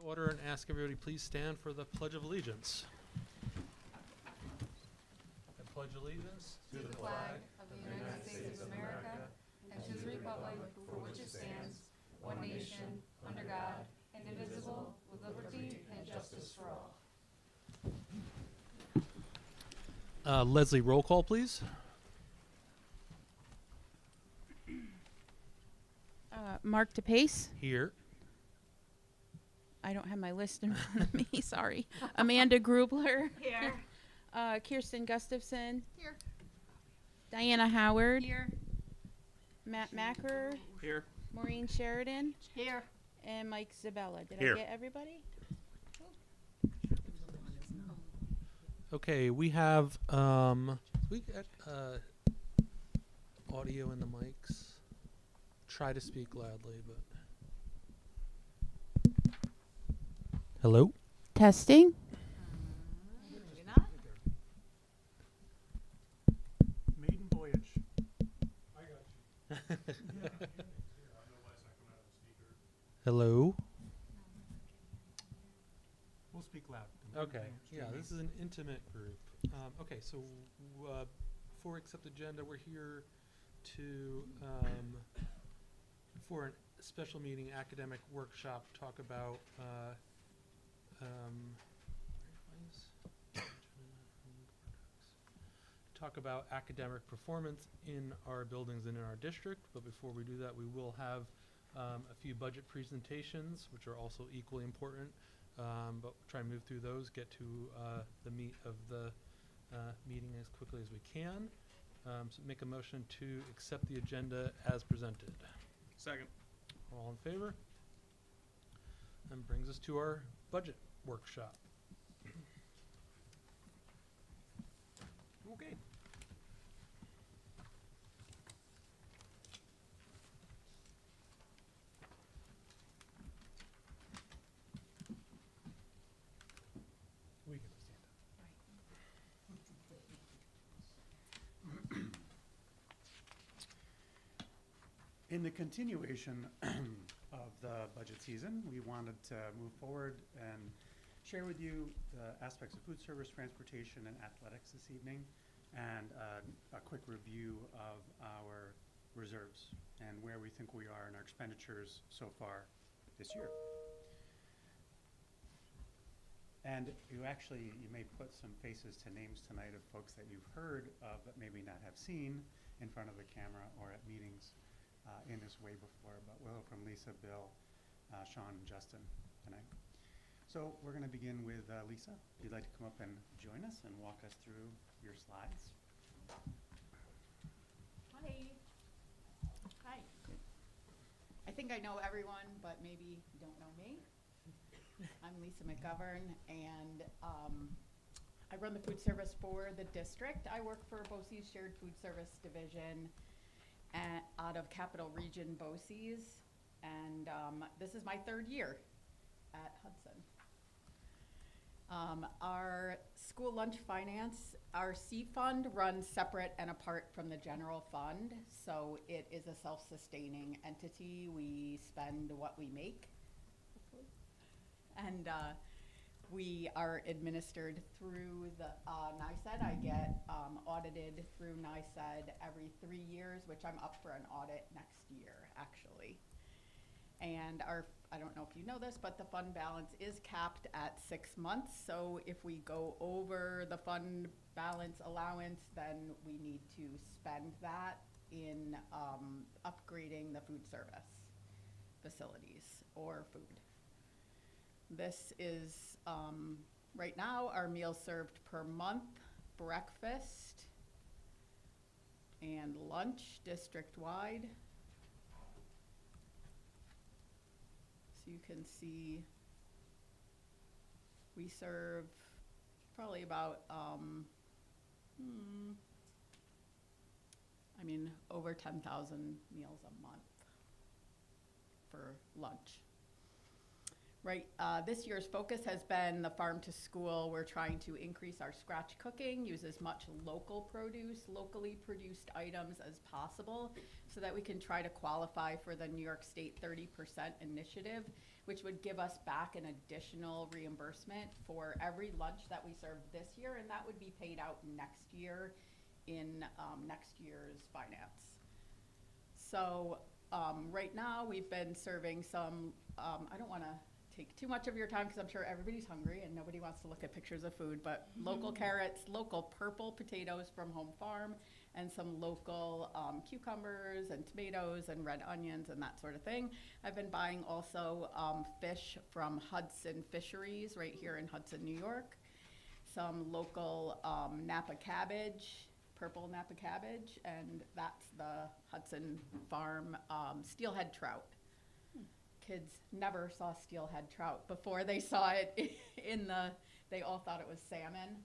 Order and ask everybody please stand for the Pledge of Allegiance. I pledge allegiance to the flag of the United States of America and to the republic for which it stands, one nation, under God, indivisible, with liberty and justice for all. Leslie, roll call, please. Mark DePace. Here. I don't have my list in front of me. Sorry. Amanda Grubler. Here. Kirsten Gustafson. Here. Diana Howard. Here. Matt Macker. Here. Maureen Sheridan. Here. And Mike Zabella. Did Here. I get everybody? Okay, we have we got audio in the mics. Try to speak loudly, but hello? Testing. Maybe not. Maiden voyage. I got you. Hello? We'll speak loud. Okay, yeah, this is an intimate group. Okay, so before we accept the agenda, we're here to, for a special meeting, academic workshop, talk about, academic performance in our buildings and in our district. But before we do that, we will have a few budget presentations, which are also equally important. But we'll try and move through those, get to the meat of the meeting as quickly as we can. So make a motion to accept the agenda as presented. Second. All in favor? And brings us to our budget workshop. Okay. We can stand up. In the continuation of the budget season, we wanted to move forward and share with you the aspects of food service, transportation, and athletics this evening, and a quick review of our reserves and where we think we are in our expenditures so far this year. And you may put some faces to names tonight of folks that you've heard of but maybe not have seen in front of the camera or at meetings in this way before. But we'll hear from Lisa, Bill, Sean, and Justin tonight. So we're going to begin with Lisa. If you'd like to come up and join us and walk us through your slides. Hi. Hi. I think I know everyone, but maybe you don't know me. I'm Lisa McGovern, and I run the food service for the district. I work for BOCES Shared Food Service Division out of Capital Region BOCES, and this is my third year at Hudson. Our school lunch finance, our C fund runs separate and apart from the general fund, so it is a self-sustaining entity. We spend what we make, and we are administered through the NICED. I get audited through NICED every 3 years, which I'm up for an audit next year, actually. And I don't know if you know this, but the fund balance is capped at 6 months. So if we go over the fund balance allowance, then we need to spend that in upgrading the food service facilities or food. This is, right now, our meals served per month, breakfast and lunch district-wide. So you can see we serve probably about, over 10,000 meals a month for lunch. Right, this year's focus has been the farm to school. We're trying to increase our scratch cooking, use as much local produce, locally produced items as possible, so that we can try to qualify for the New York State 30% initiative, which would give us back an additional reimbursement for every lunch that we served this year, and that would be paid out next year in next year's finance. So right now, we've been serving some, I don't want to take too much of your time because I'm sure everybody's hungry and nobody wants to look at pictures of food, but local carrots, local purple potatoes from Home Farm, and some local cucumbers and tomatoes and red onions and that sort of thing. I've been buying also fish from Hudson Fisheries right here in Hudson, New York. Some local Napa cabbage, purple Napa cabbage, and that's the Hudson Farm steelhead trout. Kids never saw steelhead trout before they saw it they all thought it was salmon.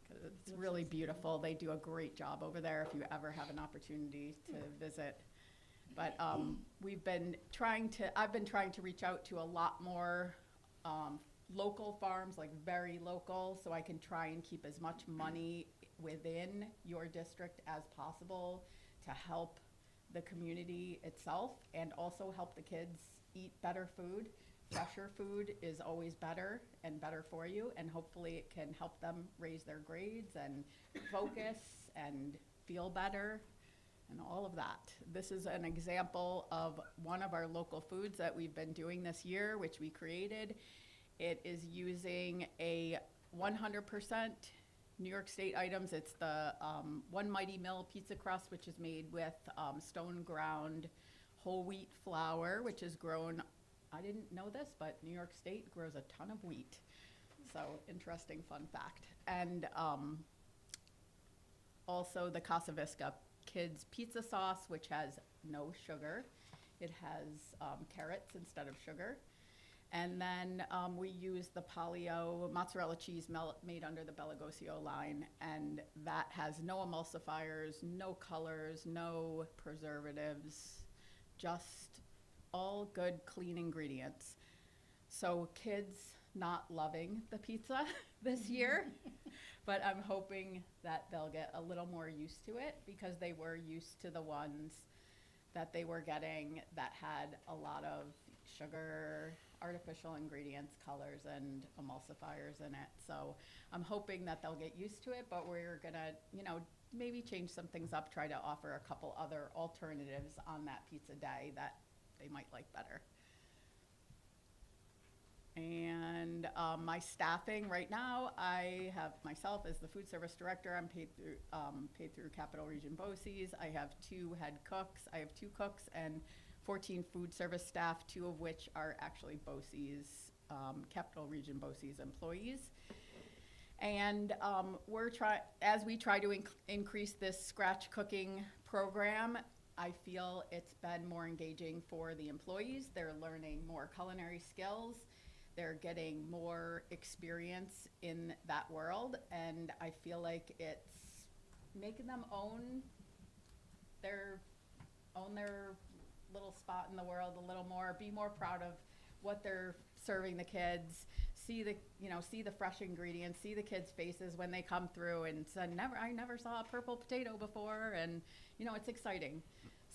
Cause it's really beautiful. They do a great job over there if you ever have an opportunity to visit. But I've been trying to reach out to a lot more local farms, like very local, so I can try and keep as much money within your district as possible to help the community itself and also help the kids eat better food. Fresher food is always better and better for you, and hopefully it can help them raise their grades and focus and feel better and all of that. This is an example of one of our local foods that we've been doing this year, which we created. It is using a 100% New York State items. It's the One Mighty Mill pizza crust, which is made with stone ground whole wheat flour, which is grown, I didn't know this, but New York State grows a ton of wheat. So interesting fun fact. And also the Casa Visca kids pizza sauce, which has no sugar. It has carrots instead of sugar. And then we use the Polio mozzarella cheese made under the Bellagosio line, and that has no emulsifiers, no colors, no preservatives, just all good, clean ingredients. So kids not loving the pizza this year, but I'm hoping that they'll get a little more used to it because they were used to the ones that they were getting that had a lot of sugar, artificial ingredients, colors, and emulsifiers in it. So I'm hoping that they'll get used to it, but we're gonna, maybe change some things up, try to offer a couple other alternatives on that pizza day that they might like better. And my staffing right now, I have myself as the food service director. I'm paid through Capital Region BOCES. I have 2 head cooks. I have 2 cooks and 14 food service staff, 2 of which are actually BOCES, Capital Region BOCES employees. And as we try to increase this scratch cooking program, I feel it's been more engaging for the employees. They're learning more culinary skills. They're getting more experience in that world, and I feel like it's making them own their little spot in the world a little more, be more proud of what they're serving the kids, see the fresh ingredients, see the kids' faces when they come through and say, I never saw a purple potato before, and it's exciting.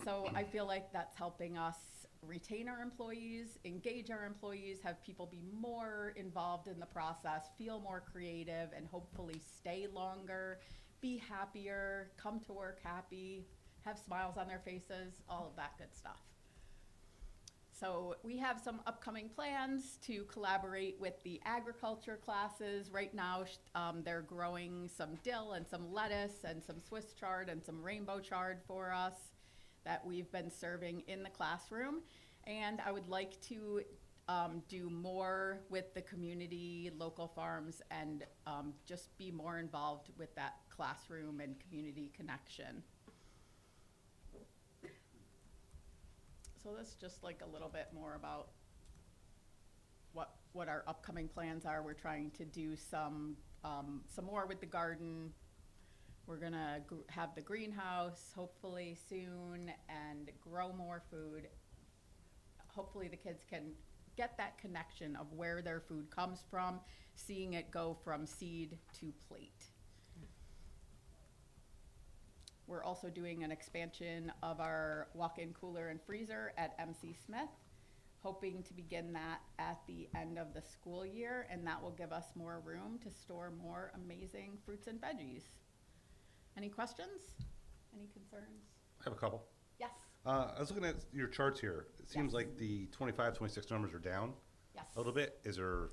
So I feel like that's helping us retain our employees, engage our employees, have people be more involved in the process, feel more creative, and hopefully stay longer, be happier, come to work happy, have smiles on their faces, all of that good stuff. So we have some upcoming plans to collaborate with the agriculture classes. Right now, they're growing some dill and some lettuce and some Swiss chard and some rainbow chard for us that we've been serving in the classroom. And I would like to do more with the community, local farms, and just be more involved with that classroom and community connection. So that's just like a little bit more about what our upcoming plans are. We're trying to do some more with the garden. We're gonna have the greenhouse hopefully soon and grow more food. Hopefully the kids can get that connection of where their food comes from, seeing it go from seed to plate. We're also doing an expansion of our walk-in cooler and freezer at MC Smith, hoping to begin that at the end of the school year, and that will give us more room to store more amazing fruits and veggies. Any questions? Any concerns? I have a couple. Yes, I was looking at your charts here. It seems Yes. like the 25, 26 numbers are down yes. a little bit. Is there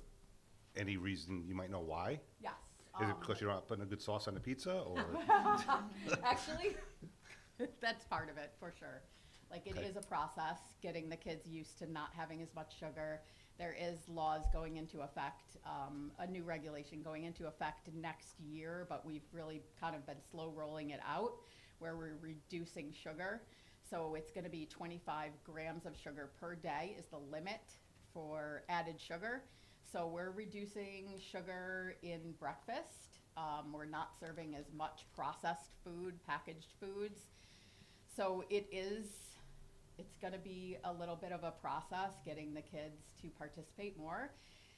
any reason you might know why? Yes. Is it because you're not putting a good sauce on the pizza, or? Actually, that's part of it, for sure. Like, it Okay. is a process, getting the kids used to not having as much sugar. There is laws going into effect, a new regulation going into effect next year, but we've really kind of been slow rolling it out, where we're reducing sugar. So it's gonna be 25 grams of sugar per day is the limit for added sugar. So we're reducing sugar in breakfast. We're not serving as much processed food, packaged foods. So it's gonna be a little bit of a process getting the kids to participate more.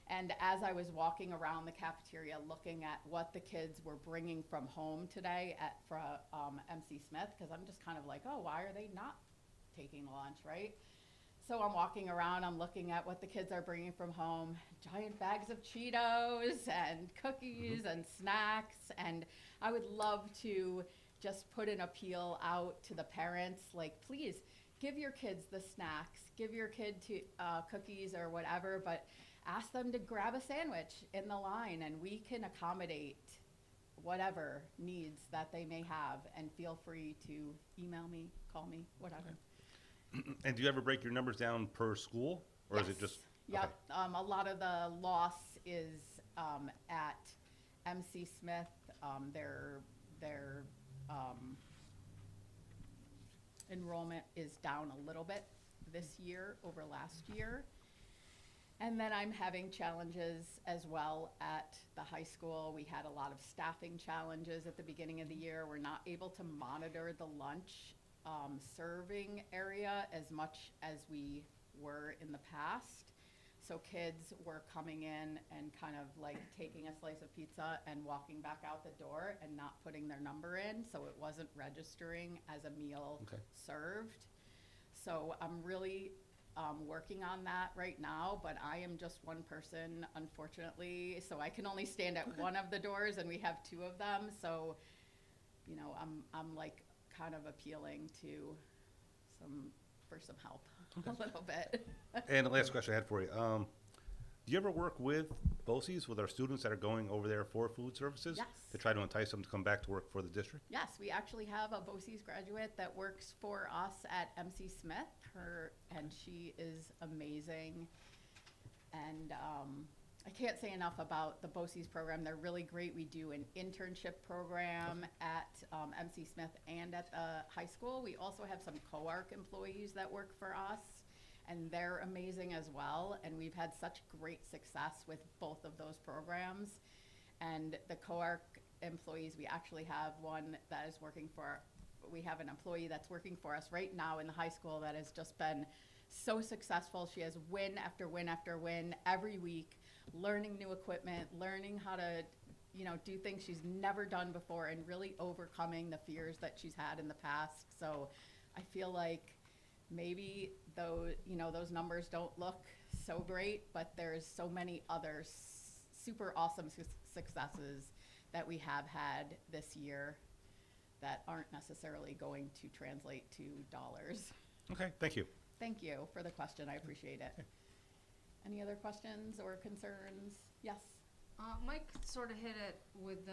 And as I was walking around the cafeteria looking at what the kids were bringing from home today from MC Smith, because I'm just kind of like, oh, why are they not taking lunch, right? So I'm walking around, I'm looking at what the kids are bringing from home, giant bags of Cheetos and cookies and snacks, and I would love to just put an appeal out to the parents, like, please, give your kids the snacks, give your kid cookies or whatever, but ask them to grab a sandwich in the line, and we can accommodate whatever needs that they may have, and feel free to email me, call me, whatever. And do you ever break your numbers down per school, or is it just? Yep, a lot of the loss is at MC Smith. Their enrollment is down a little bit this year over last year. And then I'm having challenges as well at the high school. We had a lot of staffing challenges at the beginning of the year. We're not able to monitor the lunch serving area as much as we were in the past. So kids were coming in and kind of like taking a slice of pizza and walking back out the door and not putting their number in, so it wasn't registering as a meal Okay. served. So I'm really working on that right now, but I am just one person, unfortunately, so I can only stand at one of the doors, and we have two of them. So, you know, I'm like kind of appealing to for some help a little bit. And the last question I had for you, do you ever work with BOCES, with our students that are going over there for food services? Yes. To try to entice them to come back to work for the district? Yes, we actually have a BOCES graduate that works for us at MC Smith. And she is amazing. And I can't say enough about the BOCES program. They're really great. We do an internship program at MC Smith and at the high school. We also have some co-arc employees that work for us, and they're amazing as well. And we've had such great success with both of those programs. And the co-arc employees, we actually have one that is working for, we have an employee that's working for us right now in the high school that has just been so successful. She has win after win after win every week, learning new equipment, learning how to, you know, do things she's never done before, and really overcoming the fears that she's had in the past. So I feel like maybe those, you know, those numbers don't look so great, but there's so many other super awesome successes that we have had this year that aren't necessarily going to translate to dollars. Okay, thank you. Thank you for the question. I appreciate it. Any other questions or concerns? Yes. Mike sort of hit it with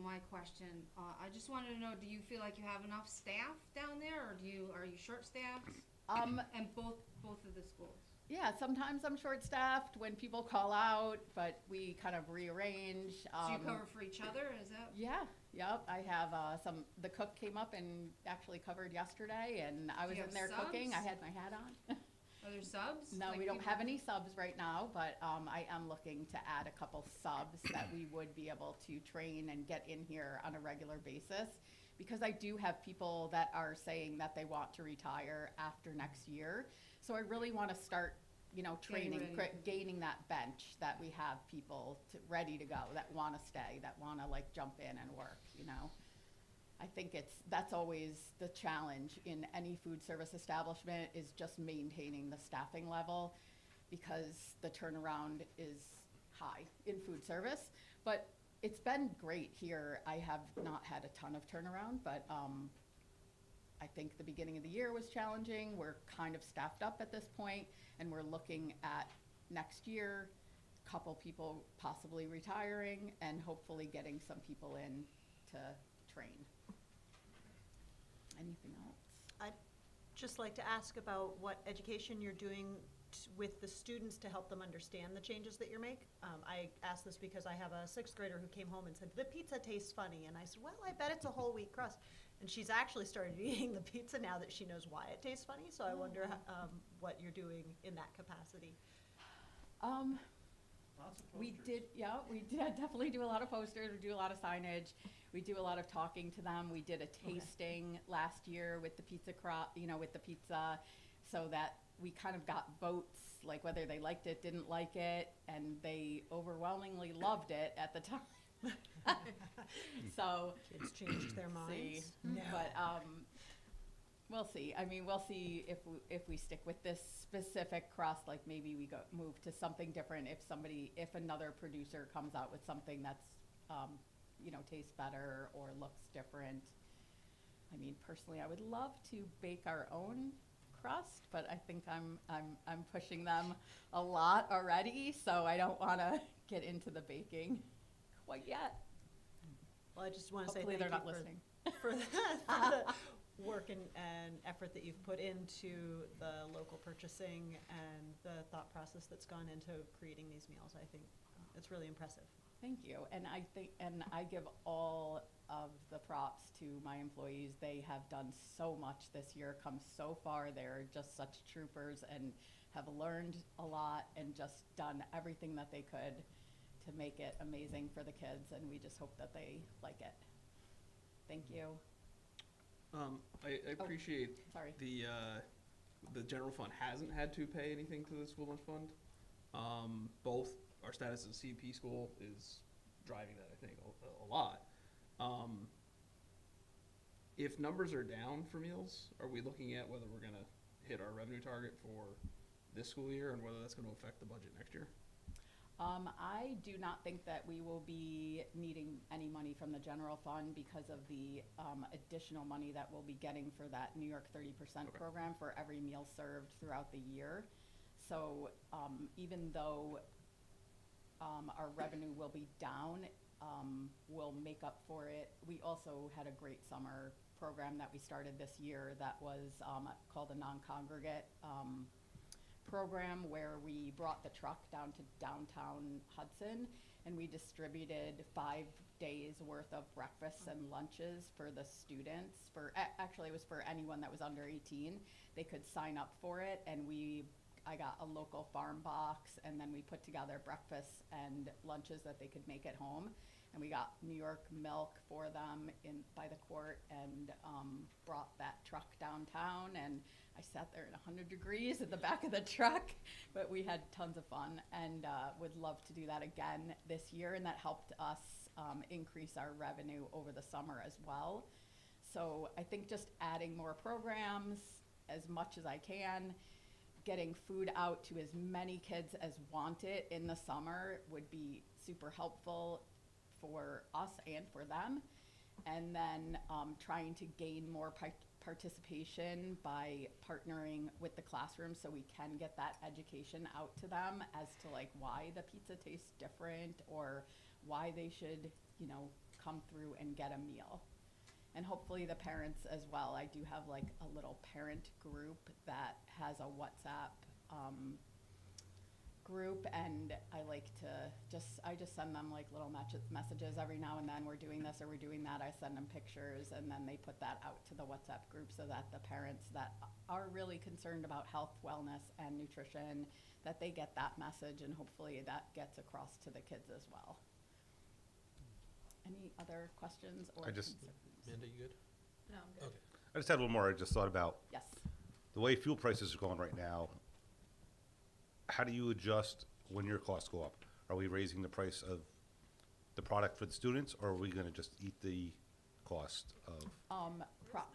my question. I just wanted to know, do you feel like you have enough staff down there, or are you short-staffed? And both of the schools? Yeah, sometimes I'm short-staffed when people call out, but we kind of rearrange. So you cover for each other, is that? Yeah, yep. I have the cook came up and actually covered yesterday, and I was you in have there cooking. I subs? had my hat on. Are there subs? No, Like we don't people- have any subs right now, but I am looking to add a couple subs that we would be able to train and get in here on a regular basis, because I do have people that are saying that they want to retire after next year. So I really want to start training, ready. gaining that bench that we have people ready to go, that want to stay, that want to like jump in and work, I think that's always the challenge in any food service establishment, is just maintaining the staffing level, because the turnaround is high in food service. But it's been great here. I have not had a ton of turnaround, but I think the beginning of the year was challenging. We're kind of staffed up at this point, and we're looking at next year, couple people possibly retiring, and hopefully getting some people in to train. Anything else? I'd just like to ask about what education you're doing with the students to help them understand the changes that you make. I asked this because I have a 6th grader who came home and said, the pizza tastes funny. And I said, well, I bet it's a whole wheat crust. And she's actually started eating the pizza now that she knows why it tastes funny. So I wonder what you're doing in that capacity. We did definitely do a lot of posters. We do a lot of signage. We do a lot of talking to them. We did a tasting last year with the pizza with the pizza, so that we kind of got votes, like whether they liked it, didn't like it, and they overwhelmingly loved it at the time. So Kids changed their minds. but we'll see. I mean, we'll see if we stick with this specific crust. Like maybe we move to something different if another producer comes out with something that's tastes better or looks different. I mean, personally, I would love to bake our own crust, but I think I'm pushing them a lot already, so I don't want to get into the baking quite yet. Well, I just want to say Hopefully thank they're you not listening. for the work and effort that you've put into the local purchasing and the thought process that's gone into creating these meals. I think it's really impressive. Thank you. And I give all of the props to my employees. They have done so much this year, come so far. They're just such troopers and have learned a lot and just done everything that they could to make it amazing for the kids. And we just hope that they like it. Thank you. I appreciate Sorry. the general fund hasn't had to pay anything to the school lunch fund. Both our status as a CP school is driving that, I think, a lot. If numbers are down for meals, are we looking at whether we're going to hit our revenue target for this school year and whether that's going to affect the budget next year? I do not think that we will be needing any money from the general fund because of the additional money that we'll be getting for that New York 30% program for every meal served throughout the year. So even though our revenue will be down, we'll make up for it. We also had a great summer program that we started this year that was called a non-congregate program, where we brought the truck down to downtown Hudson and we distributed 5 days worth of breakfasts and lunches for the students. Actually, it was for anyone that was under 18. They could sign up for it, and I got a local farm box, and then we put together breakfasts and lunches that they could make at home. And we got New York milk for them by the quart, and brought that truck downtown. And I sat there in 100 degrees at the back of the truck, but we had tons of fun, and would love to do that again this year. And that helped us increase our revenue over the summer as well. So I think just adding more programs as much as I can, getting food out to as many kids as want it in the summer would be super helpful for us and for them. And then trying to gain more participation by partnering with the classroom so we can get that education out to them as to like why the pizza tastes different or why they should, come through and get a meal. And hopefully the parents as well. I do have like a little parent group that has a WhatsApp group, and I like to I just send them like little messages every now and then. We're doing this or we're doing that. I send them pictures, and then they put that out to the WhatsApp group so that the parents that are really concerned about health, wellness, and nutrition, that they get that message, and hopefully that gets across to the kids as well. Any other questions or concerns? Amanda, you good? No, I'm good. Okay. I just had one more. I just thought about Yes. the way fuel prices are going right now. how do you adjust when your costs go up? Are we raising the price of the product for the students, or are we gonna just eat the cost of?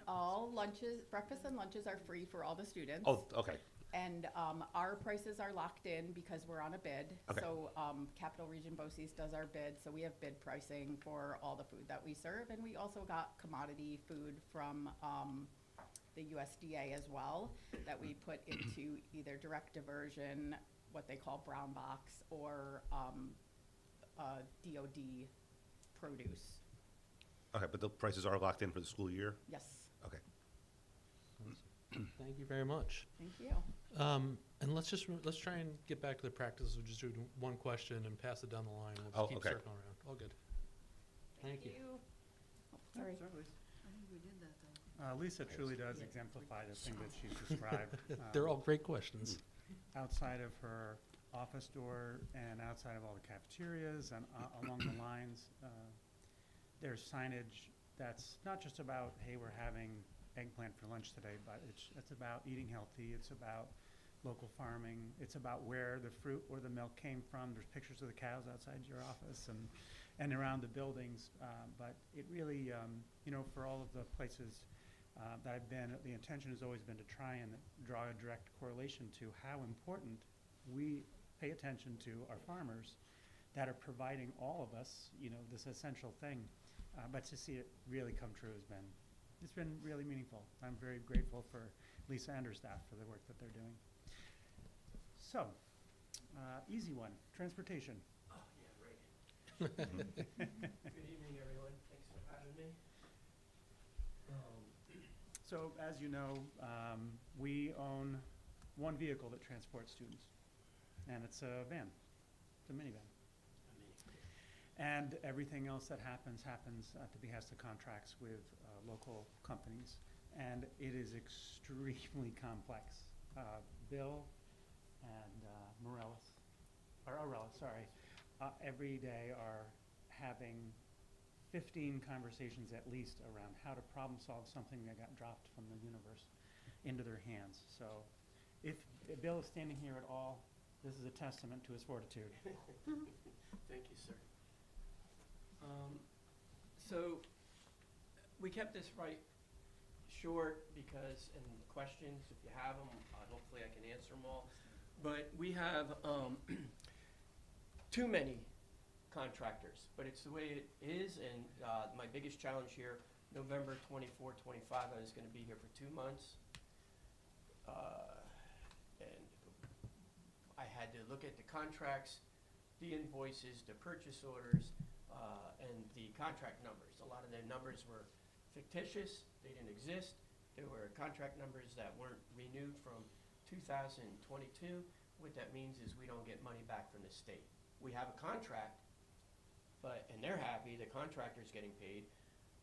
All lunches, breakfast and lunches are free for all the students. Oh, okay, And our prices are locked in because we're on a bid. Okay. So Capital Region BOCES does our bid, so we have bid pricing for all the food that we serve. And we also got commodity food from the USDA as well that we put into either direct diversion, what they call brown box, or DOD produce. okay, but the prices are locked in for the school year? Yes, Okay. Thank you very much. thank you. And let's try and get back to the practice of just doing one question and pass it down the line. We'll just Oh, keep okay. circling around. All good. Thank you. Oh, sorry. I think we did that though. Lisa truly does exemplify the thing that she's described. They're all great questions. Outside of her office door and outside of all the cafeterias and along the lines, there's signage that's not just about, hey, we're having eggplant for lunch today, but it's about eating healthy, it's about local farming, it's about where the fruit or the milk came from. There's pictures of the cows outside your office and around the buildings. But it really, for all of the places that I've been, the intention has always been to try and draw a direct correlation to how important we pay attention to our farmers that are providing all of us, this essential thing. But to see it really come true it's been really meaningful. I'm very grateful for Lisa and her staff for the work that they're doing. So, easy one, transportation. Oh, yeah, right. Good evening, everyone. Thanks for having me. So, as you know, we own one vehicle that transports students, and it's a van. It's a minivan. And everything else that happens at the behest of contracts with local companies. And it is extremely complex. Bill and Arella, every day are having 15 conversations at least around how to problem solve something that got dropped from the universe into their hands. So if Bill is standing here at all, this is a testament to his fortitude. Thank you, sir. So we kept this right short because, and questions, if you have them, hopefully I can answer them all. But we have too many contractors, but it's the way it is. And my biggest challenge here, November 24, 25, I was going to be here for 2 months. And I had to look at the contracts, the invoices, the purchase orders, and the contract numbers. A lot of the numbers were fictitious, they didn't exist. There were contract numbers that weren't renewed from 2022. What that means is we don't get money back from the state. We have a contract, and they're happy, the contractor's getting paid.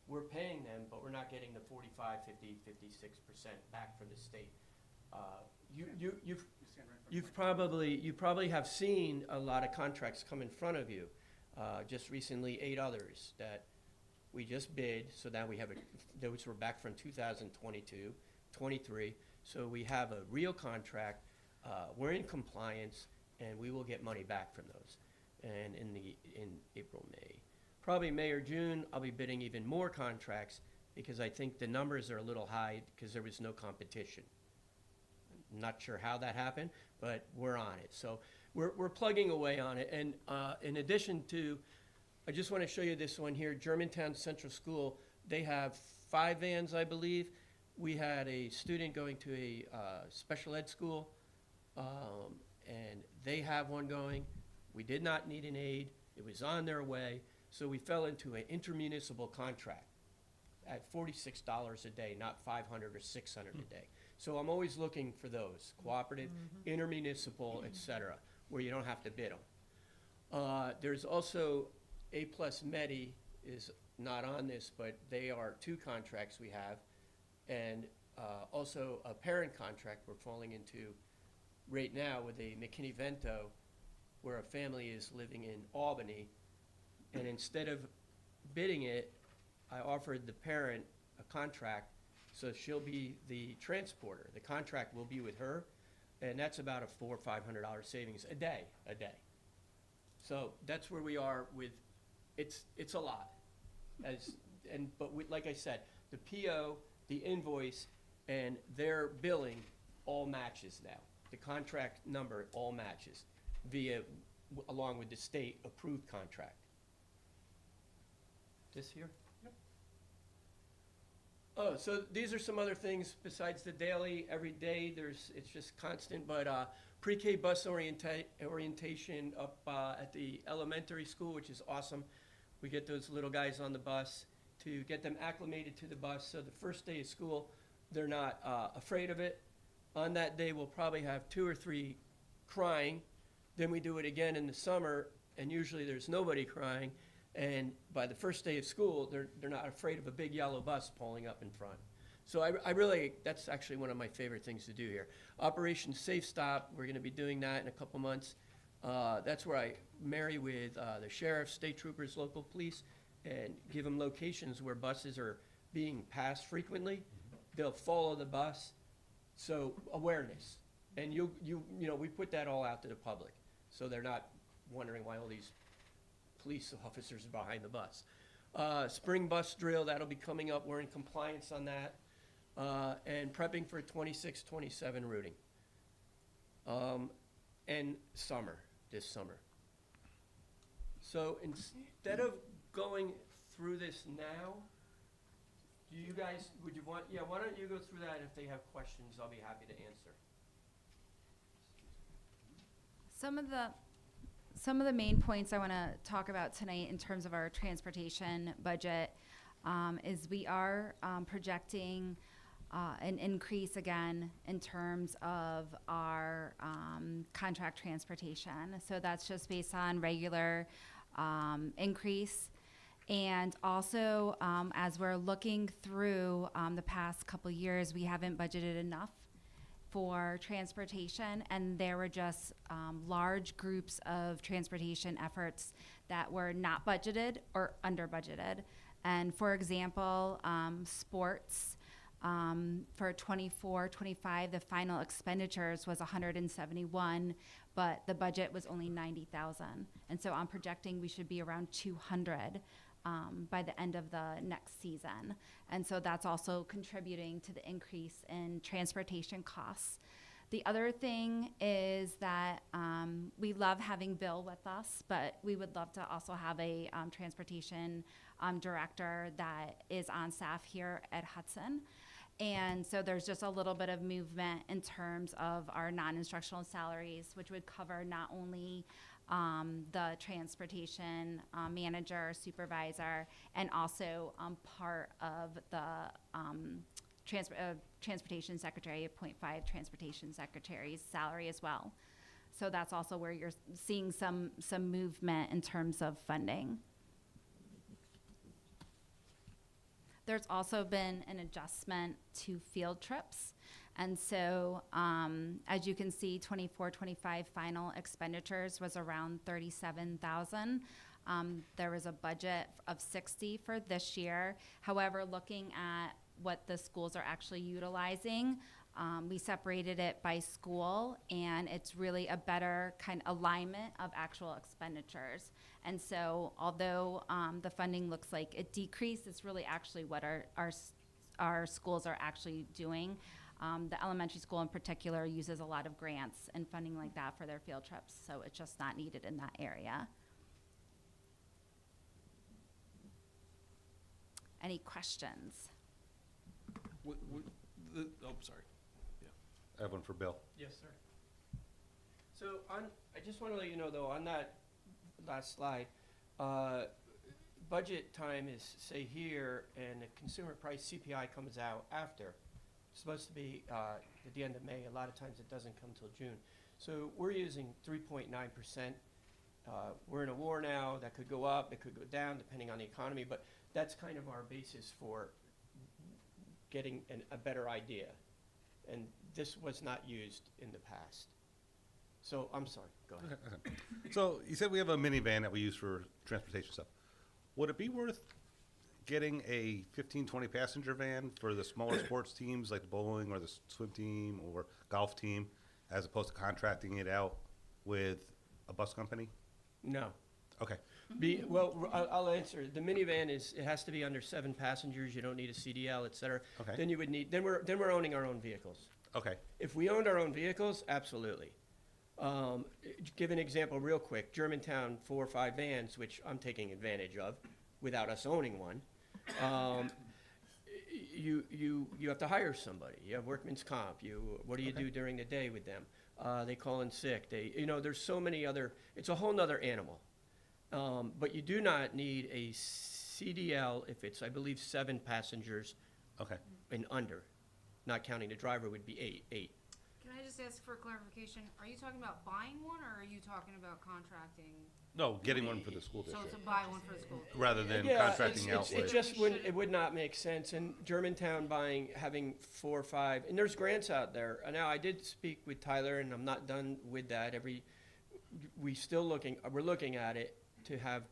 We're paying them, but we're not getting the 45, 50, 56% back from the state. You probably have seen a lot of contracts come in front of you. Just recently, 8 others that we just bid, so now we have those were back from 2022, 23. So we have a real contract. We're in compliance, and we will get money back from those. And in April, May, probably May or June, I'll be bidding even more contracts because I think the numbers are a little high because there was no competition. I'm not sure how that happened, but we're on it. So we're plugging away on it. And in addition to, I just want to show you this one here, Germantown Central School. They have 5 vans, I believe. We had a student going to a special ed school, and they have one going. We did not need an aid. It was on their way. So we fell into an intermunicipal contract at $46 a day, not $500 or $600 a day. So I'm always looking for those, cooperative, intermunicipal, et cetera, where you don't have to bid them. There's also A+ Medi is not on this, but they are 2 contracts we have. And also a parent contract we're falling into right now with a McKinney-Vento, where a family is living in Albany. And instead of bidding it, I offered the parent a contract, so she'll be the transporter. The contract will be with her. And that's about a $400 or $500 savings a day. So that's where we are with, it's a lot. Like I said, the PO, the invoice, and their billing all matches now. The contract number all matches along with the state approved contract. This here? Yep. Oh, so these are some other things besides the daily, every day, it's just constant, but pre-K bus orientation up at the elementary school, which is awesome. We get those little guys on the bus to get them acclimated to the bus, so the first day of school, they're not afraid of it. On that day, we'll probably have 2 or 3 crying. Then we do it again in the summer, and usually there's nobody crying. And by the first day of school, they're not afraid of a big yellow bus pulling up in front. So I really, that's actually one of my favorite things to do here. Operation Safe Stop, we're going to be doing that in a couple months. That's where I marry with the sheriff, state troopers, local police, and give them locations where buses are being passed frequently. They'll follow the bus. So awareness. And you know, we put that all out to the public. So they're not wondering why all these police officers are behind the bus. Spring bus drill, that'll be coming up. We're in compliance on that. And prepping for 26-27 routing. And this summer. So instead of going through this now, do you guys, why don't you go through that? If they have questions, I'll be happy to answer. Some of the main points I want to talk about tonight in terms of our transportation budget is we are projecting an increase again in terms of our contract transportation. So that's just based on regular increase. And also, as we're looking through the past couple years, we haven't budgeted enough for transportation, and there were just large groups of transportation efforts that were not budgeted or under budgeted. And for example, sports, for 24-25, the final expenditures was 171, but the budget was only 90,000. And so I'm projecting we should be around 200 by the end of the next season. And so that's also contributing to the increase in transportation costs. The other thing is that we love having Bill with us, but we would love to also have a transportation director that is on staff here at Hudson. And so there's just a little bit of movement in terms of our non-instructional salaries, which would cover not only the transportation manager, supervisor, and also part of the transportation secretary, 0.5 transportation secretary's salary as well. So that's also where you're seeing some movement in terms of funding. There's also been an adjustment to field trips. And so, as you can see, 24-25 final expenditures was around 37,000. There was a budget of 60 for this year. However, looking at what the schools are actually utilizing, we separated it by school, and it's really a better kind of alignment of actual expenditures. And so, although the funding looks like it decreased, it's really actually what our schools are actually doing. The elementary school in particular uses a lot of grants and funding like that for their field trips, so it's just not needed in that area. Any questions? Sorry. I have one for Bill. Yes, sir. So I just want to let you know, though, on that last slide, budget time is, say, here, and the consumer price CPI comes out after. It's supposed to be at the end of May. A lot of times it doesn't come till June. So we're using 3.9%. We're in a war now. That could go up. It could go down, depending on the economy. But that's kind of our basis for getting a better idea. And this was not used in the past. So I'm sorry. Go ahead. Okay. So you said we have a minivan that we use for transportation stuff. Would it be worth getting a 15, 20 passenger van for the smaller sports teams like the bowling or the swim team or golf team as opposed to contracting it out with a bus company? No. Okay, Well, I'll answer. The minivan it has to be under 7 passengers. You don't need a CDL, et cetera. Okay. Then you would need, then we're owning our own vehicles. okay, If we owned our own vehicles, absolutely. Give an example real quick. Germantown 4 or 5 vans, which I'm taking advantage of without us owning one. You have to hire somebody. You have workman's comp. What do you do during the day with them? They call in sick. There's so many other, it's a whole nother animal. But you do not need a CDL if it's, I believe, 7 passengers okay. and under. Not counting the driver would be 8. Can I just ask for clarification? Are you talking about buying one, or are you talking about contracting? No, getting one for the school So district, to buy one for the school? rather than Yeah, contracting out it with. just wouldn't, it would not make sense. And Germantown having 4 or 5, and there's grants out there. Now, I did speak with Tyler, and I'm not done with that. We're looking at it to have,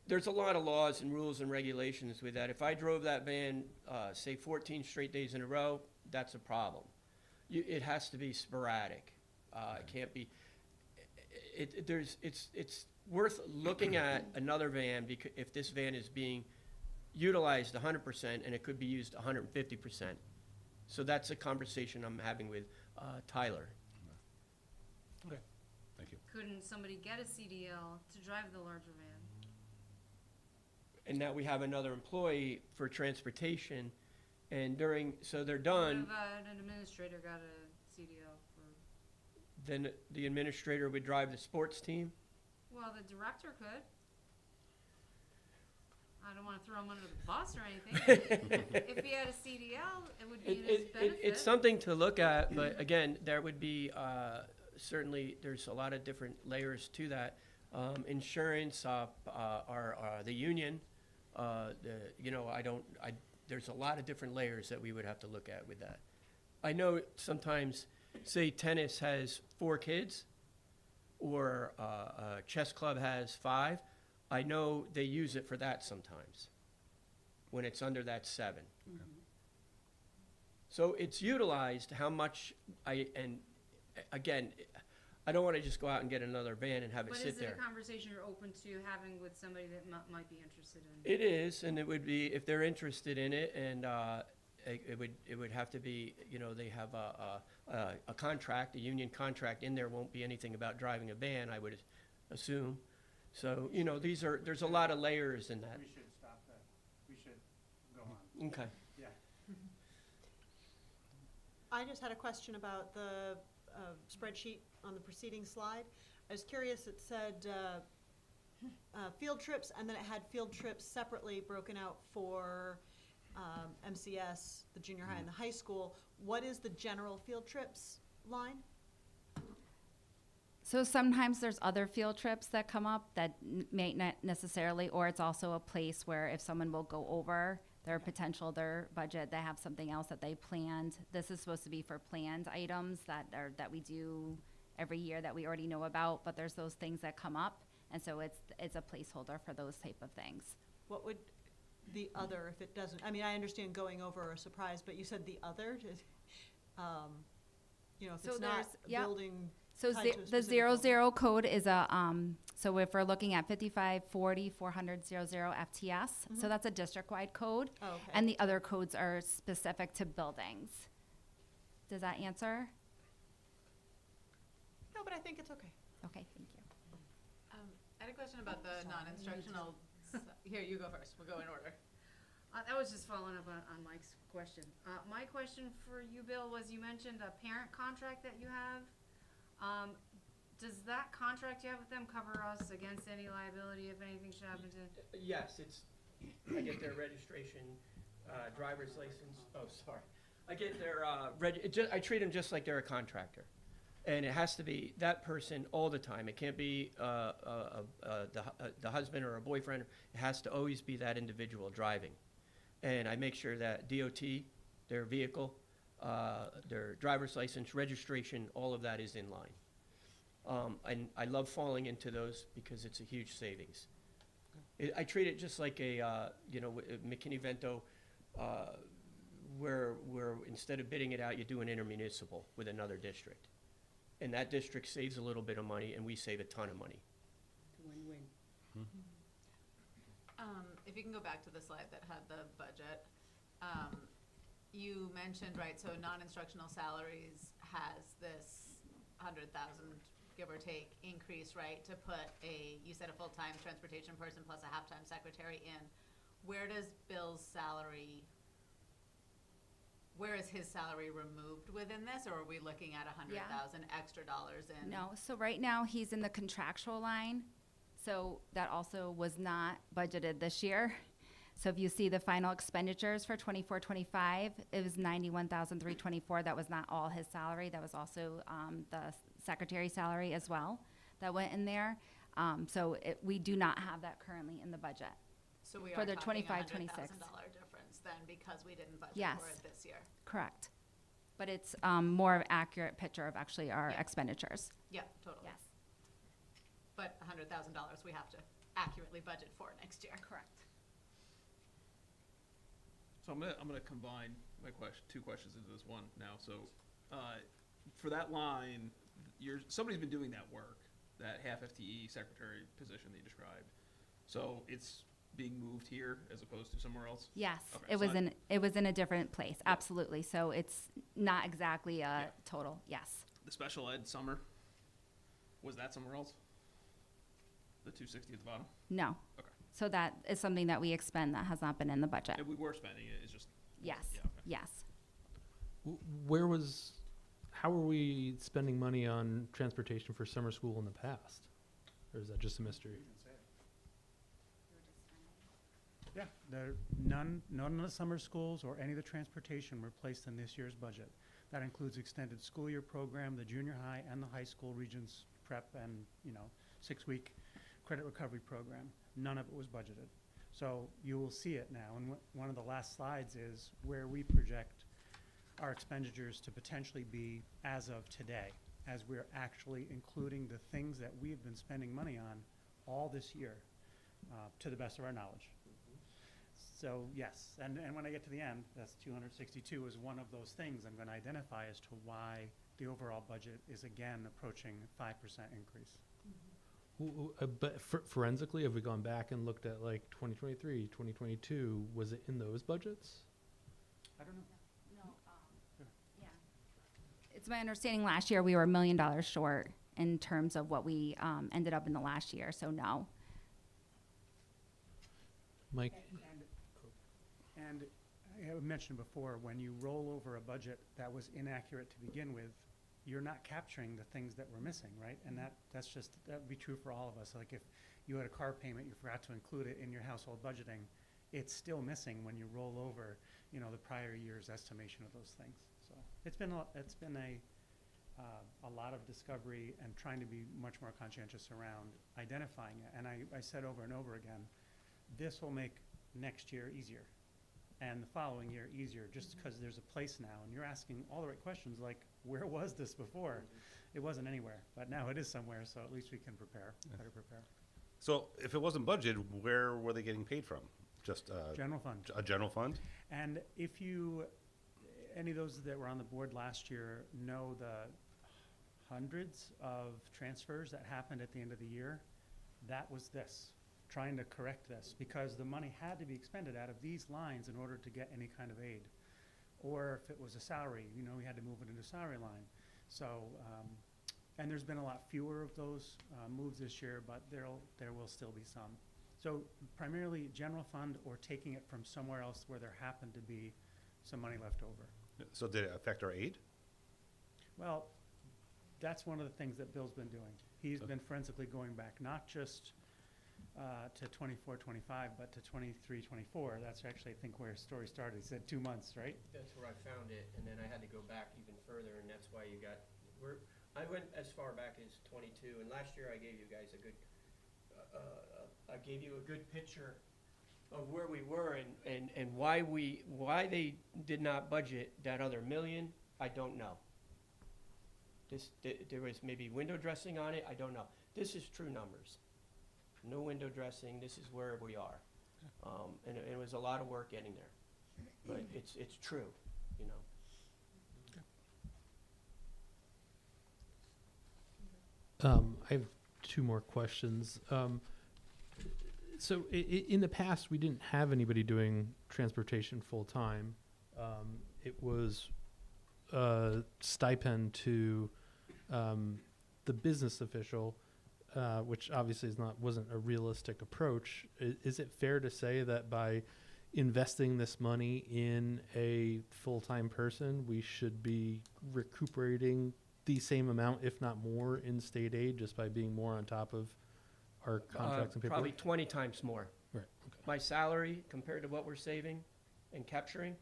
there's a lot of laws and rules and regulations with that. If I drove that van, say 14 straight days in a row, that's a problem. It has to be sporadic. It can't be, it's worth looking at another van because if this van is being utilized 100% and it could be used 150%. So that's a conversation I'm having with Tyler. Okay, thank you. Couldn't somebody get a CDL to drive the larger van? And now we have another employee for transportation, and so they're What done, if an administrator got a CDL for, then the administrator would drive the sports team. well, the director could. I don't wanna throw him under the bus or anything. If he had a CDL, it would be in his benefit. It's something to look at, but again, there would be, certainly, there's a lot of different layers to that. Insurance, the union, there's a lot of different layers that we would have to look at with that. I know sometimes, say tennis has 4 kids, or a chess club has 5, I know they use it for that sometimes, when it's under that 7. So it's utilized how much and again, I don't want to just go out and get another van and have it But sit is there. it a conversation you're open to having with somebody that might be interested in? It is, and it would be, if they're interested in it, and it would have to be, they have a contract, a union contract in there, won't be anything about driving a van, I would assume. So, there's a lot of layers in that. We should stop that. We should go on. Okay. Yeah. I just had a question about the spreadsheet on the preceding slide. I was curious, it said field trips, and then it had field trips separately broken out for MCS, the junior high and the high school. What is the general field trips line? So sometimes there's other field trips that come up that may not necessarily, or it's also a place where if someone will go over their budget, they have something else that they planned. This is supposed to be for planned items that we do every year that we already know about, but there's those things that come up, and so it's a placeholder for those type of things. What would the other, if it doesn't, I mean, I understand going over or a surprise, but you said the other, if So it's not there's- yep. building. So tied to a the specific 00 building. code is so if we're looking at 5540 400 00 FTS, so that's a district-wide code. Oh, okay. And the other codes are specific to buildings. Does that answer? No, but I think it's okay. Okay, thank you. I had a question about the non-instructional, here, you go first, we'll go in order. That was just following up on Mike's question. My question for you, Bill, was you mentioned a parent contract that you have. Does that contract you have with them cover us against any liability if anything should happen to? Yes, I get their registration, driver's license, I get their, I treat them just like they're a contractor. And it has to be that person all the time. It can't be the husband or a boyfriend. It has to always be that individual driving. And I make sure that DOT, their vehicle, their driver's license, registration, all of that is in line. And I love falling into those because it's a huge savings. I treat it just like a McKinney-Vento, where instead of bidding it out, you do an intermunicipal with another district. and that district saves a little bit of money, and we save a ton of money. Win-win. If you can go back to the slide that had the budget, you mentioned, right, so non-instructional salaries has this 100,000, give or take, increase, right, to put you said a full-time transportation person plus a half-time secretary in. Where does Bill's salary, where is his salary removed within this, or are we looking at 100,000 extra dollars in? No, so right now he's in the contractual line, so that also was not budgeted this year. So if you see the final expenditures for 24-25, it was 91,324. That was not all his salary. That was also the secretary salary as well that went in there. So we do not have that currently in the budget. So we For are the talking a 25-26. $100,000 difference then because we didn't budget Yes. for it this year. Correct. But it's more of an accurate picture of actually our Yeah. expenditures. Yeah, totally. Yes. But $100,000 we have to accurately budget for next year. Correct. So I'm gonna combine my two questions into this one now. So, for that line, somebody's been doing that work, that half FTE secretary position that you described. So it's being moved here as opposed to somewhere else? Yes, Okay, it so was in a different place, absolutely. So it's not exactly a total, yes. The special ed summer, was that somewhere else? The 260 at the bottom? No. Okay. So that is something that we expend that has not been in the budget. And we were spending it, it's just. Yes, Yeah, okay. yes. How are we spending money on transportation for summer school in the past? Or is that just a mystery? Yeah, none of the summer schools or any of the transportation were placed in this year's budget. That includes extended school year program, the junior high and the high school regions prep and, 6-week credit recovery program. None of it was budgeted. So you will see it now. And one of the last slides is where we project our expenditures to potentially be as of today, as we're actually including the things that we've been spending money on all this year, to the best of our knowledge. So yes, and when I get to the end, that's 262 is one of those things I'm going to identify as to why the overall budget is again approaching 5% increase. But forensically, have we gone back and looked at like 2023, 2022? Was it in those budgets? I don't know. No, yeah. It's my understanding last year we were $1 million short in terms of what we ended up in the last year, so no. Mike? And I mentioned before, when you roll over a budget that was inaccurate to begin with, you're not capturing the things that we're missing, right? And that would be true for all of us. Like if you had a car payment, you forgot to include it in your household budgeting, it's still missing when you roll over, the prior year's estimation of those things. So it's been a lot of discovery and trying to be much more conscientious around identifying it. And I said over and over again, this will make next year easier and the following year easier just because there's a place now. And you're asking all the right questions like, where was this before? It wasn't anywhere, but now it is somewhere, so at least we can better prepare. So if it wasn't budgeted, where were they getting paid from? Just General fund. a general fund? And if any of those that were on the board last year know the hundreds of transfers that happened at the end of the year, that was this, trying to correct this, because the money had to be expended out of these lines in order to get any kind of aid. Or if it was a salary, we had to move it into salary line. So, and there's been a lot fewer of those moves this year, but there will still be some. So primarily general fund or taking it from somewhere else where there happened to be some money left over. So did it affect our aid? Well, that's one of the things that Bill's been doing. He's been forensically going back, not just to 24-25, but to 23-24. That's actually, I think, where his story started. He said 2 months, right? That's where I found it, and then I had to go back even further, and that's why you got, I went as far back as 22, and last year I gave you guys a good, I gave you a good picture of where we were and why they did not budget that other million, I don't know. There was maybe window dressing on it, I don't know. This is true numbers. No window dressing, this is where we are. And it was a lot of work getting there, but it's true, I have two more questions. So in the past, we didn't have anybody doing transportation full time. It was a stipend to the business official, which obviously wasn't a realistic approach. Is it fair to say that by investing this money in a full-time person, we should be recuperating the same amount, if not more, in state aid just by being more on top of our contracts and Probably paperwork? 20 times more. Right. Okay. My salary compared to what we're saving and capturing,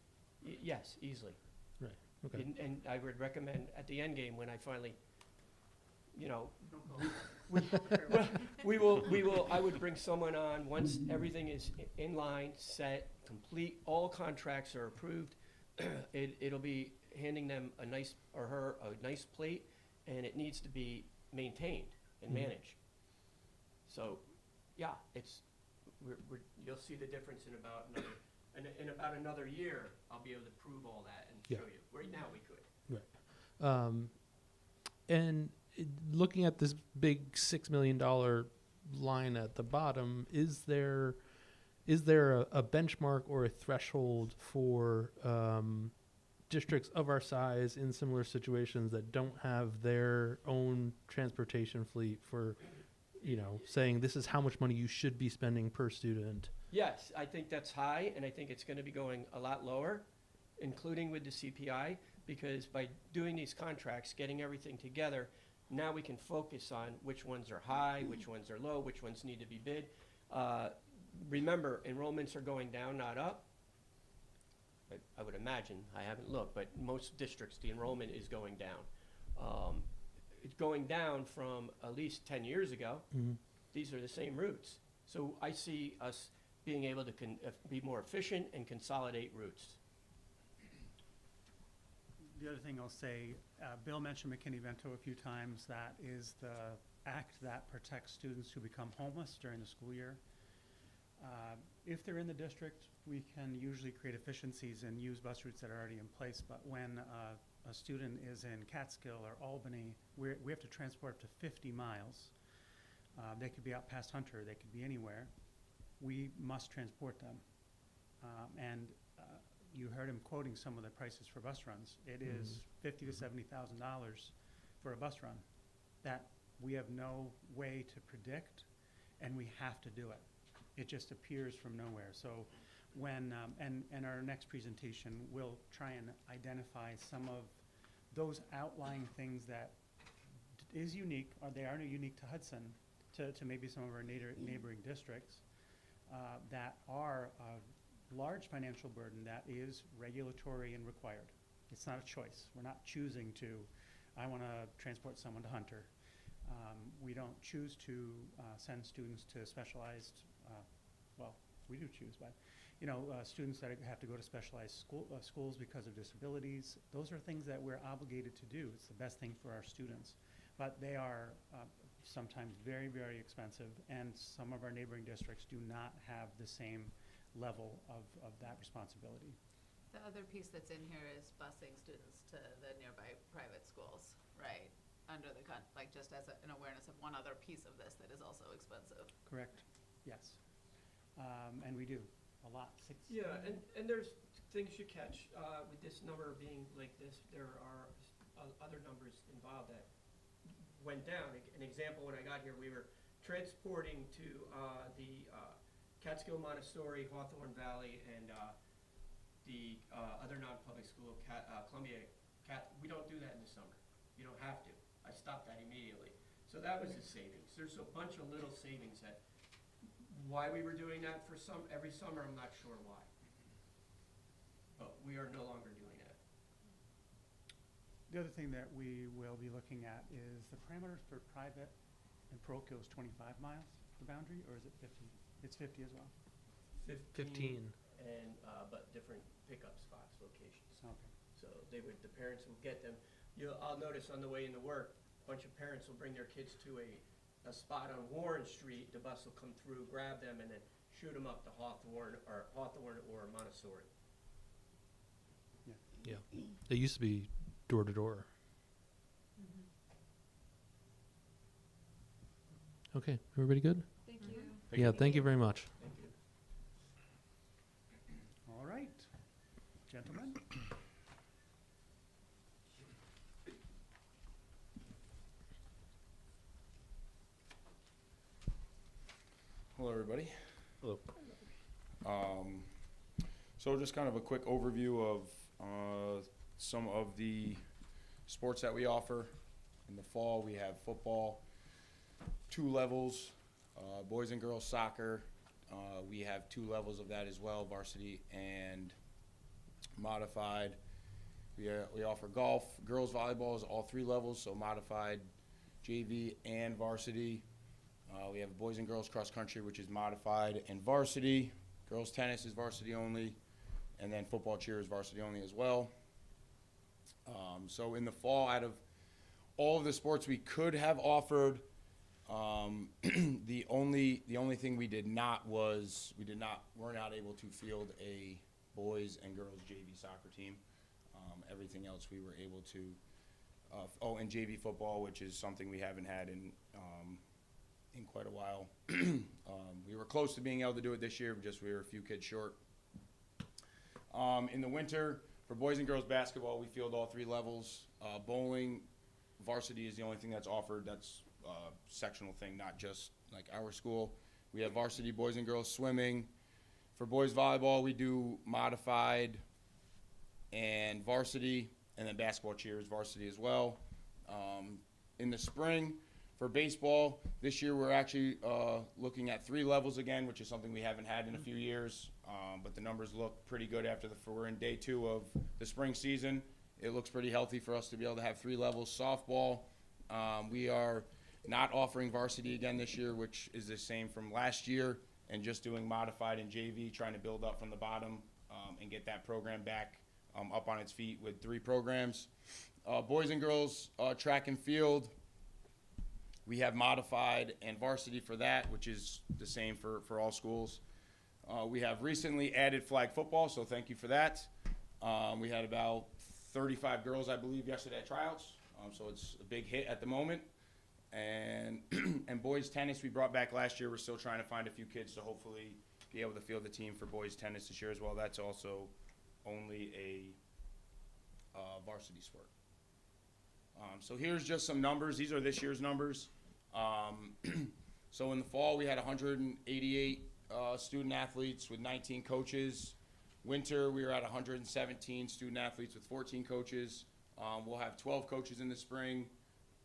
yes, easily. Right. Okay. And I would recommend at the end game when I finally, you know, we will, I would bring someone on once everything is in line, set, complete, all contracts are approved. It'll be handing them a nice, or her, a nice plate, and it needs to be maintained and managed. So, yeah, you'll see the difference in about another year, I'll be able to prove all that and Yeah. show you. Right now, we could. And looking at this big $6 million line at the bottom, is there a benchmark or a threshold for districts of our size in similar situations that don't have their own transportation fleet for, saying this is how much money you should be spending per student? Yes, I think that's high, and I think it's going to be going a lot lower, including with the CPI, because by doing these contracts, getting everything together, now we can focus on which ones are high, which ones are low, which ones need to be bid. Remember, enrollments are going down, not up. I would imagine, I haven't looked, but most districts, the enrollment is going down. It's going down from at least 10 years ago. Mm-hmm. These are the same routes. So I see us being able to be more efficient and consolidate routes. The other thing I'll say, Bill mentioned McKinney-Vento a few times. That is the act that protects students who become homeless during the school year. If they're in the district, we can usually create efficiencies and use bus routes that are already in place. But when a student is in Catskill or Albany, we have to transport up to 50 miles. They could be out past Hunter. They could be anywhere. We must transport them. You heard him quoting some of the prices for bus runs. It is $50,000 to $70,000 for a bus run that we have no way to predict, and we have to do it. It just appears from nowhere. So when, and our next presentation, we'll try and identify some of those outlying things that is unique, or they are unique to Hudson, to maybe some of our neighboring districts, that are large financial burden that is regulatory and required. It's not a choice. We're not choosing to, I want to transport someone to Hunter. We don't choose to send students to specialized, well, we do choose, but students that have to go to specialized schools because of disabilities. Those are things that we're obligated to do. It's the best thing for our students. But they are sometimes very, very expensive, and some of our neighboring districts do not have the same level of that responsibility. The other piece that's in here is busing students to the nearby private schools, right? Under the just as an awareness of one other piece of this that is also expensive. Correct. Yes. And we do a lot. Yeah, and there's things you catch with this number being like this. There are other numbers involved that went down. An example, when I got here, we were transporting to the Catskill Montessori, Hawthorne Valley, and the other non-public school, Columbia. We don't do that in the summer. You don't have to. I stopped that immediately. So that was a savings. There's a bunch of little savings that, why we were doing that for every summer, I'm not sure why. But we are no longer doing that. The other thing that we will be looking at is the parameters for private and parochial is 25 miles, the boundary, or is it 50? It's 50 as well. 15. And, but different pickup spots, locations. Okay. So the parents will get them. I'll notice on the way into work, a bunch of parents will bring their kids to a spot on Warren Street. The bus will come through, grab them, and then shoot them up to Hawthorne or Montessori. Yeah. It used to be door to door. Okay, everybody good? Thank you. Yeah, thank you very much. Thank you. All right, gentlemen. Hello, everybody. Hello. So just kind of a quick overview of some of the sports that we offer. In the fall, we have football, 2 levels, boys and girls soccer. We have 2 levels of that as well, varsity and modified. We offer golf. Girls volleyball is all 3 levels, so modified, JV, and varsity. We have boys and girls cross country, which is modified and varsity. Girls tennis is varsity only, and then football cheer is varsity only as well. So in the fall, out of all of the sports we could have offered, the only thing we did not was we're not able to field a boys and girls JV soccer team. Everything else we were able to. And JV football, which is something we haven't had in quite a while. We were close to being able to do it this year, just we were a few kids short. In the winter, for boys and girls basketball, we field all 3 levels. Bowling, varsity is the only thing that's offered. That's a sectional thing, not just like our school. We have varsity boys and girls swimming. For boys volleyball, we do modified and varsity, and then basketball cheer is varsity as well. In the spring, for baseball, this year we're actually looking at 3 levels again, which is something we haven't had in a few years. But the numbers look pretty good we're in day 2 of the spring season. It looks pretty healthy for us to be able to have 3 levels. Softball, we are not offering varsity again this year, which is the same from last year, and just doing modified and JV, trying to build up from the bottom and get that program back up on its feet with 3 programs. Boys and girls track and field, we have modified and varsity for that, which is the same for all schools. We have recently added flag football, so thank you for that. We had about 35 girls, I believe, yesterday at tryouts, so it's a big hit at the moment. And and boys tennis we brought back last year. We're still trying to find a few kids to hopefully be able to field the team for boys tennis this year as well. That's also only a varsity sport. So here's just some numbers. These are this year's numbers. So in the fall, we had 188 student athletes with 19 coaches. Winter, we were at 117 student athletes with 14 coaches. We'll have 12 coaches in the spring.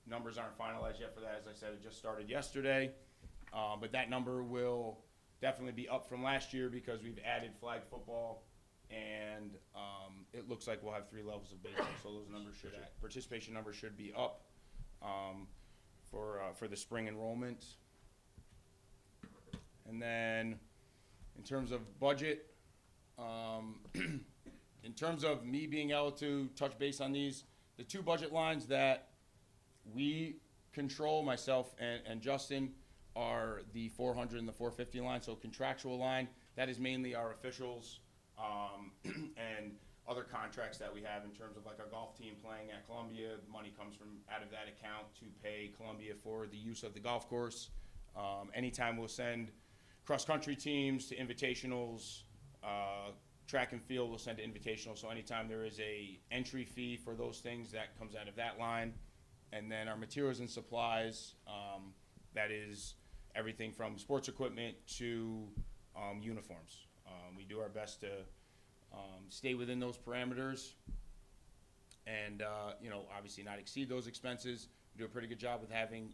Numbers aren't finalized yet for that. As I said, it just started yesterday. But that number will definitely be up from last year because we've added flag football, and it looks like we'll have 3 levels of baseball. So those numbers participation numbers should be up for the spring enrollment. And then in terms of budget, in terms of me being able to touch base on these, the 2 budget lines that we control, myself and Justin, are the 400 and the 450 line. So contractual line, that is mainly our officials and other contracts that we have in terms of like our golf team playing at Columbia. The money comes from out of that account to pay Columbia for the use of the golf course. Anytime we'll send cross-country teams to invitationals, track and field we'll send to invitationals. So anytime there is a entry fee for those things, that comes out of that line. And then our materials and supplies, that is everything from sports equipment to uniforms. We do our best to stay within those parameters and, obviously not exceed those expenses. We do a pretty good job with having,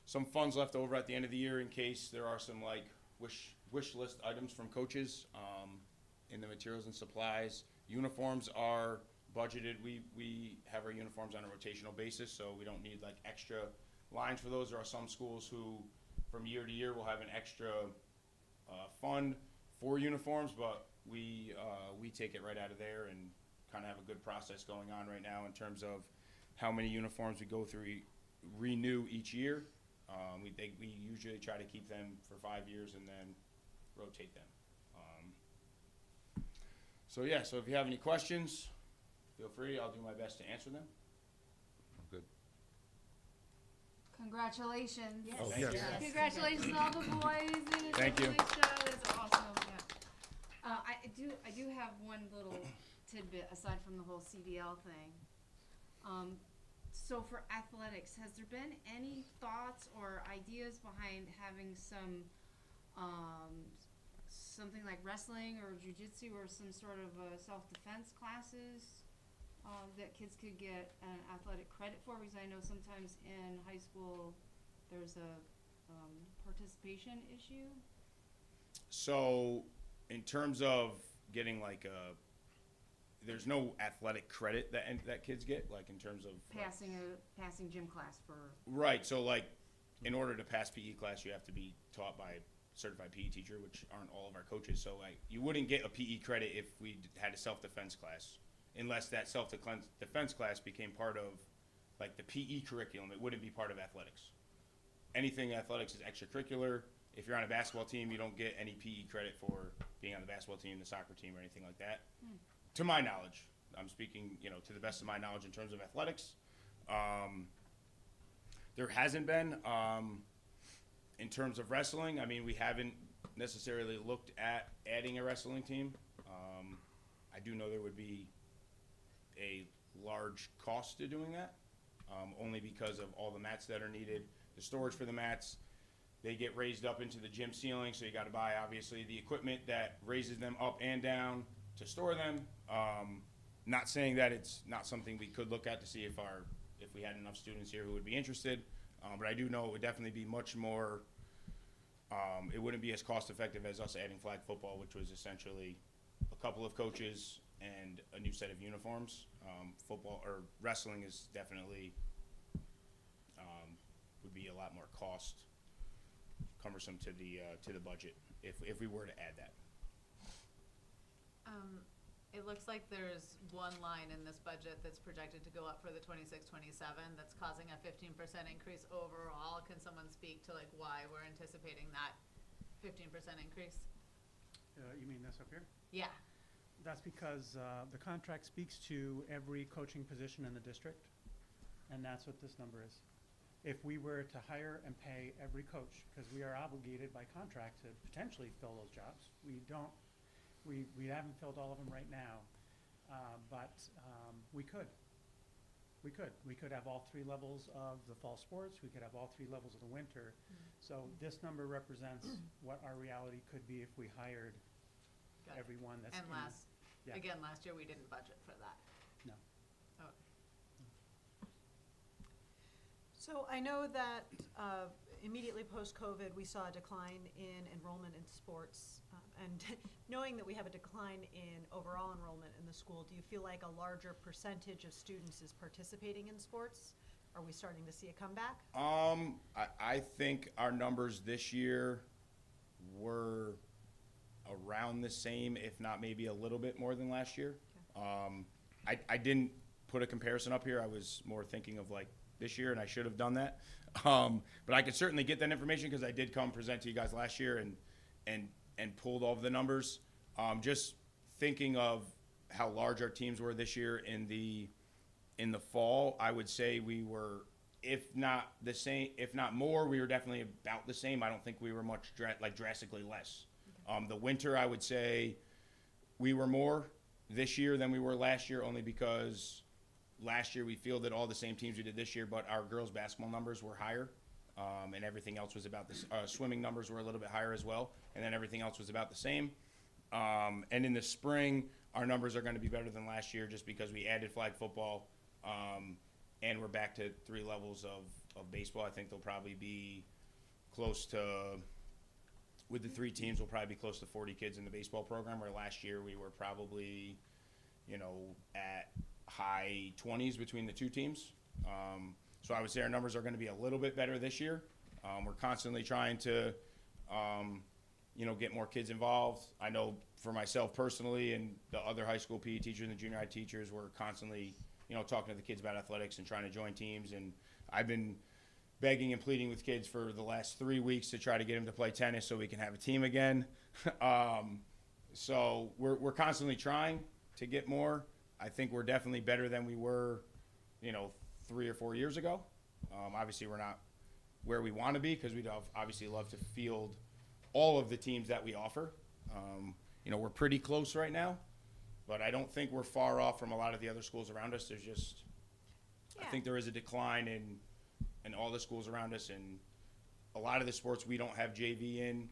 some funds left over at the end of the year in case there are some like wish list items from coaches in the materials and supplies. Uniforms are budgeted. We have our uniforms on a rotational basis, so we don't need like extra lines for those. There are some schools who from year to year will have an extra fund for uniforms, but we take it right out of there and kind of have a good process going on right now in terms of how many uniforms we go through, renew each year. We usually try to keep them for 5 years and then rotate them. So if you have any questions, feel free. I'll do my best to answer them. Good. Congratulations. Oh, Thank yes. you. Congratulations to all the boys. They did Thank such a you. nice job. That's awesome. Yeah. I do have one little tidbit aside from the whole CDL thing. So for athletics, has there been any thoughts or ideas behind having something like wrestling or jujitsu or some sort of self-defense classes that kids could get an athletic credit for? Because I know sometimes in high school there's a participation issue. So, in terms of getting like there's no athletic credit that kids get, like in terms of Passing gym class for. right. So, like, in order to pass PE class, you have to be taught by a certified PE teacher, which aren't all of our coaches. So, like, you wouldn't get a PE credit if we had a self-defense class, unless that self-defense class became part of like the PE curriculum. It wouldn't be part of athletics. Anything athletics is extracurricular. If you're on a basketball team, you don't get any PE credit for being on the basketball team, the soccer team, or anything like that. To my knowledge, I'm speaking, to the best of my knowledge in terms of athletics. There hasn't been. In terms of wrestling, I mean, we haven't necessarily looked at adding a wrestling team. I do know there would be a large cost to doing that, only because of all the mats that are needed, the storage for the mats. They get raised up into the gym ceiling, so you got to buy, obviously, the equipment that raises them up and down to store them. Not saying that it's not something we could look at to see if we had enough students here who would be interested, but I do know it would definitely be much more. It wouldn't be as cost effective as us adding flag football, which was essentially a couple of coaches and a new set of uniforms. Football or wrestling is definitely would be a lot more cumbersome to the budget if we were to add that. It looks like there's one line in this budget that's projected to go up for the 26-27 that's causing a 15% increase overall. Can someone speak to like why we're anticipating that 15% increase? You mean this up here? Yeah. That's because the contract speaks to every coaching position in the district, and that's what this number is. If we were to hire and pay every coach, because we are obligated by contract to potentially fill those jobs, we haven't filled all of them right now, but we could. We could have all three levels of the fall sports. We could have all three levels of the winter. So this number represents what our reality could be if we hired Got it. everyone that's And in. last year we didn't budget for that. No. Okay. So I know that immediately post-COVID, we saw a decline in enrollment in sports. And knowing that we have a decline in overall enrollment in the school, do you feel like a larger percentage of students is participating in sports? Are we starting to see a comeback? I think our numbers this year were around the same, if not maybe a little bit more than last year. I didn't put a comparison up here. I was more thinking of like this year, and I should have done that. But I could certainly get that information because I did come present to you guys last year and pulled all of the numbers. Just thinking of how large our teams were this year in the fall, I would say we were, if not the same, if not more, we were definitely about the same. I don't think we were much drastically less. The winter, I would say we were more this year than we were last year, only because last year we fielded all the same teams we did this year, but our girls basketball numbers were higher, and everything else was about this. Swimming numbers were a little bit higher as well, and then everything else was about the same. And in the spring, our numbers are going to be better than last year just because we added flag football, and we're back to 3 levels of baseball. I think they'll probably be close to, with the 3 teams, we'll probably be close to 40 kids in the baseball program, where last year we were probably, at high 20s between the 2 teams. So I would say our numbers are going to be a little bit better this year. We're constantly trying to, get more kids involved. I know for myself personally and the other high school PE teachers and the junior high teachers, we're constantly, talking to the kids about athletics and trying to join teams. And I've been begging and pleading with kids for the last 3 weeks to try to get them to play tennis so we can have a team again. So we're constantly trying to get more. I think we're definitely better than we were, 3 or 4 years ago. Obviously, we're not where we want to be, because we'd obviously love to field all of the teams that we offer. You know, we're pretty close right now, but I don't think we're far off from a lot of the other schools around us. There's just, I think there is a decline in all the schools around us, and a lot of the sports we don't have JV in,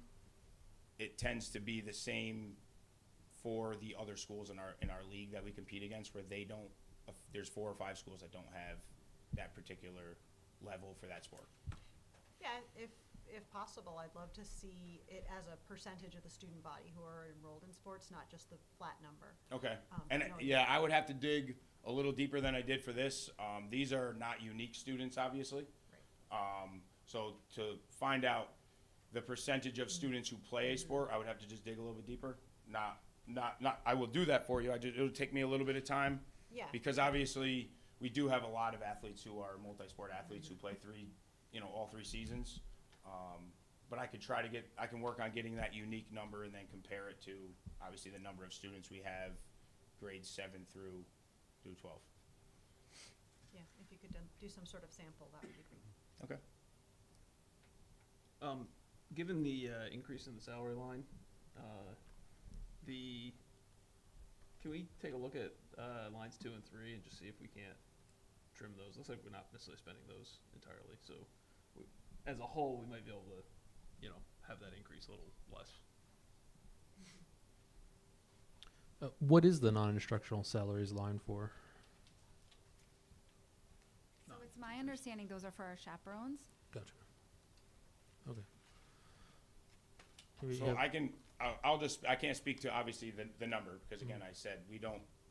it tends to be the same for the other schools in our league that we compete against, where they don't, there's 4 or 5 schools that don't have that particular level for that sport. Yeah, if possible, I'd love to see it as a percentage of the student body who are enrolled in sports, not just the flat number. Okay. I And know- yeah, I would have to dig a little deeper than I did for this. These are not unique students, obviously. So to find out the percentage of students who play a sport, I would have to just dig a little bit deeper. I will do that for you. It'll take me a little bit of time. Yeah. Because obviously, we do have a lot of athletes who are multi-sport athletes who play all 3 seasons. But I can work on getting that unique number and then compare it to, obviously, the number of students we have grades 7 through 12. Yeah, if you could do some sort of sample, that would be great. Okay. Given the increase in the salary line, can we take a look at lines 2 and 3 and just see if we can't trim those? Looks like we're not necessarily spending those entirely, so as a whole, we might be able to, have that increase a little less. What is the non-instructional salaries line for? So it's my understanding those are for our chaperones. Gotcha. Okay. Do we So have- I can't speak to obviously the number, because again, I said,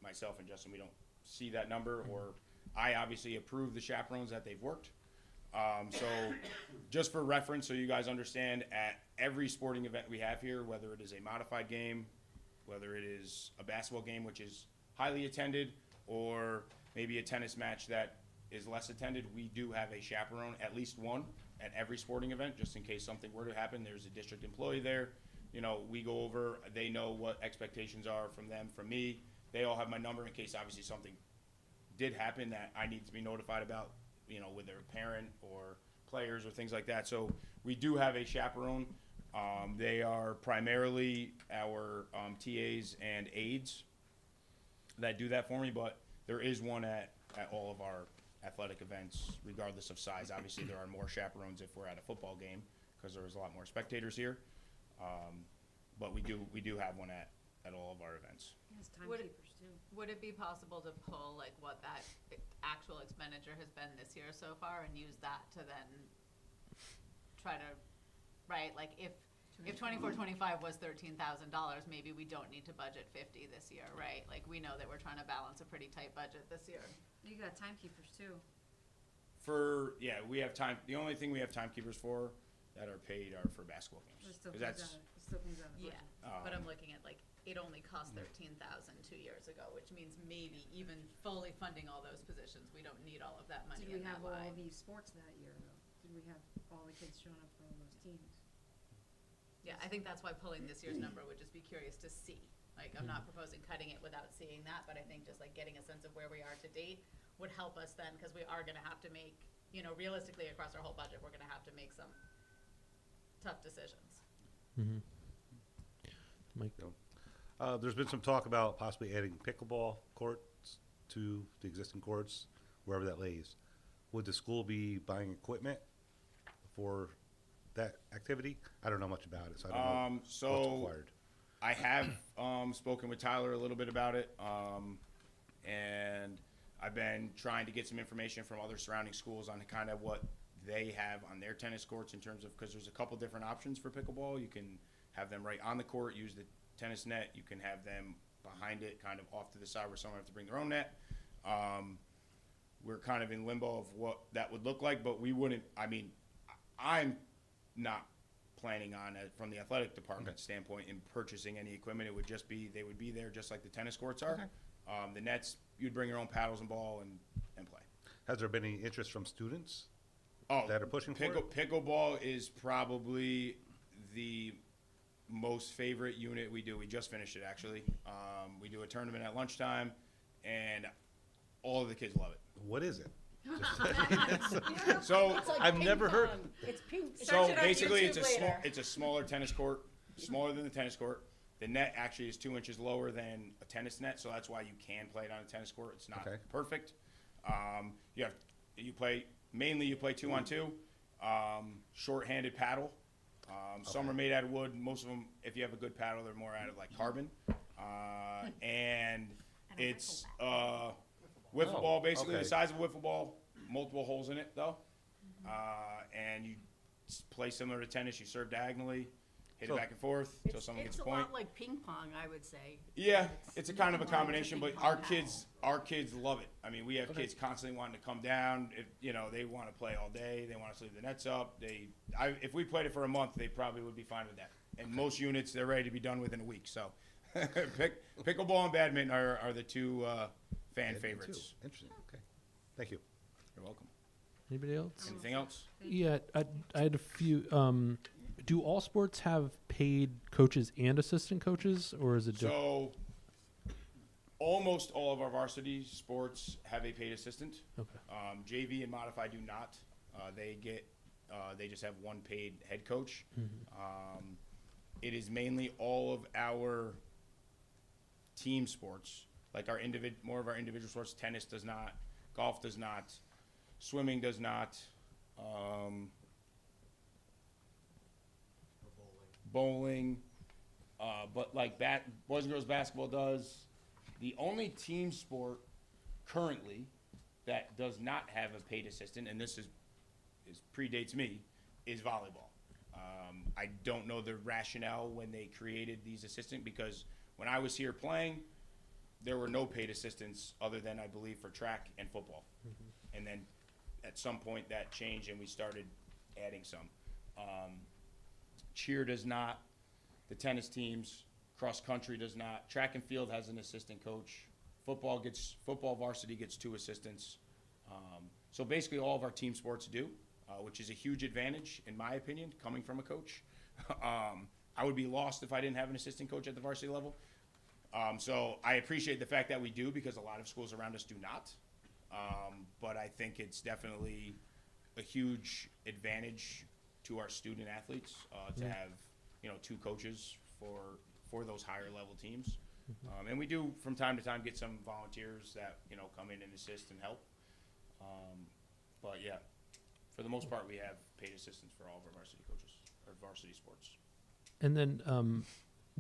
myself and Justin, we don't see that number, or I obviously approve the chaperones that they've worked. So just for reference, so you guys understand, at every sporting event we have here, whether it is a modified game, whether it is a basketball game, which is highly attended, or maybe a tennis match that is less attended, we do have a chaperone, at least one, at every sporting event, just in case something were to happen. There's a district employee there. We go over, they know what expectations are from them, from me. They all have my number in case obviously something did happen that I need to be notified about, with their parent or players or things like that. So we do have a chaperone. They are primarily our TAs and aides that do that for me, but there is one at all of our athletic events, regardless of size. Obviously, there are more chaperones if we're at a football game, because there's a lot more spectators here. But we do have one at all of our events. Yes, Would timekeepers too. Would it be possible to pull like what that actual expenditure has been this year so far and use that to then try to, right, like if 24-25 was $13,000, maybe we don't need to budget 50 this year, right? Like we know that we're trying to balance a pretty tight budget this year. You got timekeepers too. We have time. The only thing we have timekeepers for that are paid are for basketball games. It still 'Cause comes that's out, it still comes out of the Yeah, budget. but I'm looking at like, it only cost 13,000 2 years ago, which means maybe even fully funding all those positions, we don't need all of that money Did we in that have all line. these sports that year though? Did we have all the kids showing up for all those teams? Yeah, I think that's why pulling this year's number would just be curious to see. Like, I'm not proposing cutting it without seeing that, but I think just like getting a sense of where we are to date would help us then, because we are gonna have to make, realistically across our whole budget, we're gonna have to make some tough decisions. Mhm. Mike? There's been some talk about possibly adding pickleball courts to the existing courts, wherever that lays. Would the school be buying equipment for that activity? I don't know much about it, so I don't know what's required. I have spoken with Tyler a little bit about it, and I've been trying to get some information from other surrounding schools on kind of what they have on their tennis courts in terms of, because there's a couple different options for pickleball. You can have them right on the court, use the tennis net. You can have them behind it, kind of off to the side where someone has to bring their own net. We're kind of in limbo of what that would look like, but we wouldn't, I'm not planning on it from the athletic department standpoint in purchasing any equipment. It would just be, they would be there just like the tennis courts are. The nets, you'd bring your own paddles and ball and play. Has there been any interest from students Oh, that are pushing for it? Pickleball is probably the most favorite unit we do. We just finished it, actually. We do a tournament at lunchtime, and all of the kids love it. What is it? So, I've never heard. It's ping. so basically, it's a smaller tennis court, smaller than the tennis court. The net actually is 2 inches lower than a tennis net, so that's why you can play it on a tennis court. It's not Okay. perfect. You play 2-on-2. Short-handed paddle. Some are made out of wood. Most of them, if you have a good paddle, they're more out of like carbon. And it's wiffle ball, basically okay. the size of a wiffle ball. Multiple holes in it though. And you play similar to tennis. You serve diagonally, hit it back and forth until someone gets a point. It's a lot like ping pong, I would say. Yeah, it's a kind of a combination, but our kids love it. I mean, we have kids constantly wanting to come down. If, they want to play all day. They want to leave the nets up. If we played it for a month, they probably would be fine with that. And most units, they're ready to be done within a week. So, pickleball and badminton are the two fan favorites. Interesting. Okay. Thank you. You're welcome. Anybody else? Anything else? Yeah, I had a few. Do all sports have paid coaches and assistant coaches, or is it different? So, almost all of our varsity sports have a paid assistant. Okay. JV and modified do not. They just have one paid head coach. It is mainly all of our team sports, like more of our individual sports. Tennis does not, golf does not, swimming does not, bowling, but like boys and girls basketball does. The only team sport currently that does not have a paid assistant, and this predates me, is volleyball. I don't know the rationale when they created these assistants, because when I was here playing, there were no paid assistants other than, I believe, for track and football. And then at some point that changed and we started adding some. Cheer does not, the tennis teams, cross country does not, track and field has an assistant coach, football varsity gets 2 assistants. So basically all of our team sports do, which is a huge advantage in my opinion, coming from a coach. I would be lost if I didn't have an assistant coach at the varsity level. So I appreciate the fact that we do, because a lot of schools around us do not. But I think it's definitely a huge advantage to our student athletes to have 2 coaches for those higher level teams. And we do from time to time get some volunteers that come in and assist and help. But yeah, for the most part, we have paid assistants for all of our varsity coaches or varsity sports. And then,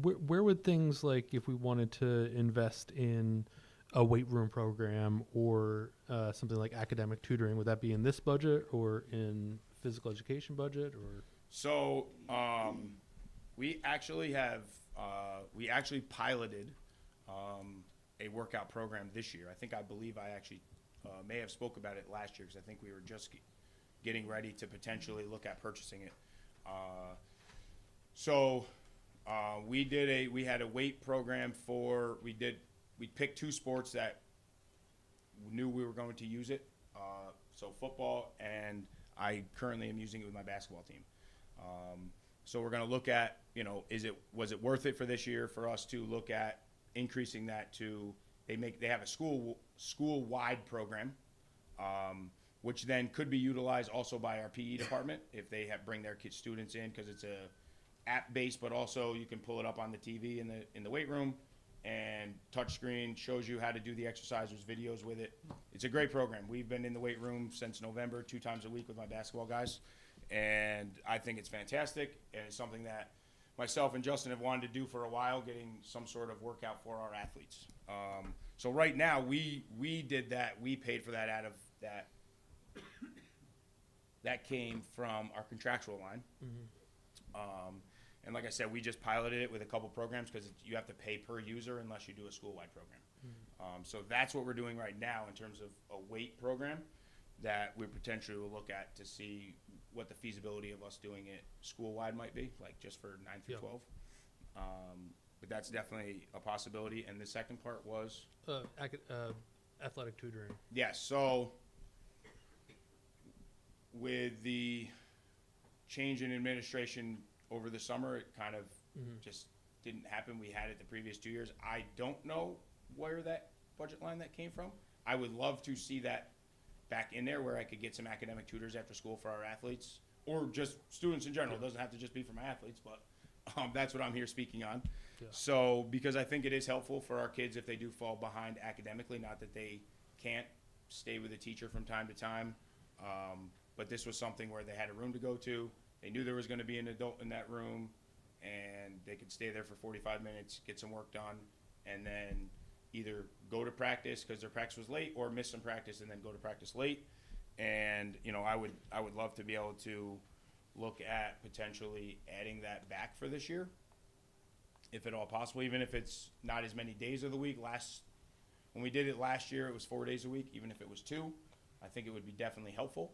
where would things like, if we wanted to invest in a weight room program or something like academic tutoring, would that be in this budget or in physical education budget? Or so we actually piloted a workout program this year. I believe I actually may have spoke about it last year, because I think we were just getting ready to potentially look at purchasing it. We had a weight program we picked 2 sports that knew we were going to use it. So football, and I currently am using it with my basketball team. So we're going to look at, was it worth it for this year for us to look at increasing that to, they have a school-wide program, which then could be utilized also by our PE department if they bring their students in, because it's a app-based, but also you can pull it up on the TV in the weight room, and touchscreen shows you how to do the exercises, videos with it. It's a great program. We've been in the weight room since November, 2 times a week with my basketball guys, and I think it's fantastic, and it's something that myself and Justin have wanted to do for a while, getting some sort of workout for our athletes. So right now, we did that. We paid for that out of that. That came from our contractual line. And like I said, we just piloted it with a couple programs, because you have to pay per user unless you do a school-wide program. So that's what we're doing right now in terms of a weight program that we potentially will look at to see what the feasibility of us doing it school-wide might be, like just for 9 through 12. But that's definitely a possibility. And the second part was? athletic tutoring. Yes, so with the change in administration over the summer, it kind of just didn't happen. We had it the previous 2 years. I don't know where that budget line that came from. I would love to see that back in there where I could get some academic tutors after school for our athletes, or just students in general. It doesn't have to just be for my athletes, but that's what I'm here speaking on. Yeah. So, because I think it is helpful for our kids if they do fall behind academically, not that they can't stay with a teacher from time to time, but this was something where they had a room to go to. They knew there was going to be an adult in that room, and they could stay there for 45 minutes, get some work done, and then either go to practice because their practice was late, or miss some practice and then go to practice late. And I would love to be able to look at potentially adding that back for this year, if at all possible, even if it's not as many days of the week. When we did it last year, it was 4 days a week. Even if it was 2, I think it would be definitely helpful.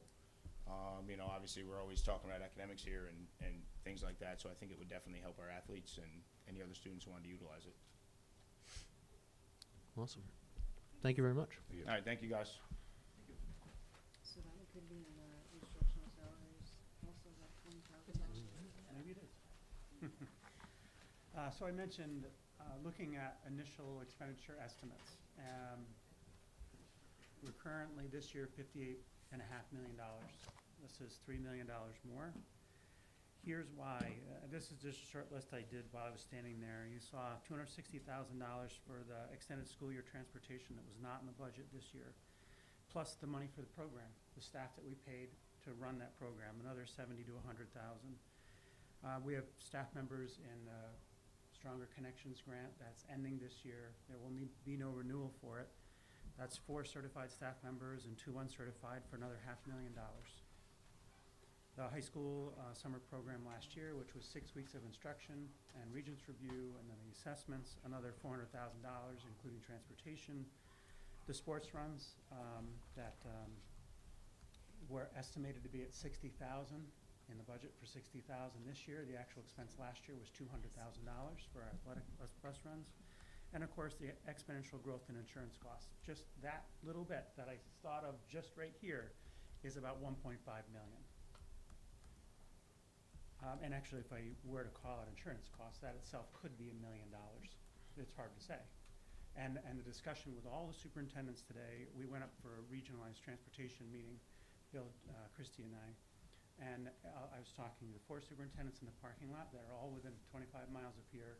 Obviously we're always talking about academics here and things like that, so I think it would definitely help our athletes and any other students who want to utilize it. Awesome. Thank you very much. All right, thank you guys. So that could be in the instructional salaries, also that $20,000. Maybe it is. So I mentioned looking at initial expenditure estimates. We're currently this year $58.5 million. This is $3 million more. Here's why. This is just a short list I did while I was standing there. You saw $260,000 for the extended school year transportation that was not in the budget this year, plus the money for the program, the staff that we paid to run that program, another $70,000 to $100,000. We have staff members in the Stronger Connections grant that's ending this year. There will be no renewal for it. That's 4 certified staff members and 2 uncertified for another $500,000. The high school summer program last year, which was 6 weeks of instruction and regents review and then the assessments, another $400,000, including transportation. The sports runs that were estimated to be at $60,000 in the budget for $60,000 this year. The actual expense last year was $200,000 for athletic bus runs. And of course, the exponential growth in insurance costs. Just that little bit that I thought of just right here is about $1.5 million. And actually, if I were to call it insurance costs, that itself could be $1 million. It's hard to say. And the discussion with all the superintendents today, we went up for a regionalized transportation meeting, Bill, Christie and I was talking to the 4 superintendents in the parking lot that are all within 25 miles of here.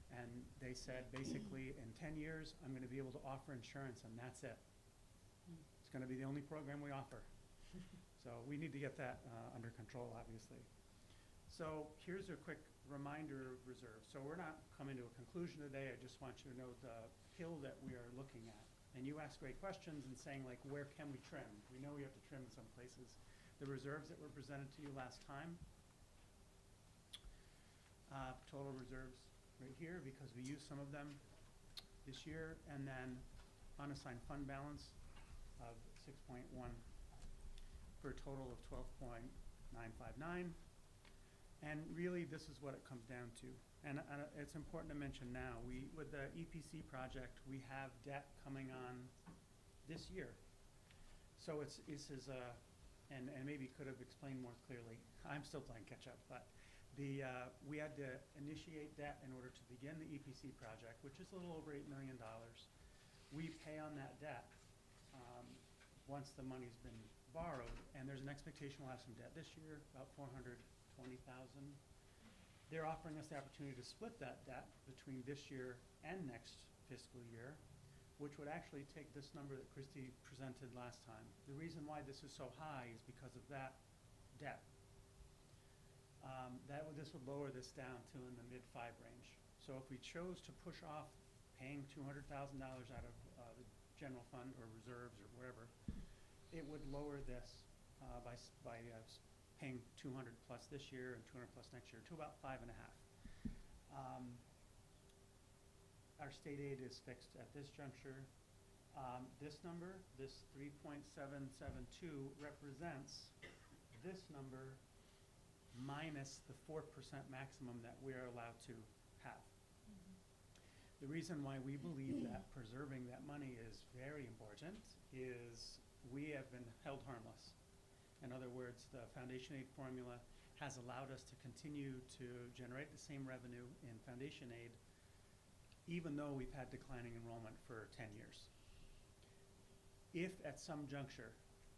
And they said, basically, in 10 years, I'm going to be able to offer insurance, and that's it. It's going to be the only program we offer. So we need to get that under control, obviously. So here's a quick reminder of reserves. So we're not coming to a conclusion today. I just want you to know the hill that we are looking at. And you ask great questions and saying, like, where can we trim? We know we have to trim in some places. The reserves that were presented to you last time, total reserves right here, because we used some of them this year, and then unassigned fund balance of 6.1 for a total of 12.959. And really, this is what it comes down to. And it's important to mention now, with the EPC project, we have debt coming on this year. So and maybe could have explained more clearly. I'm still playing catch up, but we had to initiate debt in order to begin the EPC project, which is a little over $8 million. We pay on that debt once the money's been borrowed, and there's an expectation we'll have some debt this year, about $420,000. They're offering us the opportunity to split that debt between this year and next fiscal year, which would actually take this number that Christy presented last time. The reason why this is so high is because of that debt. This would lower this down to in the mid-5 range. So if we chose to push off paying $200,000 out of the general fund or reserves or wherever, it would lower this by paying 200 plus this year and 200 plus next year to about 5.5. Our state aid is fixed at this juncture. This number, this 3.772, represents this number minus the 4% maximum that we are allowed to have. The reason why we believe that preserving that money is very important is we have been held harmless. In other words, the foundation aid formula has allowed us to continue to generate the same revenue in foundation aid, even though we've had declining enrollment for 10 years. If at some juncture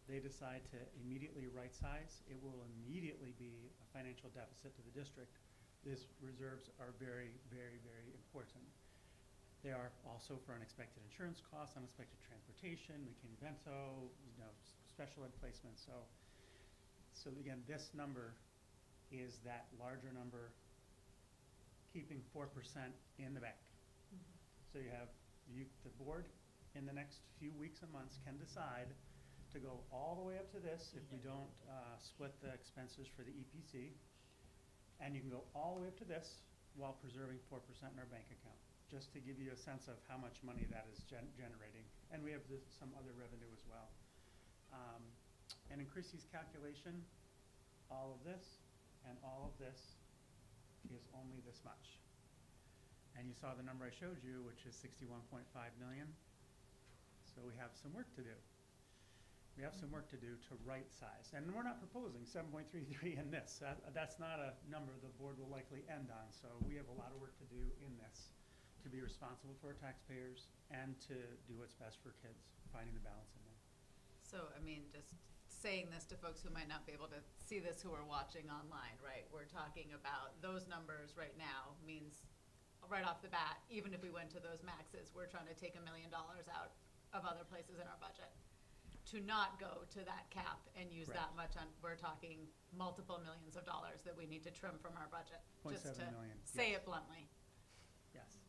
they decide to immediately right-size, it will immediately be a financial deficit to the district. These reserves are very, very, very important. They are also for unexpected insurance costs, unexpected transportation, McKinney-Vento, special ed placement. So again, this number is that larger number, keeping 4% in the bank. So you have, the board in the next few weeks and months can decide to go all the way up to this if we don't split the expenses for the EPC. And you can go all the way up to this while preserving 4% in our bank account, just to give you a sense of how much money that is generating. And we have some other revenue as well. And in Chrissy's calculation, all of this and all of this is only this much. And you saw the number I showed you, which is 61.5 million. So we have some work to do. We have some work to do to right size. And we're not proposing 7.33 in this. That's not a number the board will likely end on. So we have a lot of work to do in this to be responsible for our taxpayers and to do what's best for kids, finding the balance in there. So, I mean, just saying this to folks who might not be able to see this who are watching online, right? We're talking about those numbers right now means right off the bat, even if we went to those maxes, we're trying to take $1 million out of other places in our budget. To not go to that cap and use that much on, we're talking multiple millions of dollars that we need to trim from our budget. Just to say it bluntly. Yes.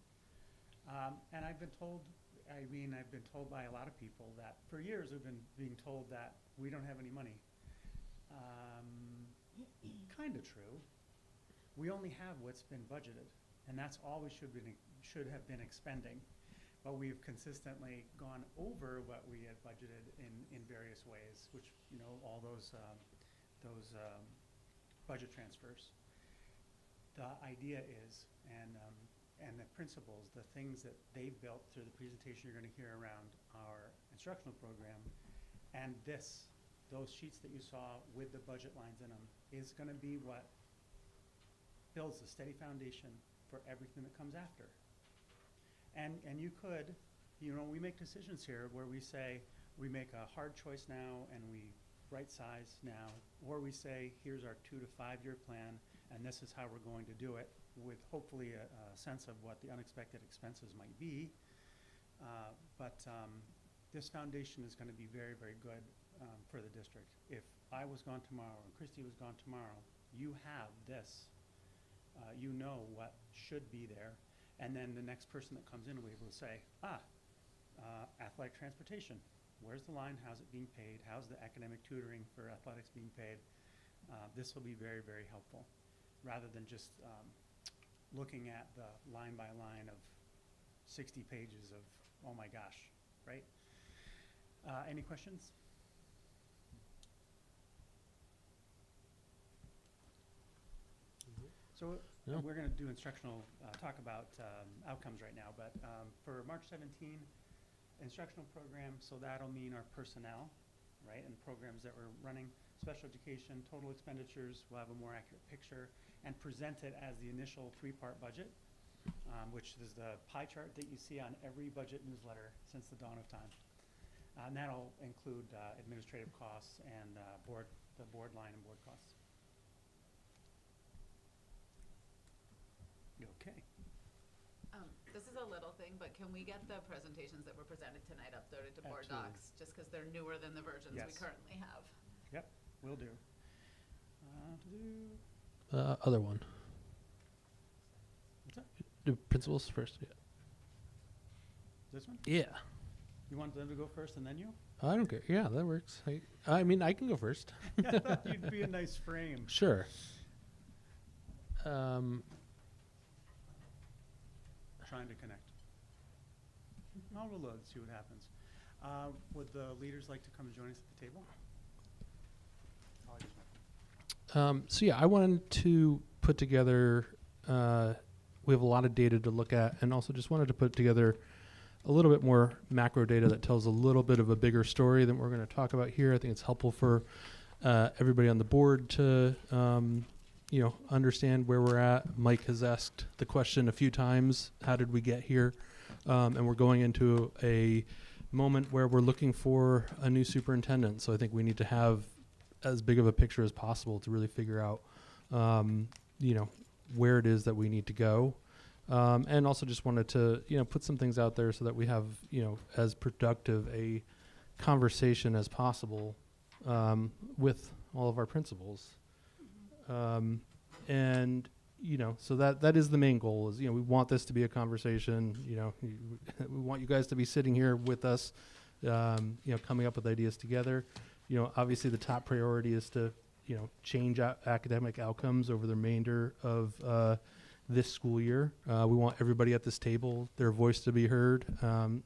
And I've been told, I've been told by a lot of people that for years we've been being told that we don't have any money. Kind of true. We only have what's been budgeted, and that's all we should have been expending. But we've consistently gone over what we had budgeted in various ways, which, all those budget transfers. The idea is, and the principles, the things that they've built through the presentation you're going to hear around our instructional program, and those sheets that you saw with the budget lines in them is going to be what builds the steady foundation for everything that comes after. And you could, we make decisions here where we say we make a hard choice now and we right size now, or we say here's our 2 to 5 year plan and this is how we're going to do it with hopefully a sense of what the unexpected expenses might be. But this foundation is going to be very, very good for the district. If I was gone tomorrow and Christy was gone tomorrow, you have this. You know what should be there. And then the next person that comes in will be able to say, athletic transportation, where's the line? How's it being paid? How's the academic tutoring for athletics being paid? This will be very, very helpful, rather than just looking at the line by line of 60 pages of, oh my gosh, right? Any questions? So we're going to do instructional, talk about outcomes right now, but for March 17, instructional program, so that'll mean our personnel, right, and programs that we're running, special education, total expenditures, we'll have a more accurate picture, and present it as the initial 3-part budget, which is the pie chart that you see on every budget newsletter since the dawn of time. And that'll include administrative costs and the board line and board costs. Okay. This is a little thing, but can we get the presentations that were presented tonight uploaded to board Absolutely. docs? Just because they're newer than the versions we Yes. currently have. Yep, will do. Other one. What's that? Do principals first. Yeah. This one? Yeah. You want them to go first and then you? I don't care. Yeah, that works. I mean, I can go first. I thought you'd be a nice frame. Sure. Trying to connect. I'll reload, see what happens. Would the leaders like to come and join us at the table? So yeah, I wanted to put together, we have a lot of data to look at, and also just wanted to put together a little bit more macro data that tells a little bit of a bigger story than we're going to talk about here. I think it's helpful for everybody on the board to understand where we're at. Mike has asked the question a few times, how did we get here? And we're going into a moment where we're looking for a new superintendent. So I think we need to have as big of a picture as possible to really figure out, where it is that we need to go. And also just wanted to, put some things out there so that we have, as productive a conversation as possible with all of our principals. And, so that is the main goal is, we want this to be a conversation, we want you guys to be sitting here with us, coming up with ideas together. Obviously the top priority is to, change academic outcomes over the remainder of this school year. We want everybody at this table, their voice to be heard,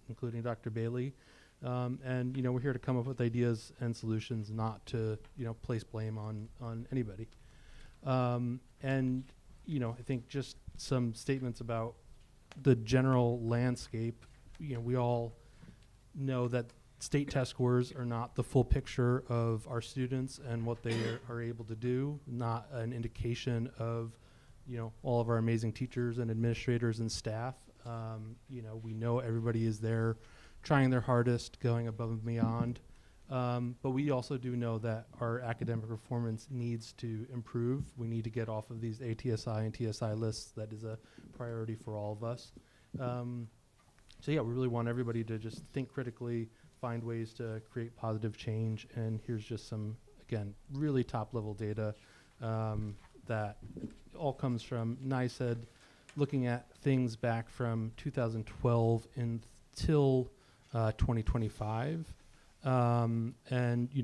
including Dr. Bailey. And, we're here to come up with ideas and solutions, not to, place blame on anybody. And, I think just some statements about the general landscape. We all know that state test scores are not the full picture of our students and what they are able to do, not an indication of, all of our amazing teachers and administrators and staff. We know everybody is there trying their hardest, going above and beyond. But we also do know that our academic performance needs to improve. We need to get off of these ATSI and TSI lists. That is a priority for all of us. So yeah, we really want everybody to just think critically, find ways to create positive change. And here's just some, again, really top level data that all comes from NICED, looking at things back from 2012 until 2025. And,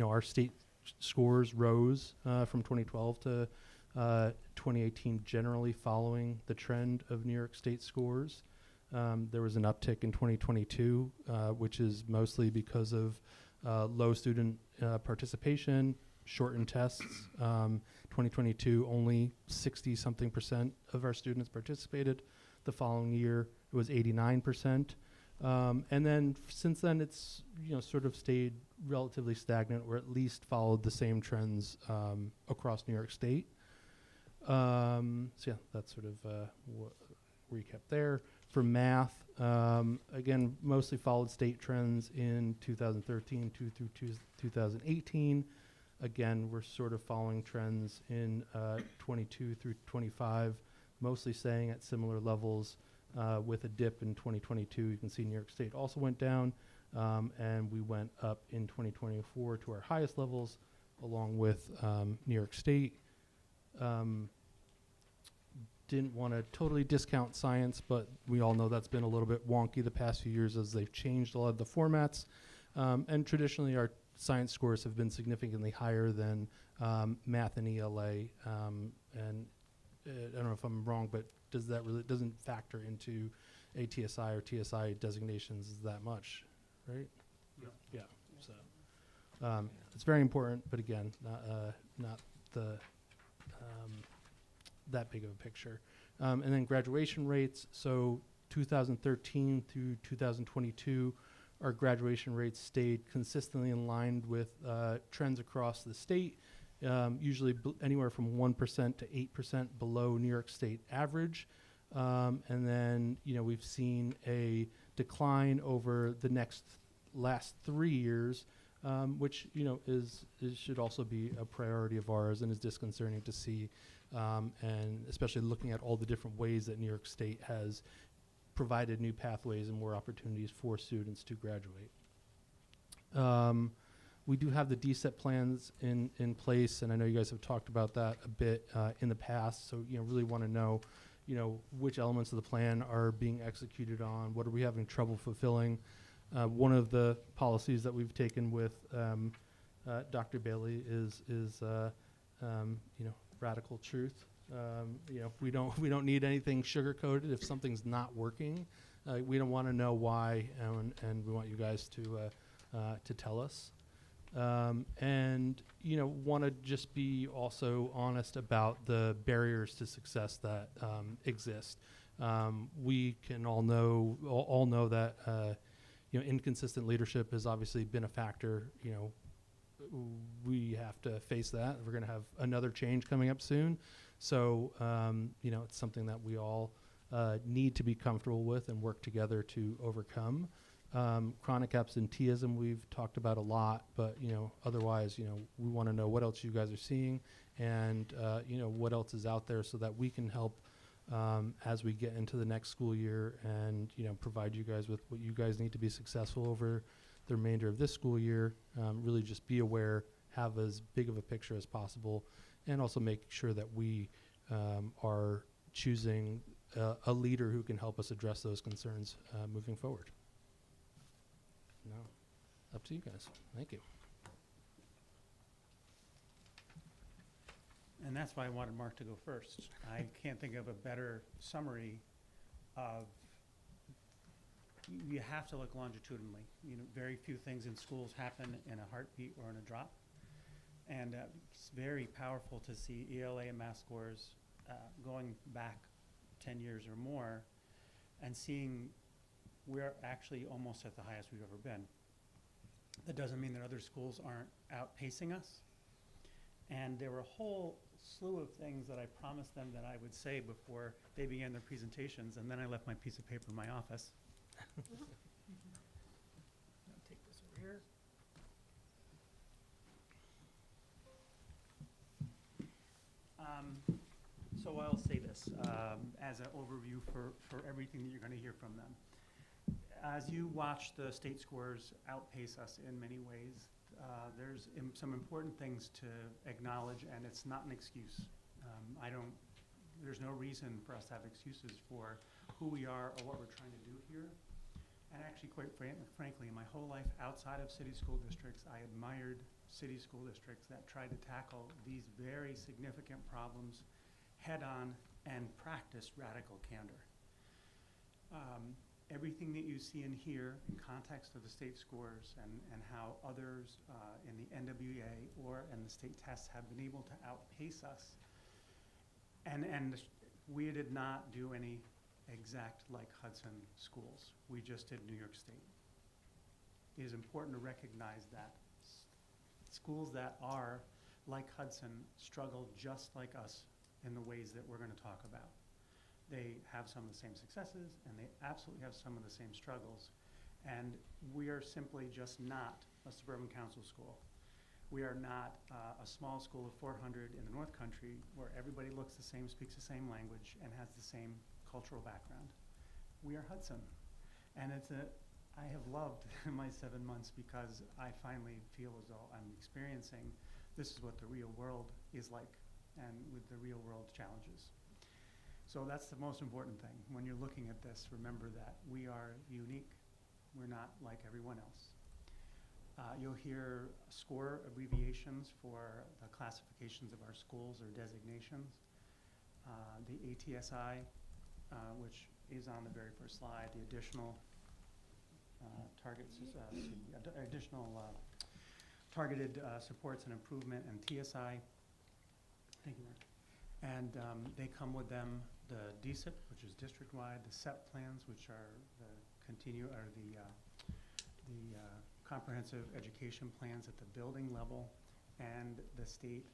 our state scores rose from 2012 to 2018, generally following the trend of New York State scores. There was an uptick in 2022, which is mostly because of low student participation, shortened tests. 2022, only 60-something% of our students participated. The following year, it was 89%. And then since then, it's sort of stayed relatively stagnant, or at least followed the same trends across New York State. So yeah, that's sort of recap there. For math, again, mostly followed state trends in 2013 through 2018. Again, we're sort of following trends in 22 through 25, mostly staying at similar levels. With a dip in 2022, you can see New York State also went down, and we went up in 2024 to our highest levels, along with New York State. Didn't want to totally discount science, but we all know that's been a little bit wonky the past few years as they've changed a lot of the formats. And traditionally, our science scores have been significantly higher than math and ELA. And I don't know if I'm wrong, but doesn't factor into ATSI or TSI designations that much, right? Yeah. So it's very important, but again, not the that big of a picture. And then graduation rates. So 2013 through 2022, our graduation rates stayed consistently in line with trends across the state. Usually anywhere from 1% to 8% below New York State average. And then, we've seen a decline over the last 3 years, which, should also be a priority of ours and is disconcerting to see. And especially looking at all the different ways that New York State has provided new pathways and more opportunities for students to graduate. We do have the DSET plans in place, and I know you guys have talked about that a bit in the past. So, really want to know, which elements of the plan are being executed on. What are we having trouble fulfilling? One of the policies that we've taken with Dr. Bailey is radical truth. We don't need anything sugar-coated. If something's not working, we don't want to know why, and we want you guys to tell us. And want to just be also honest about the barriers to success that exist. We can all know that inconsistent leadership has obviously been a factor. We have to face that. We're going to have another change coming up soon, so it's something that we all need to be comfortable with and work together to overcome. Chronic absenteeism we've talked about a lot, but otherwise, we want to know what else you guys are seeing, and what else is out there so that we can help as we get into the next school year, and provide you guys with what you guys need to be successful over the remainder of this school year. Really just be aware, have as big of a picture as possible, and also make sure that we are choosing a leader who can help us address those concerns moving forward. No, up to you guys. Thank you. And that's why I wanted Mark to go first. I can't think of a better summary of, you have to look longitudinally. Very few things in schools happen in a heartbeat or in a drop. And it's very powerful to see ELA and math scores going back 10 years or more, and seeing we're actually almost at the highest we've ever been. That doesn't mean that other schools aren't outpacing us. And there were a whole slew of things that I promised them that I would say before they began their presentations, and then I left my piece of paper in my office. I'll take this over here. So I'll say this as an overview for everything that you're going to hear from them. As you watch the state scores outpace us in many ways, there's some important things to acknowledge, and it's not an excuse. There's no reason for us to have excuses for who we are or what we're trying to do here. And actually, quite frankly, in my whole life outside of city school districts, I admired city school districts that tried to tackle these very significant problems head-on and practice radical candor. Everything that you see in here in context of the state scores and how others in the NWA or in the state tests have been able to outpace us. And we did not do any exact like Hudson schools. We just did New York State. It is important to recognize that schools that are like Hudson struggle just like us in the ways that we're going to talk about. They have some of the same successes, and they absolutely have some of the same struggles. And we are simply just not a suburban council school. We are not a small school of 400 in the North Country where everybody looks the same, speaks the same language, and has the same cultural background. We are Hudson. And I have loved my 7 months because I finally feel as though I'm experiencing this is what the real world is like, and with the real world challenges. So that's the most important thing. When you're looking at this, remember that we are unique. We're not like everyone else. You'll hear score abbreviations for the classifications of our schools or designations. The ATSI, which is on the very first slide, the additional targeted supports and improvement, and TSI. Thank you, Mark. And they come with them the DSIP, which is district-wide, the SEP plans, which are the comprehensive education plans at the building level, and the state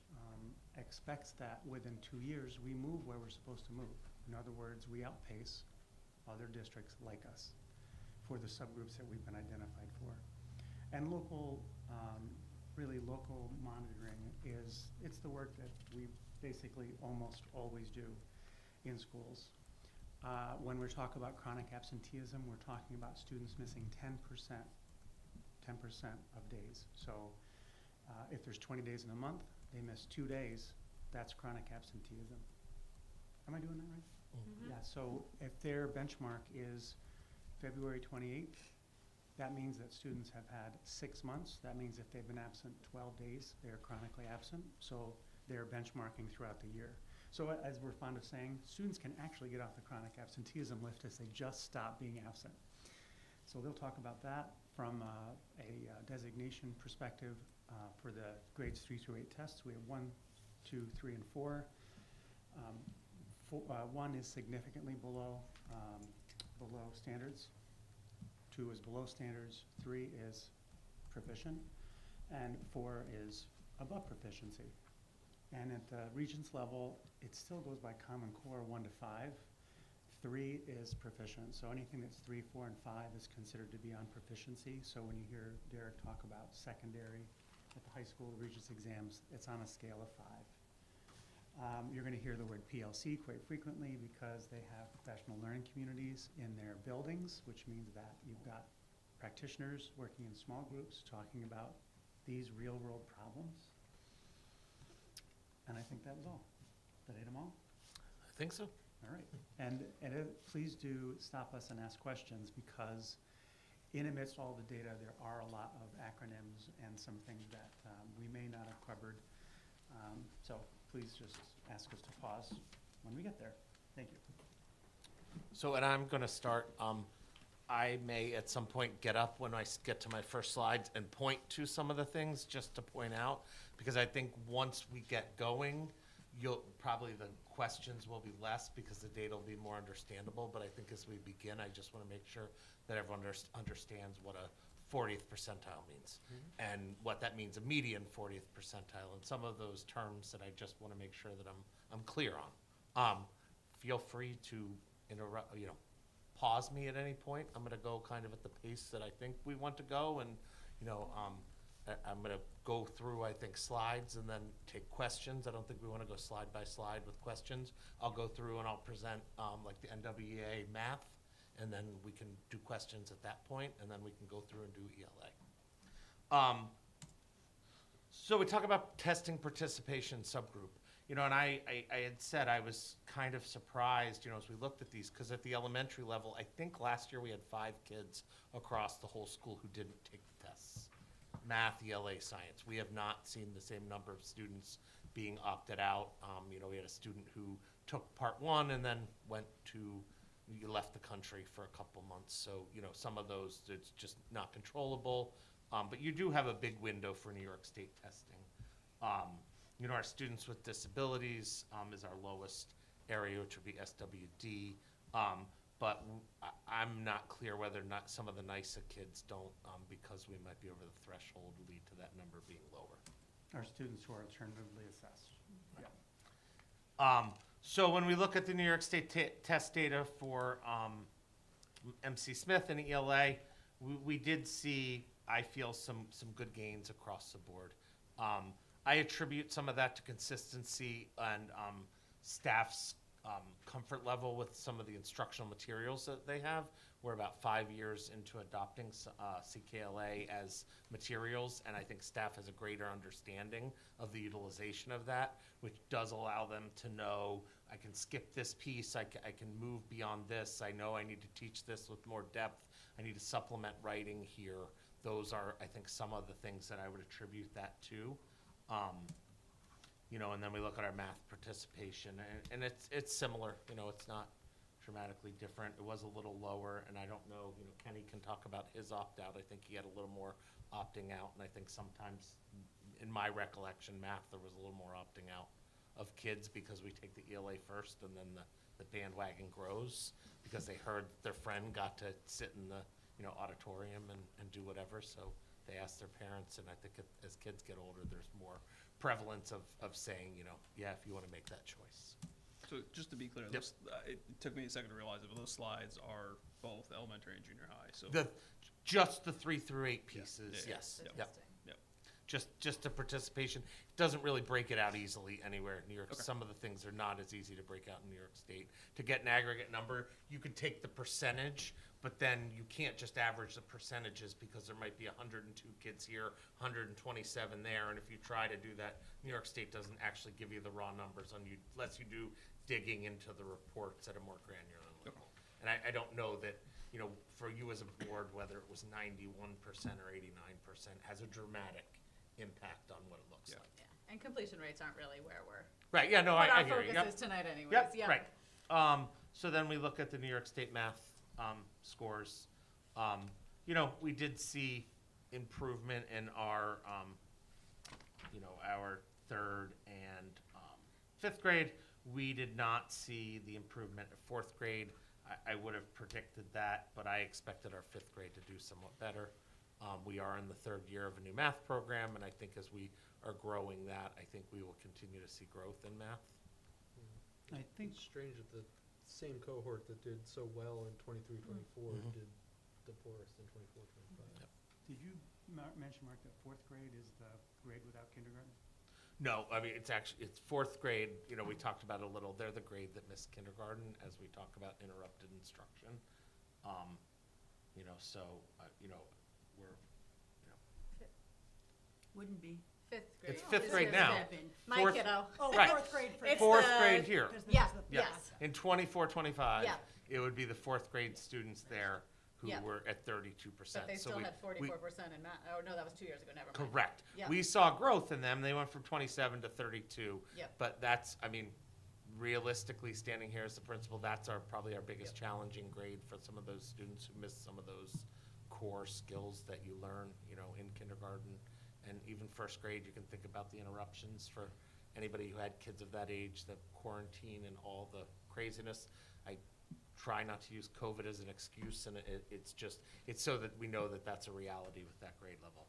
expects that within 2 years we move where we're supposed to move. In other words, we outpace other districts like us for the subgroups that we've been identified for. And local, really local monitoring it's the work that we basically almost always do in schools. When we're talking about chronic absenteeism, we're talking about students missing 10% of days. So if there's 20 days in a month, they miss 2 days, that's chronic absenteeism. Am I doing that right? Mm-hmm. Yeah, so if their benchmark is February 28th, that means that students have had 6 months. That means if they've been absent 12 days, they're chronically absent. So they're benchmarking throughout the year. So as we're fond of saying, students can actually get off the chronic absenteeism list if they just stop being absent. So they'll talk about that from a designation perspective for the grades 3 through 8 tests. We have 1, 2, 3, and 4. 1 is significantly below standards. 2 is below standards. 3 is proficient, and 4 is above proficiency. And at the Regents level, it still goes by Common Core 1 to 5. 3 is proficient, so anything that's 3, 4, and 5 is considered to be on proficiency. So when you hear Derek talk about secondary at the high school Regents exams, it's on a scale of 5. You're going to hear the word PLC quite frequently because they have professional learning communities in their buildings, which means that you've got practitioners working in small groups talking about these real-world problems. And I think that was all. Did I hit them all? I think so. All right. And please do stop us and ask questions, because in amidst all the data, there are a lot of acronyms and some things that we may not have covered. So please just ask us to pause when we get there. Thank you. So, and I'm going to start. I may at some point get up when I get to my first slides and point to some of the things just to point out, because I think once we get going, probably the questions will be less because the data will be more understandable. But I think as we begin, I just want to make sure that everyone understands what a 40th percentile means and what that means, a median 40th percentile, and some of those terms that I just want to make sure that I'm clear on. Feel free to interrupt, pause me at any point. I'm going to go kind of at the pace that I think we want to go, and I'm going to go through, I think, slides and then take questions. I don't think we want to go slide by slide with questions. I'll go through and I'll present like the NWEA math, and then we can do questions at that point, and then we can go through and do ELA. So we talk about testing participation subgroup. And I had said I was kind of surprised, as we looked at these, because at the elementary level, I think last year we had 5 kids across the whole school who didn't take the tests. Math, ELA, science. We have not seen the same number of students being opted out. We had a student who took part 1 and then left the country for a couple months. So, some of those, it's just not controllable. But you do have a big window for New York State testing. Our students with disabilities is our lowest area, which would be SWD. But I'm not clear whether or not some of the NYSA kids don't, because we might be over the threshold, lead to that number being lower. Our students who are alternatively assessed. So when we look at the New York State test data for MC Smith and ELA, we did see, I feel, some good gains across the board. I attribute some of that to consistency and staff's comfort level with some of the instructional materials that they have. We're about 5 years into adopting CKLA as materials, and I think staff has a greater understanding of the utilization of that, which does allow them to know, I can skip this piece, I can move beyond this, I know I need to teach this with more depth, I need to supplement writing here. Those are, I think, some of the things that I would attribute that to. And then we look at our math participation, and it's similar. It's not dramatically different. It was a little lower, and I don't know. Kenny can talk about his opt-out. I think he had a little more opting out, and I think sometimes, in my recollection, math there was a little more opting out of kids because we take the ELA first, and then the bandwagon grows because they heard their friend got to sit in the auditorium and do whatever. So they ask their parents, and I think as kids get older, there's more prevalence of saying, yeah, if you want to make that choice. So just to be clear, Yep. it took me a second to realize that those slides are both elementary and junior high. So Just the 3 through 8 pieces, Yeah. yes. Yep. Yep. Just the participation. It doesn't really break it out easily anywhere in New York. Okay. Some of the things are not as easy to break out in New York State. To get an aggregate number, you could take the percentage, but then you can't just average the percentages because there might be 102 kids here, 127 there, and if you try to do that, New York State doesn't actually give you the raw numbers unless you do digging into the reports at a more granular level. And I don't know that, for you as a board, whether it was 91% or 89% has a dramatic impact on what it looks like. Yeah, and completion rates aren't really where we're, Right, yeah, no, what I our hear you. focus is tonight anyways, Yep, yeah. right. So then we look at the New York State math scores. We did see improvement in our, our 3rd and 5th grade. We did not see the improvement in 4th grade. I would have predicted that, but I expected our 5th grade to do somewhat better. We are in the 3rd year of a new math program, and I think as we are growing that, I think we will continue to see growth in math. I think It's strange that the same cohort that did so well in 23, 24 Mhm. did the poorest in 24, 25. Yep. Did you mention, Mark, that fourth grade is the grade without kindergarten? No, I mean, it's fourth grade, you know, we talked about it a little, they're the grade that missed kindergarten as we talk about interrupted instruction. You know, so, you know, we're, you know, Wouldn't be. Fifth grade. it's fifth grade now. My Fourth- kiddo. Oh, Right. fourth grade for It's them. Fourth the- grade here. Yeah, Yeah. yes. In 24, 25, Yeah. it would be the fourth grade students there who Yeah. were at 32%. But they So still we- had we- 44% in math. Oh, no, that was 2 years ago, never mind. Correct. Yeah. We saw growth in them. They went from 27 to 32. Yep. But that's, I mean, realistically, standing here as the principal, that's probably our biggest challenging grade for some of those students who missed some of those core skills that you learn, you know, in kindergarten and even first grade. You can think about the interruptions for anybody who had kids of that age, the quarantine and all the craziness. I try not to use COVID as an excuse, and it's just, it's so that we know that that's a reality with that grade level.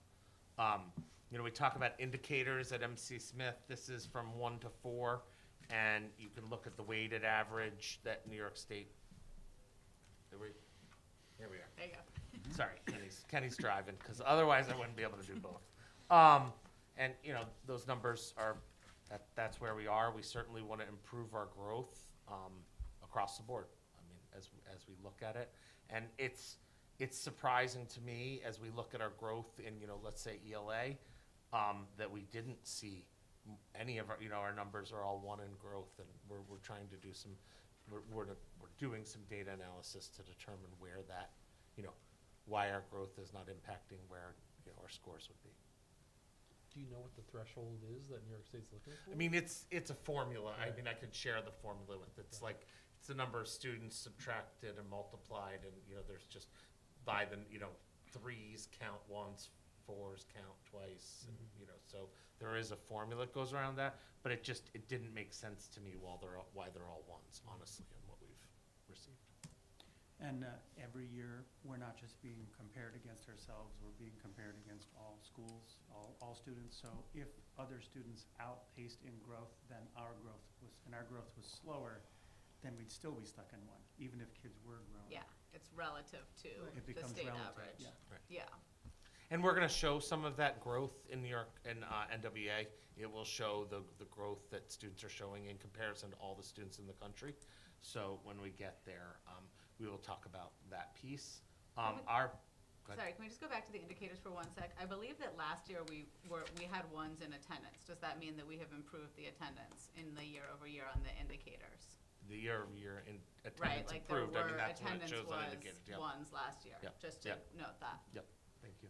You know, we talk about indicators at MC Smith. This is from 1 to 4, and you can look at the weighted average that New York State. Here we are. There you go. Sorry, Kenny's driving, because otherwise I wouldn't be able to do both. And, you know, those numbers are, that's where we are. We certainly want to improve our growth across the board. I mean, as we look at it. And it's surprising to me as we look at our growth in, you know, let's say ELA, that we didn't see any of our, you know, our numbers are all 1 in growth, and we're trying to do some, we're doing some data analysis to determine where that, you know, why our growth is not impacting where, you know, our scores would be. Do you know what the threshold is that New York State's looking for? I mean, it's a formula. I mean, I could share the formula with, it's like, it's the number of students subtracted and multiplied, and, you know, there's just, by the, you know, 3s count once, 4s count twice, and, you know, so there is a formula that goes around that, but it didn't make sense to me why they're all 1s, honestly, in what we've received. And every year, we're not just being compared against ourselves, we're being compared against all schools, all students. So if other students outpaced in growth, then our growth was slower, then we'd still be stuck in 1, even if kids were growing. Yeah, it's relative to It the becomes state relative, average. yeah. Yeah. And we're gonna show some of that growth in New York and NWA. It will show the growth that students are showing in comparison to all the students in the country. So when we get there, we will talk about that piece. Go ahead. Sorry, can we just go back to the indicators for 1 sec? I believe that last year we had 1s in attendance. Does that mean that we have improved the attendance in the year over year on the indicators? The year-over-year in Right, attendance like there improved. I mean, were, that's what it attendance shows on was indicators. Yep. 1s last year, Yep, just to yep. note that. Yep, thank you.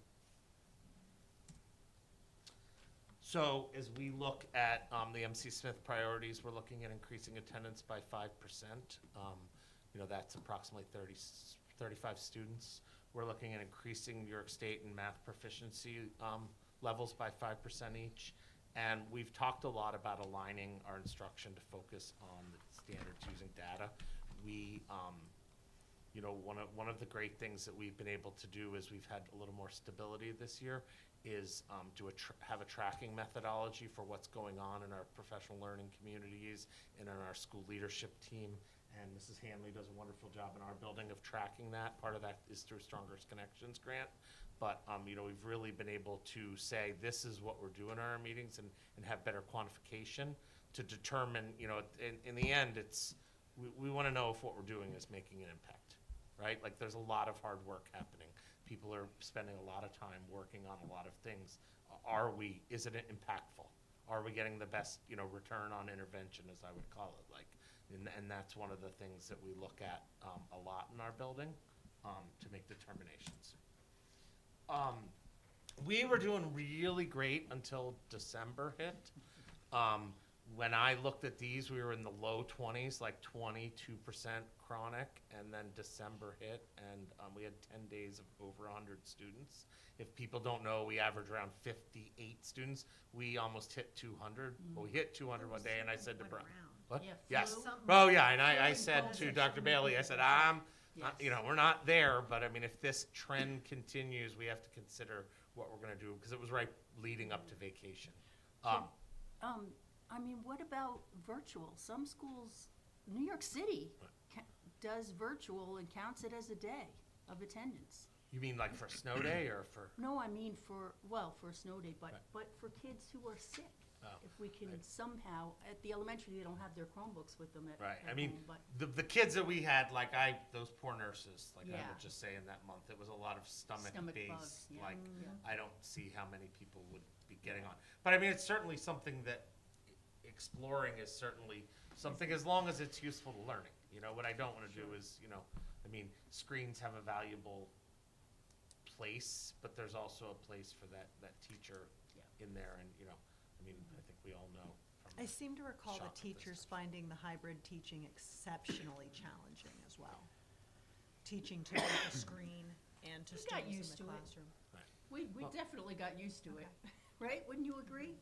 So as we look at the MC Smith priorities, we're looking at increasing attendance by 5%. You know, that's approximately 35 students. We're looking at increasing New York State and math proficiency levels by 5% each. And we've talked a lot about aligning our instruction to focus on the standards using data. We, you know, one of the great things that we've been able to do is we've had a little more stability this year is have a tracking methodology for what's going on in our professional learning communities and in our school leadership team. And Mrs. Hanley does a wonderful job in our building of tracking that. Part of that is through Stronger Connections grant. But, you know, we've really been able to say, this is what we're doing in our meetings and have better quantification to determine, you know, in the end, we want to know if what we're doing is making an impact, right? Like, there's a lot of hard work happening. People are spending a lot of time working on a lot of things. Is it impactful? Are we getting the best, you know, return on intervention, as I would call it? Like, and that's one of the things that we look at a lot in our building to make determinations. We were doing really great until December hit. When I looked at these, we were in the low 20s, like 22% chronic, and then December hit, and we had 10 days of over 100 students. If people don't know, we average around 58 students. We almost hit 200. Well, we hit 200 one day, and I said to Brian, what? Yeah, Yes. flu. Oh, yeah, and I said to Dr. Bailey, I said, you know, we're not there, but I mean, if this trend continues, we have to consider what we're gonna do, because it was right leading up to vacation. I mean, what about virtual? Some schools, New York City does virtual and counts it as a day of attendance. You mean like for snow day or for? No, I mean for a snow day, Right. but for kids who are sick. Oh, If we can right. somehow, at the elementary, they don't have their Chromebooks with them at Right, at I mean, home, but the kids that we had, like those poor nurses, like I Yeah. would just say in that month, it was a lot of stomach Stomach base. bugs, yeah. Like, Yeah. I don't see how many people would be getting on. But I mean, it's certainly something that exploring is certainly something, as long as it's useful to learning. You know, what I don't wanna do is, you know, I mean, screens have a valuable place, but there's also a place for that teacher Yeah. in there, and, you know, I mean, I think we all know from I seem to recall the shock of this teachers stuff. finding the hybrid teaching exceptionally challenging as well. Teaching to both a screen and to We got students in used the to it. classroom. we Well- definitely got used to it, right? Wouldn't you agree?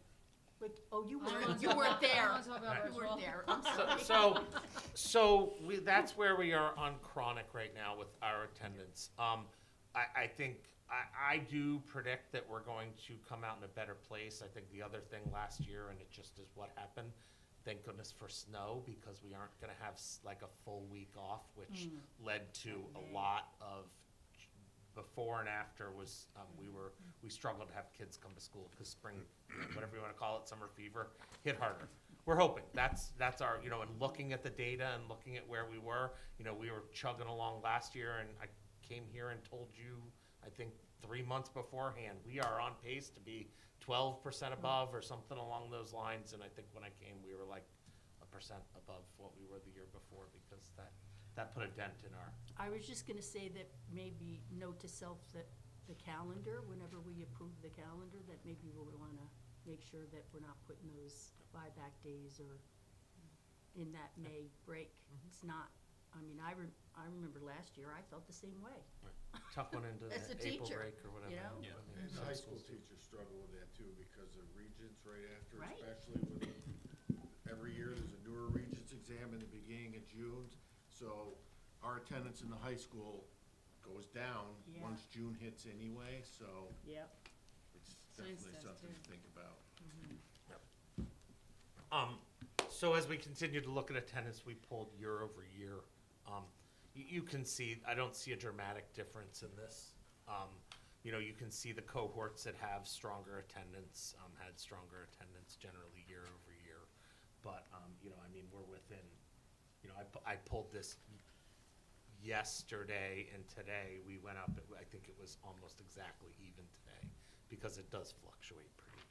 But, you I don't weren't, wanna you talk weren't about- I don't there. wanna talk about You virtual. weren't there, I'm So, sorry. that's where we are on chronic right now with our attendance. I think, I do predict that we're going to come out in a better place. I think the other thing last year, and it just is what happened, thank goodness for snow, because we aren't gonna have like a full week off, which led to a lot of, before and after was, we struggled to have kids come to school, because spring, whatever you wanna call it, summer fever, hit harder. We're hoping, that's our, you know, and looking at the data and looking at where we were, you know, we were chugging along last year, and I came here and told you, I think 3 months beforehand, we are on pace to be 12% above or something along those lines, and I think when I came, we were like 1% above what we were the year before, because that put a dent in our. I was just gonna say that maybe note to self that the calendar, whenever we approve the calendar, that maybe we'll wanna make sure that we're not putting those buyback days or in that May break. It's not, I mean, I remember last year, I felt the same way. Tuck one into As a the April teacher, break or whatever. you know? I Yeah. mean, And the some high school schools do. teachers struggle with that too, because of regents right after, Right. especially with, every year there's a newer regents exam in the beginning of June. So our attendance in the high school goes down Yeah. once June hits anyway, so Yep. it's Science definitely does something too. to think about. So as we continue to look at attendance, we pulled year over year. You can see, I don't see a dramatic difference in this. You know, you can see the cohorts that have stronger attendance, had stronger attendance generally year over year. But, you know, I mean, we're within, you know, I pulled this yesterday, and today we went up, I think it was almost exactly even today, because it does fluctuate pretty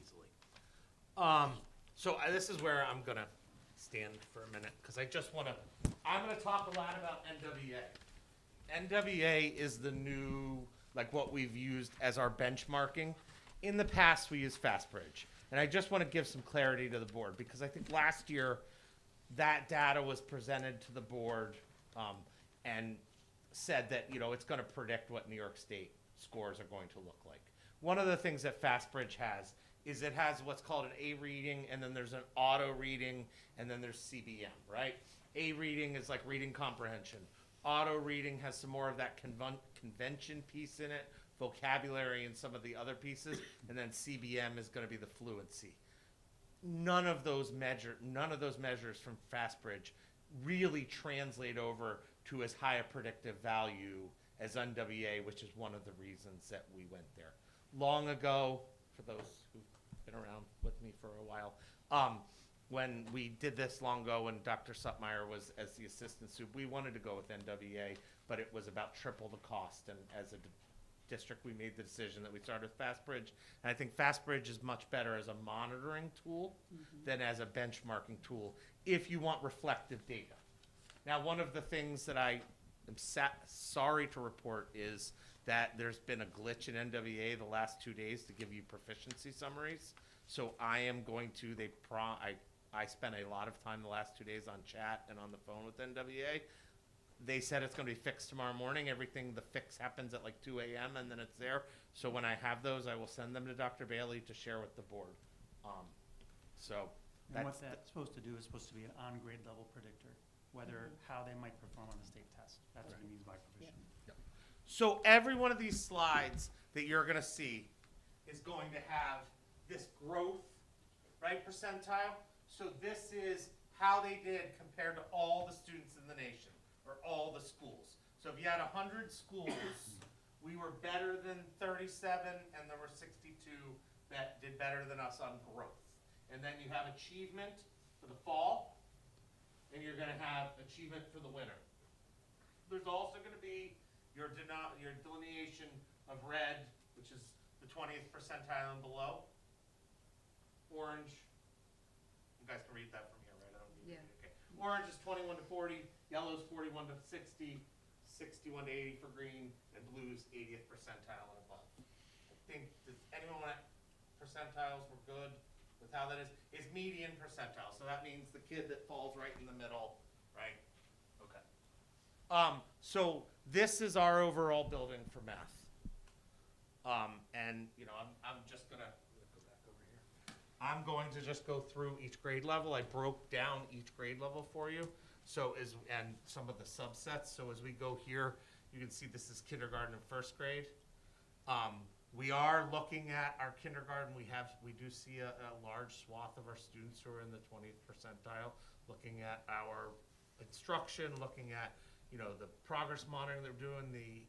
easily. So this is where I'm gonna stand for a minute, because I'm gonna talk a lot about NWA. NWA is the new, like what we've used as our benchmarking. In the past, we used FastBridge. And I just want to give some clarity to the board, because I think last year, that data was presented to the board and said that, you know, it's going to predict what New York State scores are going to look like. One of the things that FastBridge has is it has what's called an A reading, and then there's an auto reading, and then there's CBM, right? A reading is like reading comprehension. Auto reading has some more of that convention piece in it, vocabulary and some of the other pieces, and then CBM is going to be the fluency. None of those measures from FastBridge really translate over to as high a predictive value as NWA, which is one of the reasons that we went there. Long ago, for those who've been around with me for a while, when we did this long ago, when Dr. Suttmeyer was as the assistant soup, we wanted to go with NWA, but it was about triple the cost. And as a district, we made the decision that we started with FastBridge. And I think FastBridge is much better as a monitoring tool than as a benchmarking tool if you want reflective data. Now, one of the things that I am sorry to report is that there's been a glitch in NWA the last 2 days to give you proficiency summaries. So I am going to, I spent a lot of time the last 2 days on chat and on the phone with NWA. They said it's going to be fixed tomorrow morning. The fix happens at like 2 a.m. and then it's there. So when I have those, I will send them to Dr. Bailey to share with the board. And what that's supposed to do is supposed to be an on-grade level predictor, whether, how they might perform on the state test. That's what he means by proficient. So every one of these slides that you're going to see is going to have this growth, right, percentile. So this is how they did compared to all the students in the nation, or all the schools. So if you had 100 schools, we were better than 37, and there were 62 that did better than us on growth. And then you have achievement for the fall, and you're gonna have achievement for the winter. There's also gonna be your delineation of red, which is the 20th percentile and below. Orange, you guys can read that from here, right? I don't need to read it. Okay. Orange is 21 to 40, yellow is 41 to 60, 61 to 80 for green, and blue is 80th percentile and above. I think, does anyone want percentiles? We're good with how that is? Is median percentile, so that means the kid that falls right in the middle, right? Okay. So this is our overall building for math. And you know, I'm just gonna go back over here. I'm going to just go through each grade level. I broke down each grade level for you. So and some of the subsets. So as we go here, you can see this is kindergarten and first grade. We are looking at our kindergarten. We do see a large swath of our students who are in the 20th percentile, looking at our instruction, looking at, you know, the progress monitoring that we're doing, the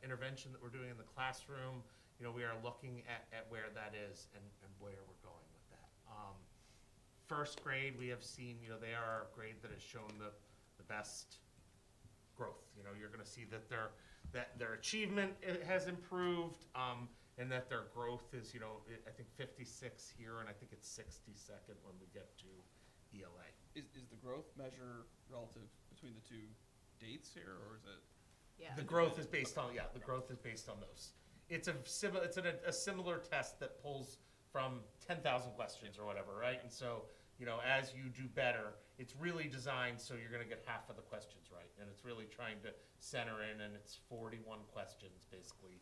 intervention that we're doing in the classroom. You know, we are looking at where that is and where we're going with that. First grade, we have seen, you know, they are a grade that has shown the best growth. You know, you're going to see that their achievement has improved, and that their growth is, you know, I think 56 here, and I think it's 62nd when we get to ELA. Is the growth measure relative between the two dates here, or is it? Yeah. The growth is based on, the growth is based on those. It's a similar test that pulls from 10,000 questions or whatever, right? And so, you know, as you do better, it's really designed so you're going to get half of the questions right, and it's really trying to center in, and it's 41 questions basically,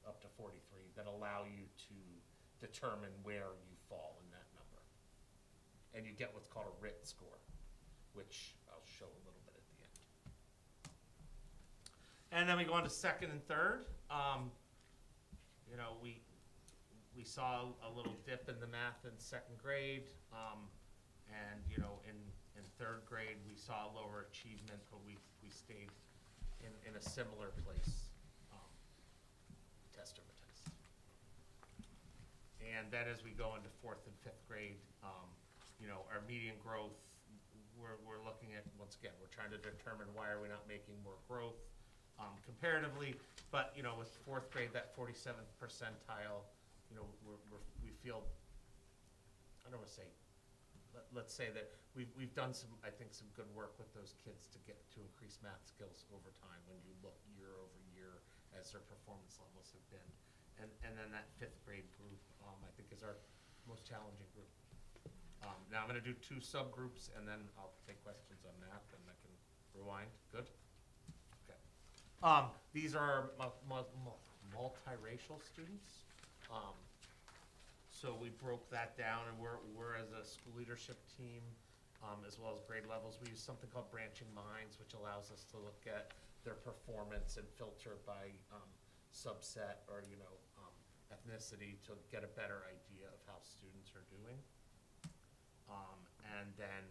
up to 43, that allow you to determine where you fall in that number, and you get what's called a RIT score, which I'll show a little bit at the end. And then we go on to second and third. You know, we saw a little dip in the math in second grade, and you know, in third grade we saw lower achievement, but we stayed in a similar place, test over test. And then as we go into fourth and fifth grade, you know, our median growth, we're looking at, once again, we're trying to determine why are we not making more growth comparatively, but you know, with fourth grade, that 47th percentile, you know, we feel, I don't want to say, let's say that we've done some, I think, some good work with those kids to increase math skills over time when you look year over year as their performance levels have been. And then that fifth grade group, I think, is our most challenging group. Now I'm going to do two subgroups, and then I'll take questions on math, and I can rewind. Good? Okay. These are multiracial students. So we broke that down, and we're as a school leadership team, as well as grade levels, we use something called branching minds, which allows us to look at their performance and filter by subset or, you know, ethnicity to get a better idea of how students are doing. And then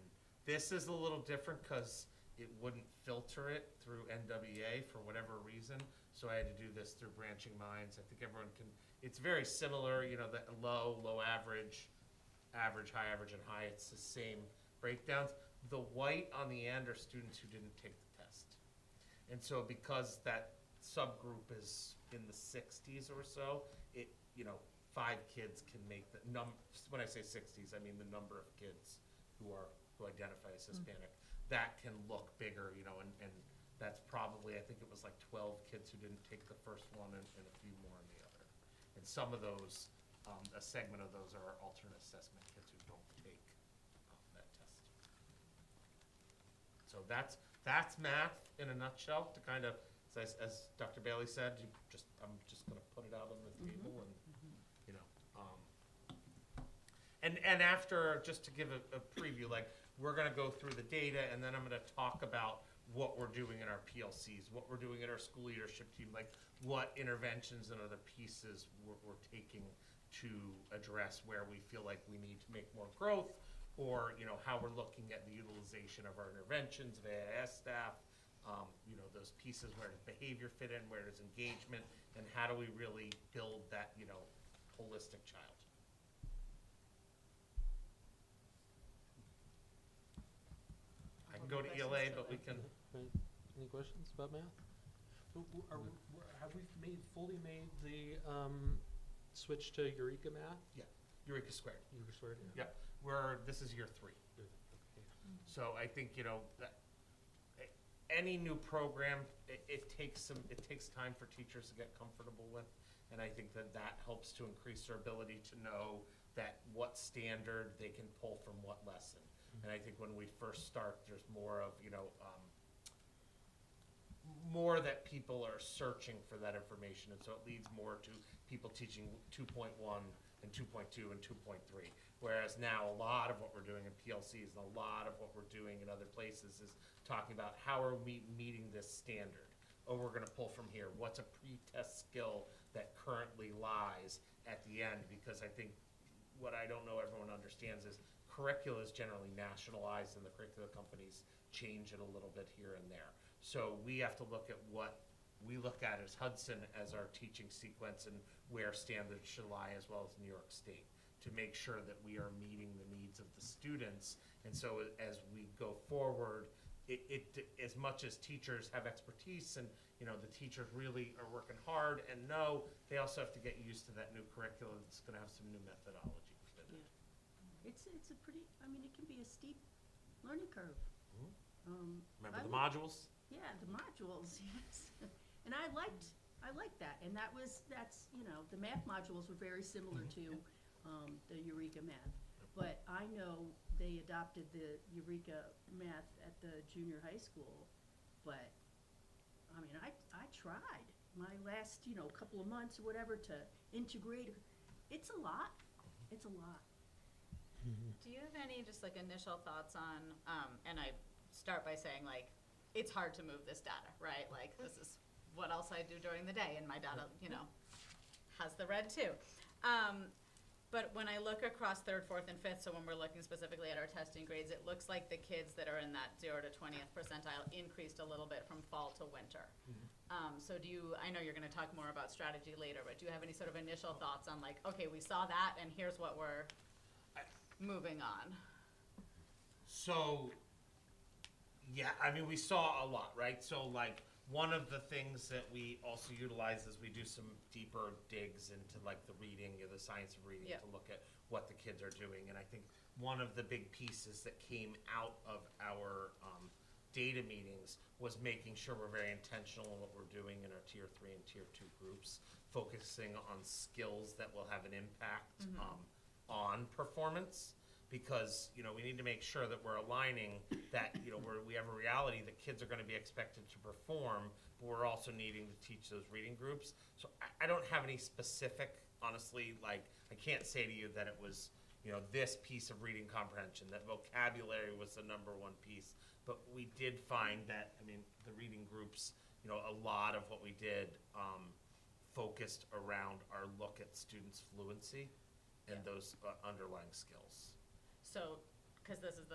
this is a little different because it wouldn't filter it through NWA for whatever reason. So I had to do this through branching minds. I think everyone can, it's very similar, you know, the low, average, high, average, and high. It's the same breakdowns. The white on the end are students who didn't take the test. And so because that subgroup is in the 60s or so, it, you know, 5 kids can make the when I say 60s, I mean the number of kids who identify as Hispanic. That can look bigger, you know, and that's probably, I think it was like 12 kids who didn't take the first one and a few more in the other. And some of those, a segment of those are alternate assessment kids who don't take that test. So that's math in a nutshell. To kind of, as Dr. Bailey said, I'm just going to put it out on the table, and you know, and after, just to give a preview, like we're going to go through the data, and then I'm going to talk about what we're doing in our PLCs, what we're doing in our school leadership team, like what interventions and other pieces we're taking to address where we feel like we need to make more growth, or, you know, how we're looking at the utilization of our interventions, of AIS staff, you know, those pieces, where does behavior fit in, where does engagement, and how do we really build that, you know, holistic child? I can go to ELA, but we can, Right. Any questions about math? Have we fully made the switch to Eureka Math? Eureka Squared. Eureka Squared, yeah. Yep, this is year 3. Okay. So I think, you know, that any new program, it takes time for teachers to get comfortable with. And I think that helps to increase their ability to know that what standard they can pull from what lesson. And I think when we first start, there's more of, you know, more that people are searching for that information. And so it leads more to people teaching 2.1 and 2.2 and 2.3. Whereas now a lot of what we're doing in PLCs and a lot of what we're doing in other places is talking about how are we meeting this standard. Oh, we're gonna pull from here. What's a pre-test skill that currently lies at the end? Because I think what I don't know everyone understands is curricula is generally nationalized and the curricula companies change it a little bit here and there. So we have to look at what we look at as Hudson as our teaching sequence and where standards should lie, as well as New York State, to make sure that we are meeting the needs of the students. And so as we go forward, as much as teachers have expertise and, you know, the teachers really are working hard and know, they also have to get used to that new curriculum that's going to have some new methodology within it. It's a pretty, I mean, it can be a steep learning curve. Remember the modules? Yeah, the modules, yes. And I liked that, and that's, you know, the math modules were very similar to the Eureka Math. But I know they adopted the Eureka Math at the junior high school, but, I mean, I tried my last, you know, couple of months or whatever to integrate. It's a lot. It's a lot. Do you have any just like initial thoughts on, and I start by saying like, it's hard to move this data, right? Like this is what else I do during the day and my data, you know, has the red too. But when I look across 3rd, 4th, and 5th, so when we're looking specifically at our testing grades, it looks like the kids that are in that 0 to 20th percentile increased a little bit from fall to winter. So I know you're gonna talk more about strategy later, but do you have any sort of initial thoughts on like, okay, we saw that and here's what we're moving on? So, yeah, I mean, we saw a lot, right? So like, one of the things that we also utilize is we do some deeper digs into like the reading, the science of reading, to look at what the kids are doing. And I think one of the big pieces that came out of our data meetings was making sure we're very intentional in what we're doing in our tier 3 and tier 2 groups, focusing on skills that will have an impact on performance. Because, you know, we need to make sure that we're aligning that, you know, we have a reality that kids are going to be expected to perform, but we're also needing to teach those reading groups. So I don't have any specific, honestly, like, I can't say to you that it was, you know, this piece of reading comprehension, that vocabulary was the #1 piece. But we did find that, I mean, the reading groups, you know, a lot of what we did focused around our look at students' fluency and those underlying skills. So, because this is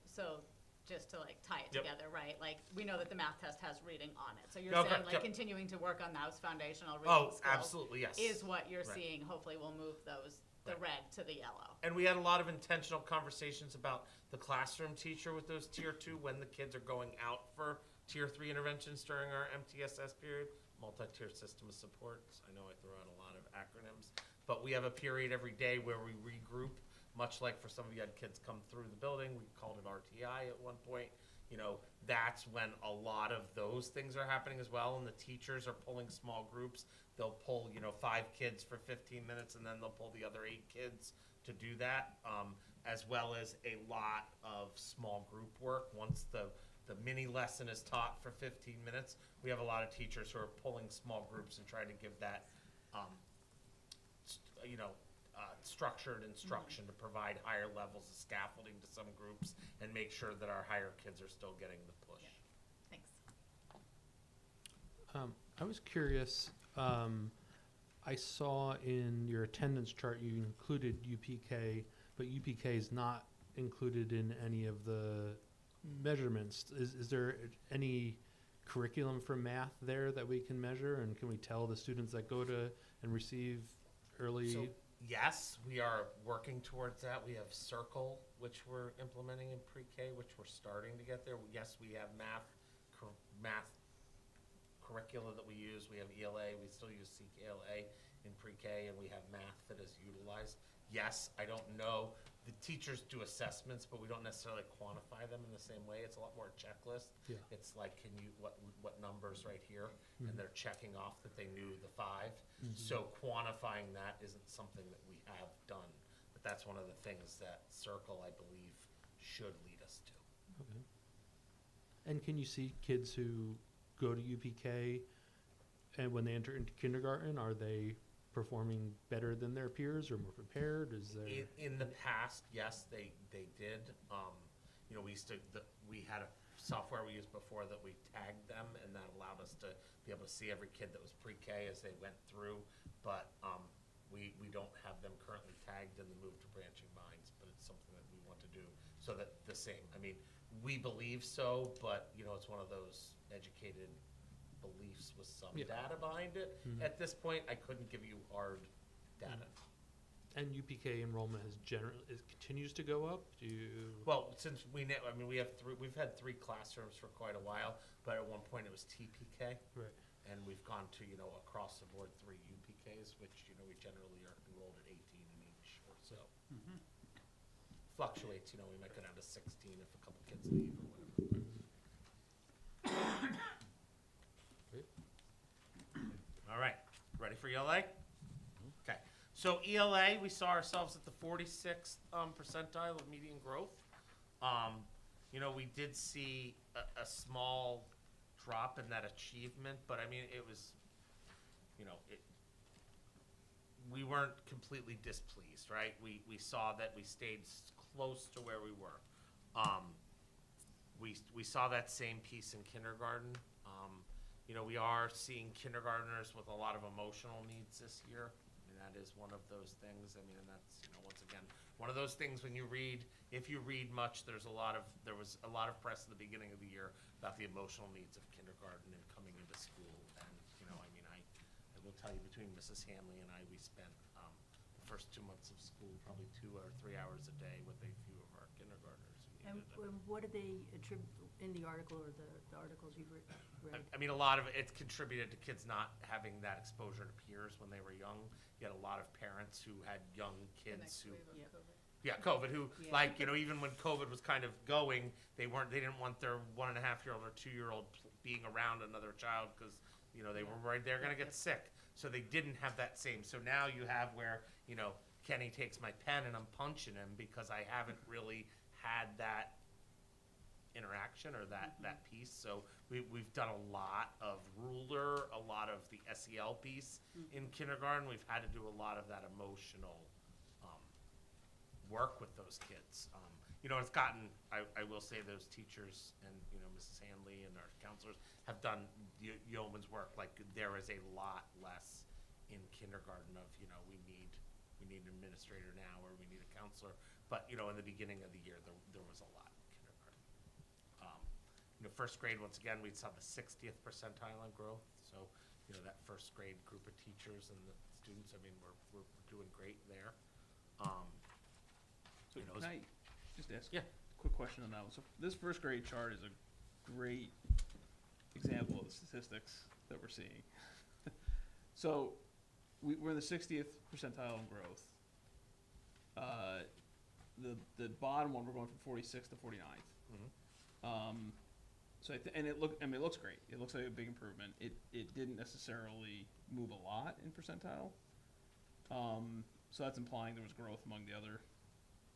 so just to like tie it together, right? Like, we know that the math test has reading on it. So you're saying like continuing to work on those foundational reading skills. Absolutely, yes. Is what you're seeing, hopefully will move the red to the yellow. And we had a lot of intentional conversations about the classroom teacher with those tier 2 when the kids are going out for tier 3 interventions during our MTSS period, multi-tier system of supports. I know I throw out a lot of acronyms, but we have a period every day where we regroup. Much like for some of you had kids come through the building, we called it RTI at one point. You know, that's when a lot of those things are happening as well, and the teachers are pulling small groups. They'll pull, you know, 5 kids for 15 minutes, and then they'll pull the other 8 kids to do that, as well as a lot of small group work. Once the mini lesson is taught for 15 minutes, we have a lot of teachers who are pulling small groups and trying to give that, you know, structured instruction to provide higher levels of scaffolding to some groups and make sure that our higher kids are still getting the push. Thanks. I was curious, I saw in your attendance chart you included UPK, but UPK is not included in any of the measurements. Is there any curriculum for math there that we can measure, and can we tell the students that go to and receive early? So, yes, we are working towards that. We have Circle, which we're implementing in pre-K, which we're starting to get there. Yes, we have math curricula that we use. We have ELA. We still use CKLA in pre-K, and we have math that is utilized. Yes, I don't know. The teachers do assessments, but we don't necessarily quantify them in the same way. It's a lot more a checklist. Yeah. It's like, what numbers right here? Mhm. And they're checking off that they knew the 5. Mhm. So quantifying that isn't something that we have done. But that's one of the things that Circle, I believe, should lead us to. Okay. And can you see kids who go to UPK, and when they enter into kindergarten, are they performing better than their peers or more prepared? Is there In the past, yes, they did. We had a software we used before that we tagged them, and that allowed us to be able to see every kid that was pre-K as they went through. But we don't have them currently tagged in the move to branching minds, but it's something that we want to do so that the same. I mean, we believe so, but it's one of those educated beliefs with some Yeah. data behind it. Mhm. At this point, I couldn't give you hard data. and UPK enrollment has continues to go up? Do you? Well, since we've had 3 classrooms for quite a while, but at one point it was TPK, Right. and we've gone to, across the board 3 UPKs, which, we generally are enrolled at 18 in each, or so. Fluctuates, we might go down to 16 if a couple kids leave or whatever. Great. All right, ready for ELA? Okay, so ELA, we saw ourselves at the 46th percentile of median growth. We did see a small drop in that achievement, but I mean, it was, we weren't completely displeased, right? We saw that we stayed close to where we were. We saw that same piece in kindergarten. We are seeing kindergartners with a lot of emotional needs this year. I mean, that is one of those things. I mean, and that's, once again, one of those things when you read, if you read much, there was a lot of press at the beginning of the year about the emotional needs of kindergarten and coming into school. And, I will tell you, between Mrs. Hanley and I, we spent the first 2 months of school probably 2 or 3 hours a day with a few of our kindergartners who And needed it. what do they attribute in the article or the articles you've read? I mean, a lot of it's contributed to kids not having that exposure to peers when they were young. You had a lot of parents who had young kids who, COVID, who even when COVID was kind of going, they didn't want their 1.5-year-old or 2-year-old being around another child because, they were worried they're going to get sick. So they didn't have that same. So now you have where, Kenny takes my pen and I'm punching him because I haven't really had that interaction or that piece. So we've done a lot of ruler, a lot of the SEL piece in kindergarten. We've had to do a lot of that emotional work with those kids. It's gotten, I will say those teachers and, Mrs. Hanley and our counselors have done yeoman's work. Like there is a lot less in kindergarten of, we need an administrator now or we need a counselor. But, in the beginning of the year, there was a lot in kindergarten. First grade, once again, we saw the 60th percentile in growth. So, that first grade group of teachers and the students, I mean, we're doing great there. So can I just ask Yeah. a quick question on that one? So this first grade chart is a great example of the statistics that we're seeing. So we're in the 60th percentile in growth. The bottom one, we're going from 46th to 49th. So it looks great. It looks like a big improvement. It didn't necessarily move a lot in percentile. So that's implying there was growth among the other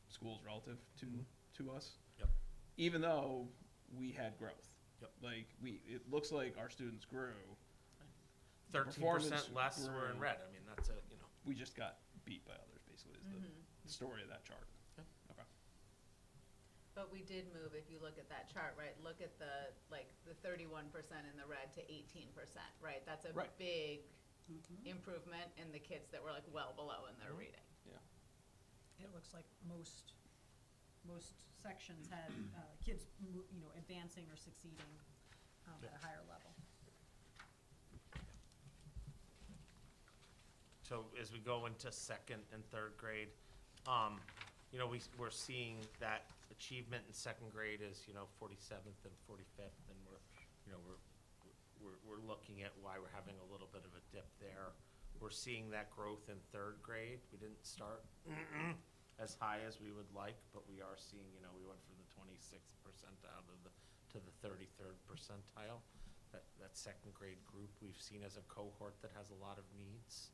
schools relative to us. Yep. Even though we had growth. Yep. Like it looks like our students grew. 13% less were in grew. red. I mean, that's We just got beat by others, basically, is the story of that chart. Yep. Okay. But we did move, if you look at that chart, right, look at the 31% in the red to 18%, right? That's a Right. big improvement in the kids that were well below in their reading. Yeah. It looks like most most sections had kids, advancing or succeeding at a higher level. So as we go into second and third grade, we're seeing that achievement in second grade is, 47th and 45th, and we're looking at why we're having a little bit of a dip there. We're seeing that growth in third grade. We didn't start as high as we would like, but we are seeing, we went from the 26th percentile to the 33rd percentile. That second grade group we've seen as a cohort that has a lot of needs.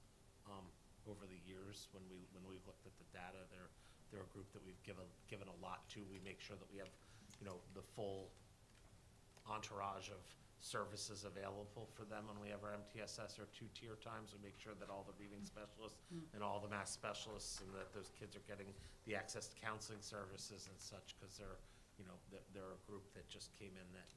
Over the years, when we've looked at the data, they're a group that we've given a lot to. We make sure that we have, the full entourage of services available for them when we have our MTSS or 2-tier times. We make sure that all the reading specialists and all the math specialists, and that those kids are getting the access to counseling services and such, because they're a group that just came in that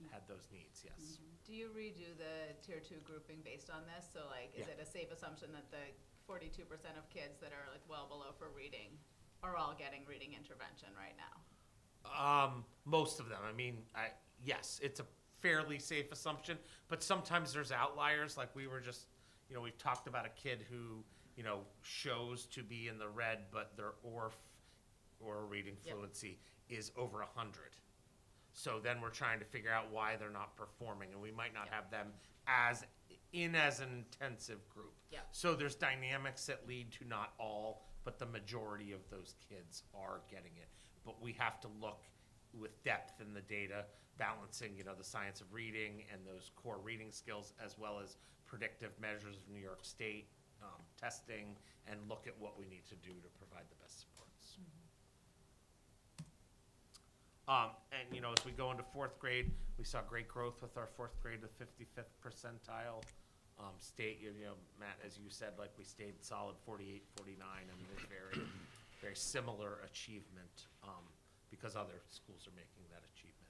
had those needs. Yes. Do you redo the tier 2 grouping based on this? So is it a safe assumption that the 42% of kids that are well below for reading are all getting reading intervention right now? Most of them. Yes, it's a fairly safe assumption, but sometimes there's outliers. Like we were just, we've talked about a kid who, shows to be in the red, but their or reading fluency is over 100. So then we're trying to figure out why they're not performing, and we might not have them as an intensive group. Yep. So there's dynamics that lead to not all, but the majority of those kids are getting it. But we have to look with depth in the data, balancing, the science of reading and those core reading skills, as well as predictive measures of New York State testing, and look at what we need to do to provide the best supports. As we go into fourth grade, we saw great growth with our fourth grade, the 55th percentile. State, Matt, as you said, we stayed solid 48, 49. It's very, very similar achievement because other schools are making that achievement.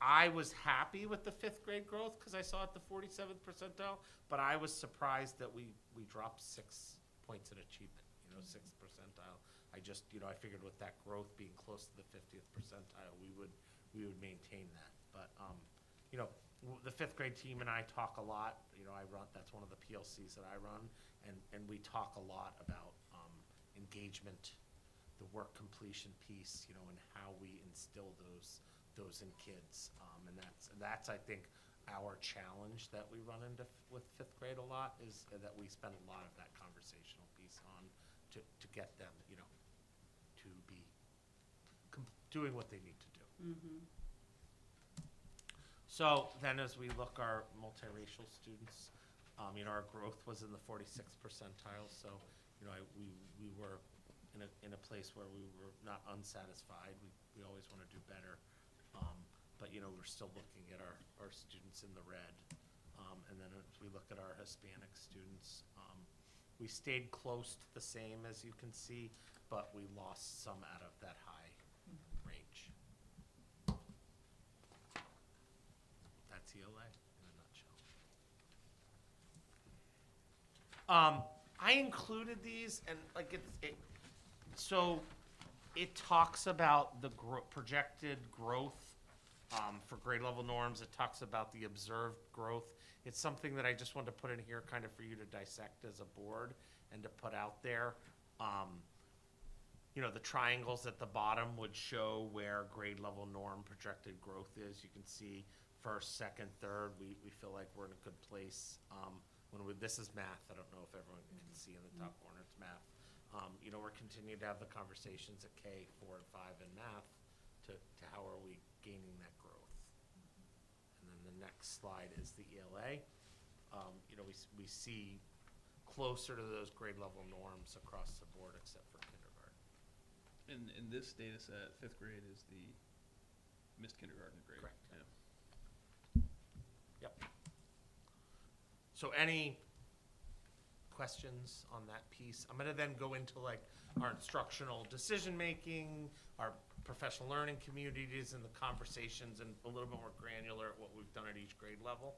I was happy with the fifth grade growth because I saw it the 47th percentile, but I was surprised that we dropped 6 points in achievement, 6th percentile. I figured with that growth being close to the 50th percentile, we would maintain that. But, the fifth grade team and I talk a lot. That's one of the PLCs that I run, and we talk a lot about engagement, the work completion piece, and how we instill those in kids. And that's I think our challenge that we run into with fifth grade a lot, is that we spend a lot of that conversational piece on to get them, to be doing what they need to do. So then as we look our multiracial students, our growth was in the 46th percentile. So, we were in a place where we were not unsatisfied. We always want to do better. But, we're still looking at our students in the red. And then as we look at our Hispanic students, we stayed close to the same, as you can see, but we lost some out of that high range. That's ELA in a nutshell. I included these, and so it talks about the projected growth for grade level norms. It talks about the observed growth. It's something that I just wanted to put in here kind of for you to dissect as a board and to put out there. The triangles at the bottom would show where grade level norm projected growth is. You can see first, second, third, we feel like we're in a good place. This is math. I don't know if everyone can see in the top corner, it's math. We're continuing to have the conversations at K, 4, and 5 in math to how are we gaining that growth. And then the next slide is the ELA. We see closer to those grade level norms across the board except for kindergarten. In this data set, fifth grade is the missed kindergarten grade. Correct. Yeah. Yep. So any questions on that piece? I'm gonna then go into our instructional decision-making, our professional learning communities, and the conversations, and a little bit more granular at what we've done at each grade level.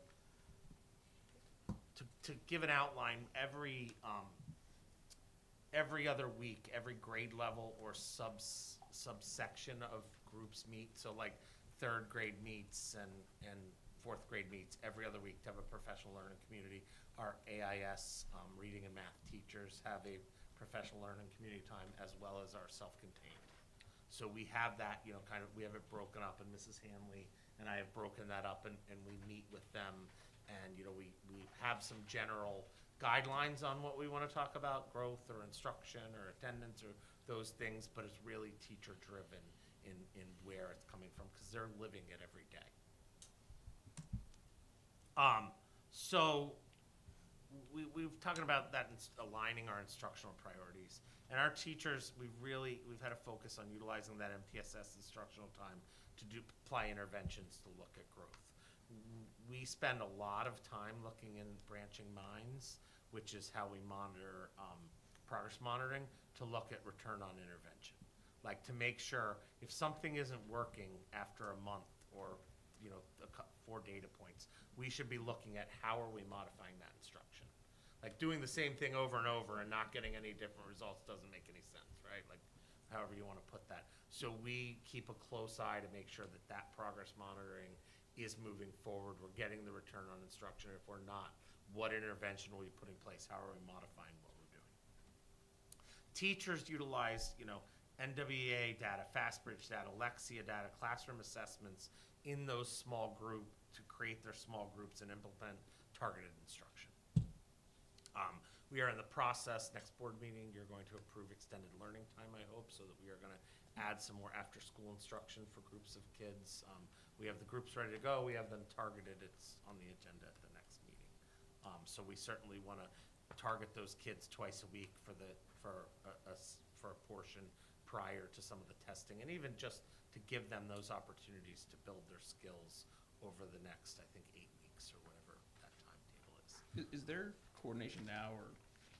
To give an outline, every other week, every grade level or subsection of groups meet. So like third grade meets and fourth grade meets every other week to have a professional learning community. Our AIS reading and math teachers have a professional learning community time as well as our self-contained. So we have that, you know, kind of, we have it broken up, and Mrs. Hanley and I have broken that up, and we meet with them, and, you know, we have some general guidelines on what we want to talk about, growth or instruction or attendance or those things, but it's really teacher-driven in where it's coming from, because they're living it every day. So we've talking about that, aligning our instructional priorities. And our teachers, we've had a focus on utilizing that MTSS instructional time to apply interventions to look at growth. We spend a lot of time looking in branching minds, which is how we monitor progress monitoring, to look at return on intervention. Like to make sure if something isn't working after a month or, you know, 4 data points, we should be looking at how are we modifying that instruction. Like doing the same thing over and over and not getting any different results doesn't make any sense, right? Like however you want to put that. So we keep a close eye to make sure that that progress monitoring is moving forward. We're getting the return on instruction. If we're not, what intervention will we put in place? How are we modifying what we're doing? Teachers utilize, you know, NWEA data, FastBridge data, Lexia data, classroom assessments in those small groups to create their small groups and implement targeted instruction. We are in the process, next board meeting, you're going to approve extended learning time, I hope, so that we are gonna add some more after-school instruction for groups of kids. We have the groups ready to go, we have them targeted, it's on the agenda at the next meeting. So we certainly wanna target those kids twice a week for a portion prior to some of the testing, and even just to give them those opportunities to build their skills over the next, I think, 8 weeks or whatever that timetable is. Is there coordination now, or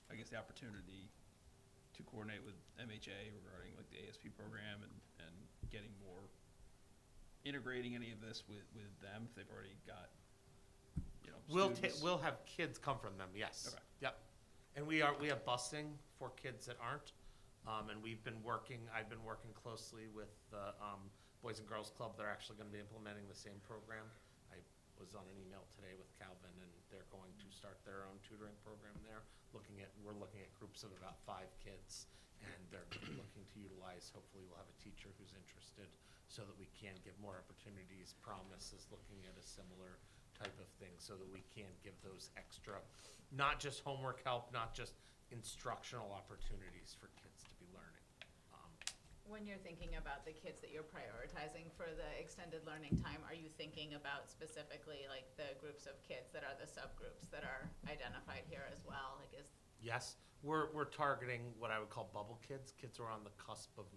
I guess the opportunity to coordinate with MHA regarding like the ASP program and getting more, integrating any of this with them if they've already got, you know, students? We'll have kids come from them, yes. Okay. Yep. And we have busing for kids that aren't. And I've been working closely with the Boys and Girls Club. They're actually going to be implementing the same program. I was on an email today with Calvin, and they're going to start their own tutoring program there. We're looking at groups of about 5 kids, and they're looking to utilize, hopefully we'll have a teacher who's interested so that we can give more opportunities. Promise is looking at a similar type of thing so that we can give those extra, not just homework help, not just instructional opportunities for kids to be learning. When you're thinking about the kids that you're prioritizing for the extended learning time, are you thinking about specifically like the groups of kids that are the subgroups that are identified here as well? Like Yes, we're targeting what I would call bubble kids who are on the cusp of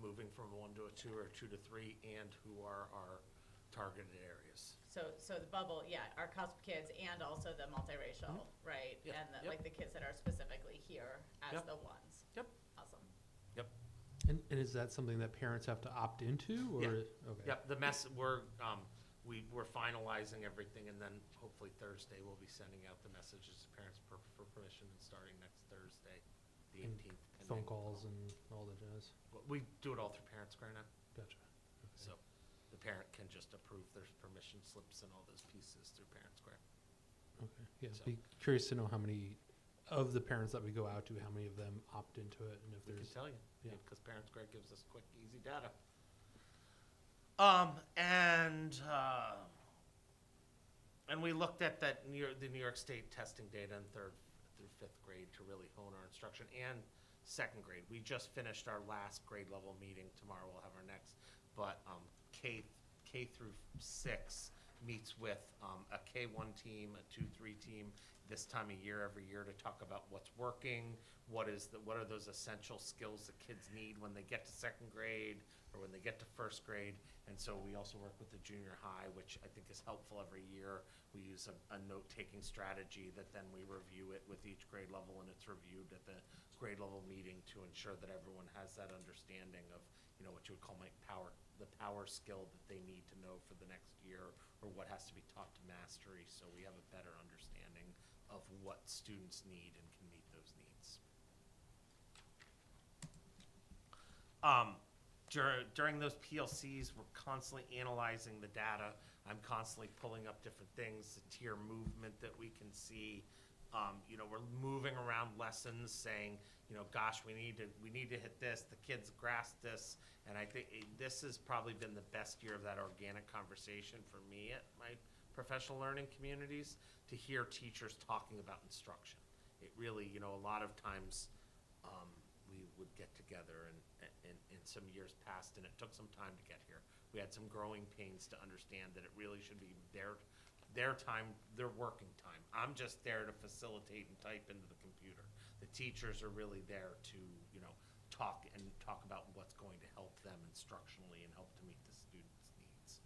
moving from 1 to a 2 or 2 to 3, and who are our targeted areas. So the bubble, yeah, our cusp kids and also the multiracial, right? Yep. And Yep. like the kids that are specifically here as Yep. the ones. Yep. Awesome. Yep. And is that something that parents have to opt into, or? Yeah. Okay. Yep, we're finalizing everything, and then hopefully Thursday we'll be sending out the messages to parents for permission, and starting next Thursday, the And 18th. phone calls and all the jazz. We do it all through Parent Square now, Gotcha. so the parent can just approve their permission slips and all those pieces through Parent Square. Okay. Yeah, So- be curious to know how many of the parents that we go out to, how many of them opt into it, and if We can there's. tell you, yeah. because Parent Square gives us quick, easy data. And we looked at the New York State testing data in 3rd through 5th grade to really hone our instruction, and 2nd grade. We just finished our last grade level meeting. Tomorrow we'll have our next, but K through 6 meets with a K1 team, a 2-3 team this time of year every year to talk about what's working, what are those essential skills that kids need when they get to 2nd grade or when they get to 1st grade. And so we also work with the junior high, which I think is helpful every year. We use a note-taking strategy that then we review it with each grade level, and it's reviewed at the grade level meeting to ensure that everyone has that understanding of, you know, what you would call the power skill that they need to know for the next year, or what has to be taught to mastery, so we have a better understanding of what students need and can meet those needs. During those PLCs, we're constantly analyzing the data. I'm constantly pulling up different things, the tier movement that we can see. We're moving around lessons saying, gosh, we need to hit this, the kids grasp this. And I think this has probably been the best year of that organic conversation for me at my professional learning communities, to hear teachers talking about instruction. It really, a lot of times, we would get together in some years past, and it took some time to get here. We had some growing pains to understand that it really should be their time, their working time. I'm just there to facilitate and type into the computer. The teachers are really there to, talk about what's going to help them instructionally and help to meet the students' needs.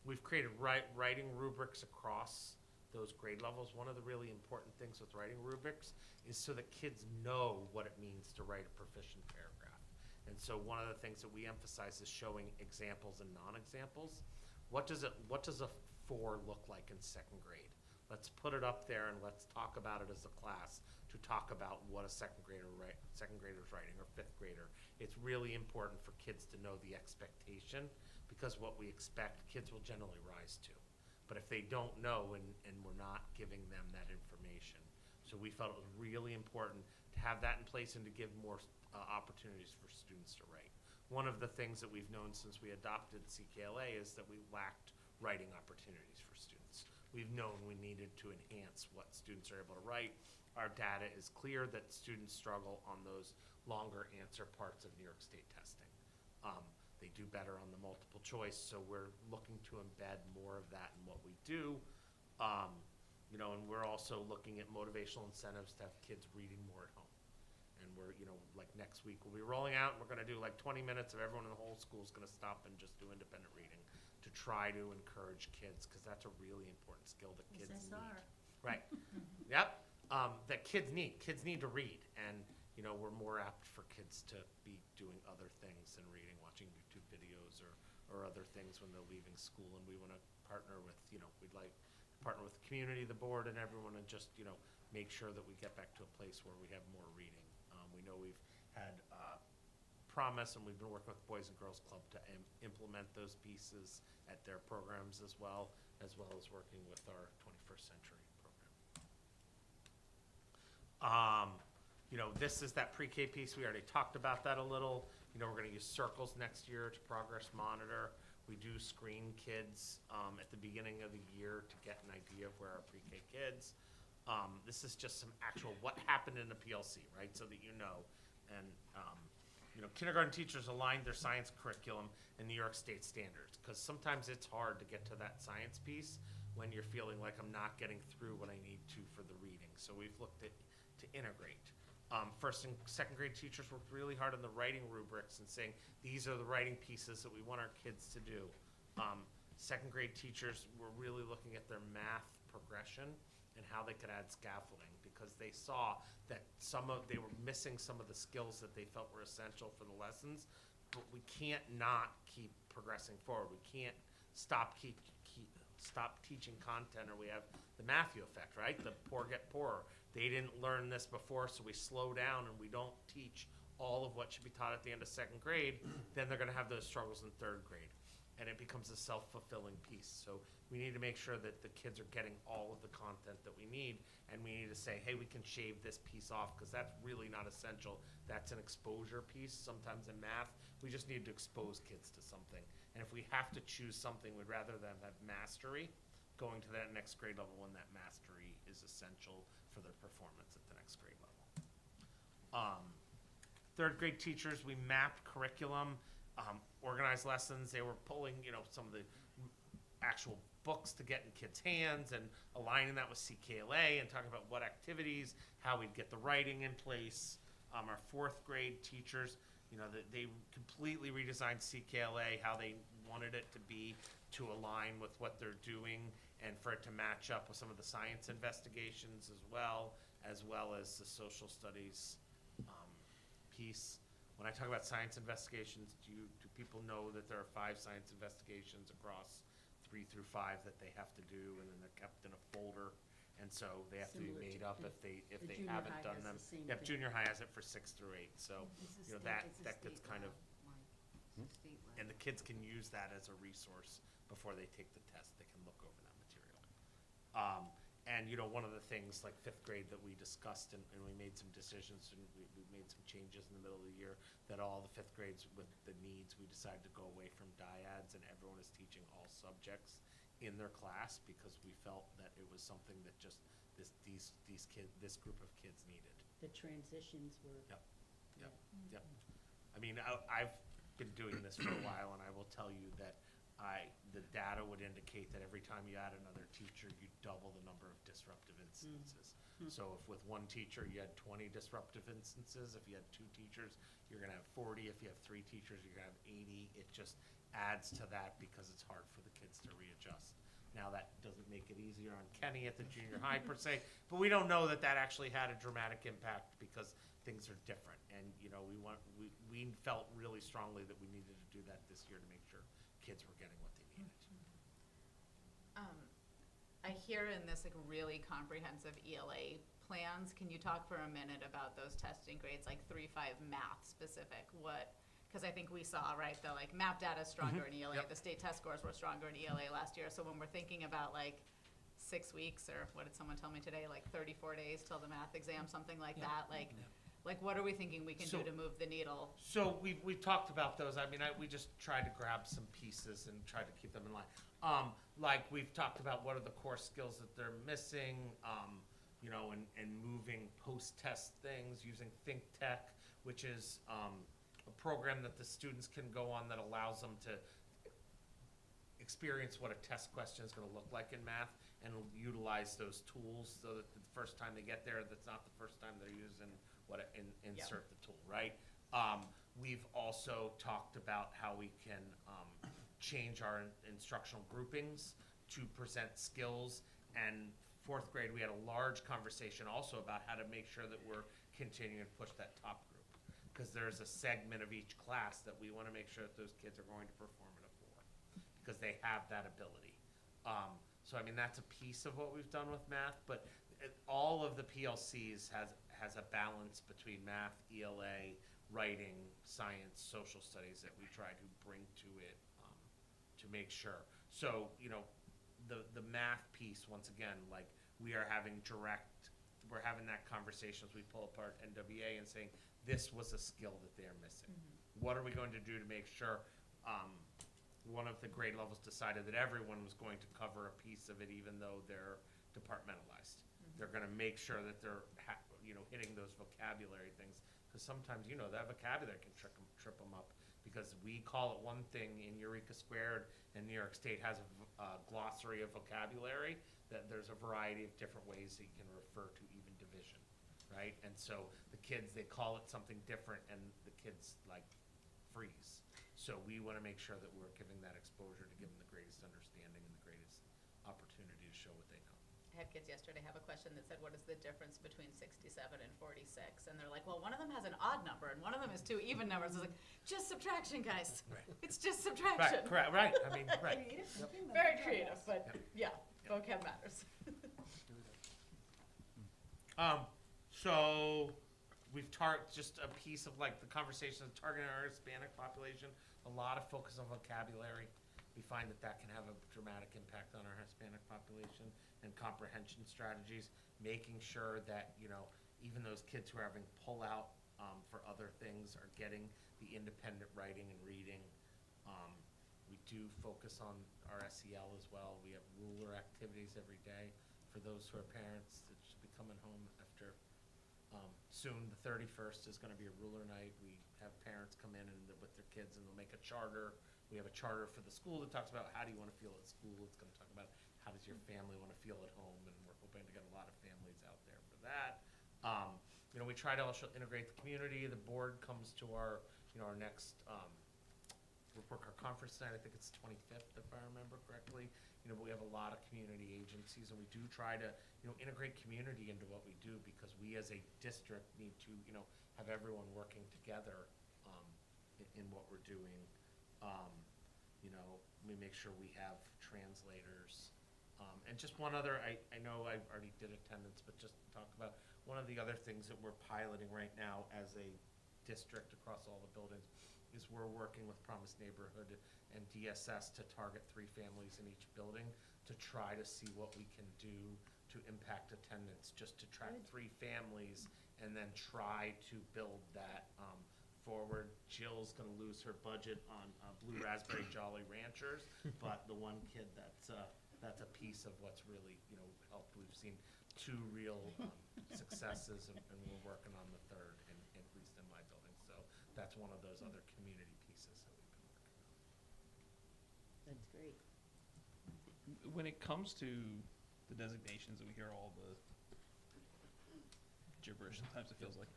We've created writing rubrics across those grade levels. One of the really important things with writing rubrics is so that kids know what it means to write a proficient paragraph. And so one of the things that we emphasize is showing examples and non-examples. What does a 4 look like in 2nd grade? Let's put it up there and let's talk about it as a class, to talk about what a second grader's writing, or 5th grader. It's really important for kids to know the expectation, because what we expect, kids will generally rise to. But if they don't know, and we're not giving them that information. So we felt it was really important to have that in place and to give more opportunities for students to write. One of the things that we've known since we adopted CKLA is that we lacked writing opportunities for students. We've known we needed to enhance what students are able to write. Our data is clear that students struggle on those longer answer parts of New York State testing. They do better on the multiple choice, so we're looking to embed more of that in what we do. And we're also looking at motivational incentives to have kids reading more at home. And we're, like next week, we'll be rolling out, and we're gonna do like 20 minutes of everyone in the whole school is gonna stop and just do independent reading to try to encourage kids, because that's a really important skill that kids need. SSR. Right. Yep. That kids need. Kids need to read, and we're more apt for kids to be doing other things than reading, watching YouTube videos or other things when they're leaving school. And we want to partner with, we'd like to partner with the community, the board, and everyone, and just make sure that we get back to a place where we have more reading. We know we've had promise, and we've been working with Boys and Girls Club to implement those pieces at their programs as well as working with our 21st Century program. This is that pre-K piece. We already talked about that a little. We're going to use circles next year to progress monitor. We do screen kids at the beginning of the year to get an idea of where our pre-K kids. This is just some actual what happened in the PLC, right? So that and kindergarten teachers aligned their science curriculum in New York State standards, because sometimes it's hard to get to that science piece when you're feeling like I'm not getting through what I need to for the reading. So we've looked at to integrate. 1st and 2nd grade teachers worked really hard on the writing rubrics and saying, these are the writing pieces that we want our kids to do. 2nd grade teachers were really looking at their math progression and how they could add scaffolding, because they saw that they were missing some of the skills that they felt were essential for the lessons. But we can't not keep progressing forward. We can't stop teaching content, or we have the Matthew effect, right? The poor get poorer. They didn't learn this before, so we slow down and we don't teach all of what should be taught at the end of 2nd grade. Then they're going to have those struggles in 3rd grade, and it becomes a self-fulfilling piece. So we need to make sure that the kids are getting all of the content that we need, and we need to say, hey, we can shave this piece off, because that's really not essential. That's an exposure piece. Sometimes in math, we just need to expose kids to something. And if we have to choose something, we'd rather them have mastery going to that next grade level when that mastery is essential for their performance at the next grade level. 3rd grade teachers, we mapped curriculum, organized lessons. They were pulling, some of the actual books to get in kids' hands and aligning that with CKLA and talking about what activities, how we'd get the writing in place. Our 4th grade teachers, they completely redesigned CKLA, how they wanted it to be to align with what they're doing, and for it to match up with some of the science investigations as well as the social studies piece. When I talk about science investigations, do people know that there are 5 science investigations across 3 through 5 that they have to do, and then they're kept in a folder, And so they have to be Similar made to up the- if they the junior haven't high done has them. the same Yep, thing. junior high has it for 6 through 8, so, you know, that gets kind of, and the kids can use that as a resource before they take the test. They can look over that material. And, you know, one of the things, like 5th grade that we discussed, and we made some decisions, and we made some changes in the middle of the year, that all the 5th grades with the needs, we decided to go away from dyads, and everyone is teaching all subjects in their class, because we felt that it was something that just, this group of kids needed. The transitions were. Yep, yep, yep. I mean, I've been doing this for a while, and I will tell you that the data would indicate that every time you add another teacher, you double the number of disruptive instances. So if with one teacher you had 20 disruptive instances, if you had 2 teachers, you're gonna have 40. If you have 3 teachers, you're gonna have 80. It just adds to that because it's hard for the kids to readjust. Now, that doesn't make it easier on Kenny at the junior high per se, but we don't know that that actually had a dramatic impact because things are different. And, you know, we felt really strongly that we needed to do that this year to make sure kids were getting what they needed. I hear in this like really comprehensive ELA plans. Can you talk for a minute about those testing grades, like 3-5 math specific? Because I think we saw, right, the like map data is stronger in ELA, Yep. the state test scores were stronger in ELA last year. So when we're thinking about like 6 weeks, or what did someone tell me today, like 34 days till the math exam, something like that, like what are we thinking we can So- do to move the needle? So we've talked about those. I mean, we just tried to grab some pieces and tried to keep them in line. Like we've talked about what are the core skills that they're missing, you know, and moving post-test things using Think Tech, which is a program that the students can go on that allows them to experience what a test question is going to look like in math and utilize those tools so that the first time they get there, that's not the first time they're using insert the tool, right? We've also talked about how we can change our instructional groupings to present skills. And 4th grade, we had a large conversation also about how to make sure that we're continuing to push that top group. Because there's a segment of each class that we want to make sure that those kids are going to perform at a 4, because they have that ability. So I mean, that's a piece of what we've done with math, but all of the PLCs has a balance between math, ELA, writing, science, social studies that we try to bring to it to make sure. So, you know, the math piece, once again, like we're having that conversation as we pull apart NWA and saying, this was a skill that they're missing. What are we going to do to make sure one of the grade levels decided that everyone was going to cover a piece of it even though they're departmentalized? They're gonna make sure that they're hitting those vocabulary things, because sometimes, you know, that vocabulary can trip them up, because we call it one thing in Eureka Squared, and New York State has a glossary of vocabulary, that there's a variety of different ways that you can refer to even division, right? And so the kids, they call it something different, and the kids like freeze. So we wanna make sure that we're giving that exposure to give them the greatest understanding and the greatest opportunity to show what they know. I had kids yesterday have a question that said, what is the difference between 67 and 46? And they're like, well, one of them has an odd number and one of them is 2 even numbers. I was like, just subtraction, guys. Right. It's just Right, subtraction. correct, right, I mean, right. Very creative, but yeah, vocab matters. So we've just a piece of like the conversation of targeting our Hispanic population, a lot of focus on vocabulary. We find that can have a dramatic impact on our Hispanic population and comprehension strategies, making sure that, you know, even those kids who are having pull out for other things are getting the independent writing and reading. We do focus on our SEL as well. We have ruler activities every day for those who are parents that should be coming home after soon. The 31st is going to be a ruler night. We have parents come in with their kids and they'll make a charter. We have a charter for the school that talks about how do you want to feel at school. It's going to talk about how does your family want to feel at home, and we're hoping to get a lot of families out there for that. You know, we try to also integrate the community. The board comes to our next report card conference tonight. I think it's 25th, if I remember correctly. You know, but we have a lot of community agencies, and we do try to, integrate community into what we do, because we as a district need to, have everyone working together in what we're doing. We make sure we have translators And just one other, I know I already did attendance, but just to talk about, one of the other things that we're piloting right now as a district across all the buildings is we're working with Promise Neighborhood and DSS to target 3 families in each building to try to see what we can do to impact attendance, just to track 3 families and then try to build that forward. Jill's gonna lose her budget on Blue Raspberry Jolly Ranchers, but the one kid that's a piece of what's really, helped. We've seen 2 real successes, and we're working on the 3rd, at least in my building. So that's one of those other community pieces that we've been working on. That's great. When it comes to the designations, and we hear all the gibberish sometimes it feels like,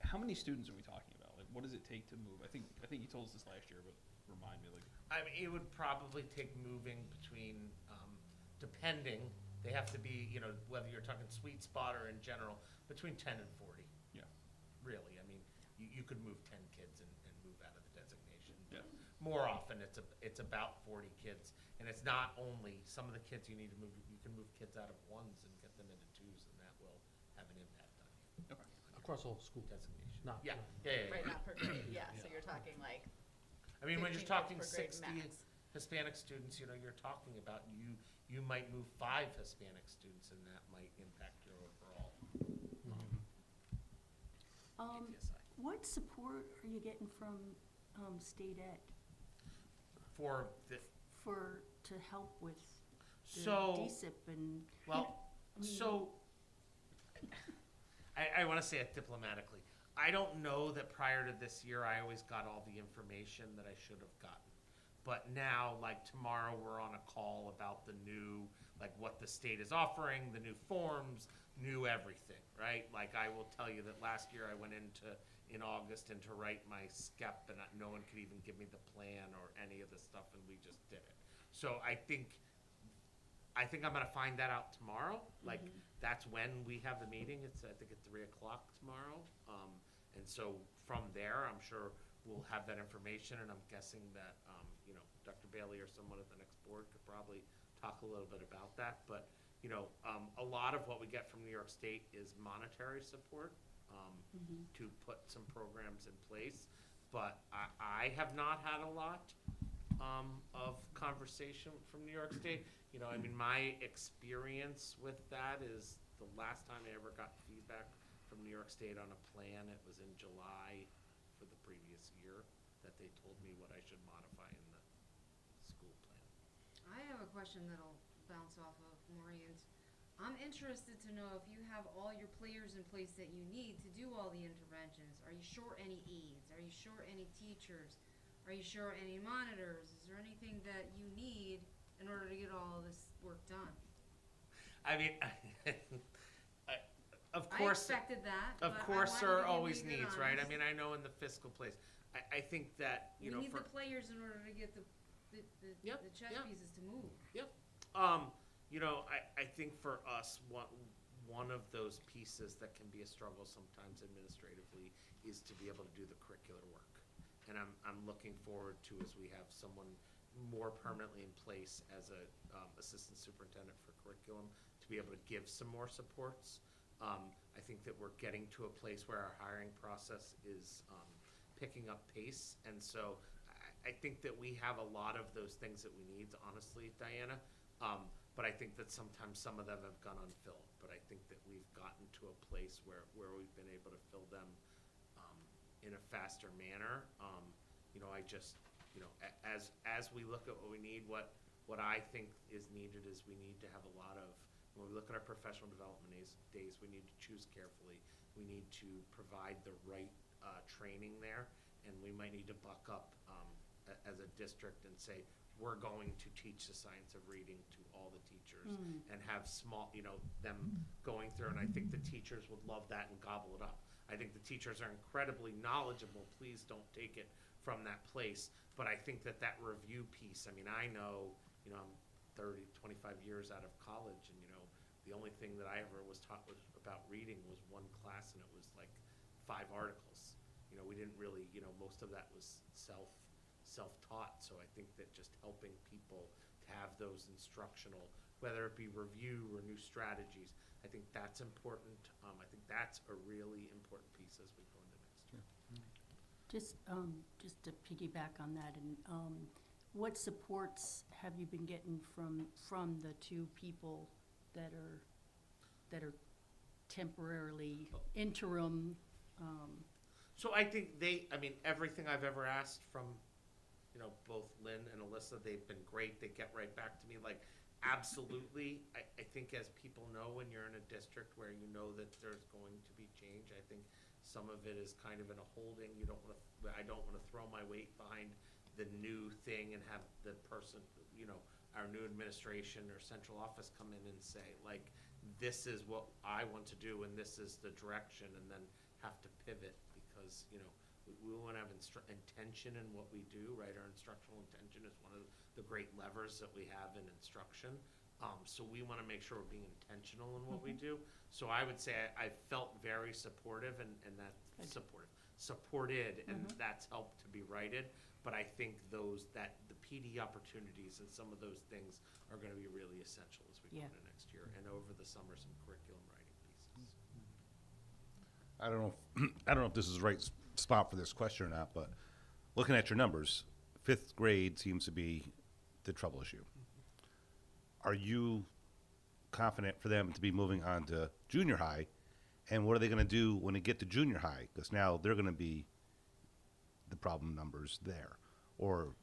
how many students are we talking about? Like, what does it take to move? I think you told us this last year, but remind me, like. I mean, it would probably take moving between, depending, they have to be, whether you're talking sweet spot or in general, between 10 and 40. Yeah. Really, I mean, you could move 10 kids and move out of the designation. Yeah. More often, it's about 40 kids, and it's not only, some of the kids you need to move, you can move kids out of 1s and get them into 2s, and that will have an impact on you. Okay. Across the whole school, Designation. not. Yeah, not- yeah, yeah, Right, yeah. not per grade, yeah, so you're talking like, I mean, when you're 15 talking kids per grade 60 max. Hispanic students, you're talking about, you might move 5 Hispanic students, and that might impact your overall KPSI. What support are you getting from state ed For the, to help with the so, DSIP and? well, I mean, so, I want to say it diplomatically. I don't know that prior to this year, I always got all the information that I should have gotten. But now, like tomorrow, we're on a call about the new, like what the state is offering, the new forms, new everything, right? Like I will tell you that last year I went in August and to write my SCEP, and no one could even give me the plan or any of the stuff, and we just did it. So I think I'm gonna find that out tomorrow. Like that's when we have the meeting. It's I think at 3 o'clock tomorrow. And so from there, I'm sure we'll have that information, and I'm guessing that Dr. Bailey or someone at the next board could probably talk a little bit about that. But a lot of what we get from New York State is monetary support to put some programs in place. But I have not had a lot of conversation from New York State. I mean, my experience with that is the last time I ever got feedback from New York State on a plan, it was in July for the previous year that they told me what I should modify in the school plan. I have a question that'll bounce off of Maureen's. I'm interested to know if you have all your players in place that you need to do all the interventions. Are you short any aides? Are you short any teachers? Are you short any monitors? Is there anything that you need in order to get all of this work done? I mean, of course. I expected that. Of but course, I wanted there to are be always really needs, right? I honest. mean, I know in the fiscal place, I think that, We need for. the players in order to get the Yep, chess yep. pieces to move. Yep. I think for us, one of those pieces that can be a struggle sometimes administratively is to be able to do the curricular work. And I'm looking forward to, as we have someone more permanently in place as a assistant superintendent for curriculum, to be able to give some more supports. I think that we're getting to a place where our hiring process is picking up pace. And so I think that we have a lot of those things that we need, honestly, Diana. But I think that sometimes some of them have gone unfilled. But I think that we've gotten to a place where we've been able to fill them in a faster manner. As we look at what we need, what I think is needed is we need to have a lot of, when we look at our professional development days, we need to choose carefully. We need to provide the right training there, and we might need to buck up as a district and say, we're going to teach the science of reading to all the teachers and have small, them going through, and I think the teachers would love that and gobble it up. I think the teachers are incredibly knowledgeable. Please don't take it from that place. But I think that review piece, I mean, I know, I'm 25 years out of college, and, the only thing that I ever was taught about reading was one class, and it was like 5 articles. We didn't really, most of that was self-taught. So I think that just helping people to have those instructional, whether it be review or new strategies. I think that's important. I think that's a really important piece as we go into next year. Just to piggyback on that, and what supports have you been getting from the two people that are temporarily interim? So I think everything I've ever asked from, both Lynn and Alyssa, they've been great. They get right back to me. Like, absolutely. I think as people know, when you're in a district where you know that there's going to be change, I think some of it is kind of in a holding. I don't want to throw my weight behind the new thing and have the person, our new administration or central office come in and say, like, this is what I want to do and this is the direction, and then have to pivot because, we want to have intention in what we do, right? Our instructional intention is one of the great levers that we have in instruction. So we want to make sure we're being intentional in what we do. So I would say I felt very supportive and supported, and that's helped to be righted. But I think the PD opportunities and some of those things are going to be really essential as we go into next year, and over the summer, some curriculum writing pieces. I don't know if this is the right spot for this question or not, but looking at your numbers, 5th grade seems to be the trouble issue. Are you confident for them to be moving on to junior high? And what are they going to do when they get to junior high? Because now they're going to be the problem numbers there. Or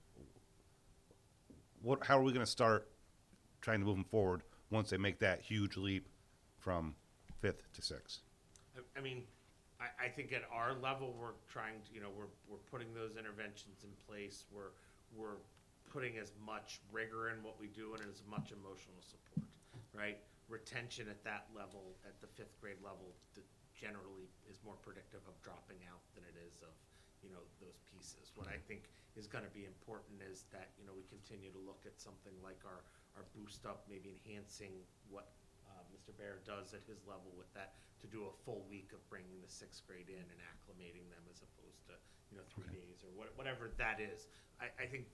how are we going to start trying to move them forward once they make that huge leap from 5th to 6th? I think at our level, we're trying to, we're putting those interventions in place. We're putting as much rigor in what we do and as much emotional support, right? Retention at that level, at the 5th grade level, generally is more predictive of dropping out than it is of, those pieces. What I think is going to be important is that, we continue to look at something like our boost up, maybe enhancing what Mr. Baer does at his level with that, to do a full week of bringing the 6th grade in and acclimating them as opposed to 3 days or whatever that is. I think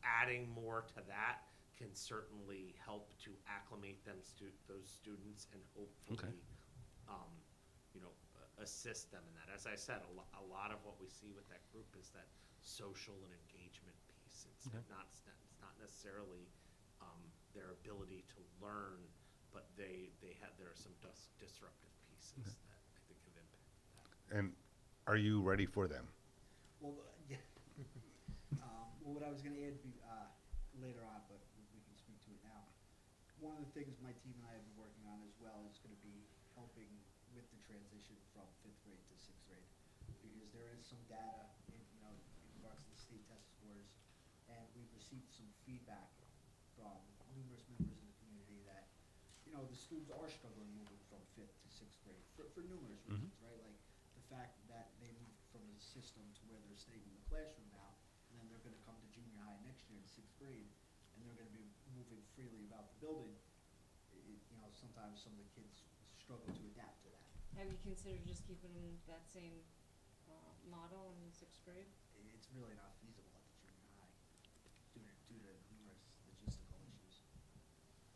adding more to that can certainly help to acclimate those students and hopefully assist them in that. As I said, a lot of what we see with that group is that social and engagement piece. It's not necessarily their ability to learn, but there are some disruptive pieces that I think have impacted that. And are you ready for them? Well, yeah. Well, what I was going to add later on, but we can speak to it now. One of the things my team and I have been working on as well is going to be helping with the transition from 5th grade to 6th grade, because there is some data in regards to the state test scores, and we've received some feedback from numerous members of the community that the students are struggling moving from 5th to 6th grade for numerous reasons, right? Like the fact that they moved from a system to where they're staying in the classroom now, and then they're going to come to junior high next year in 6th grade, and they're going to be moving freely about the building. Sometimes some of the kids struggle to adapt to that. Have you considered just keeping that same model in 6th grade? It's really not feasible at the junior high due to numerous logistical issues.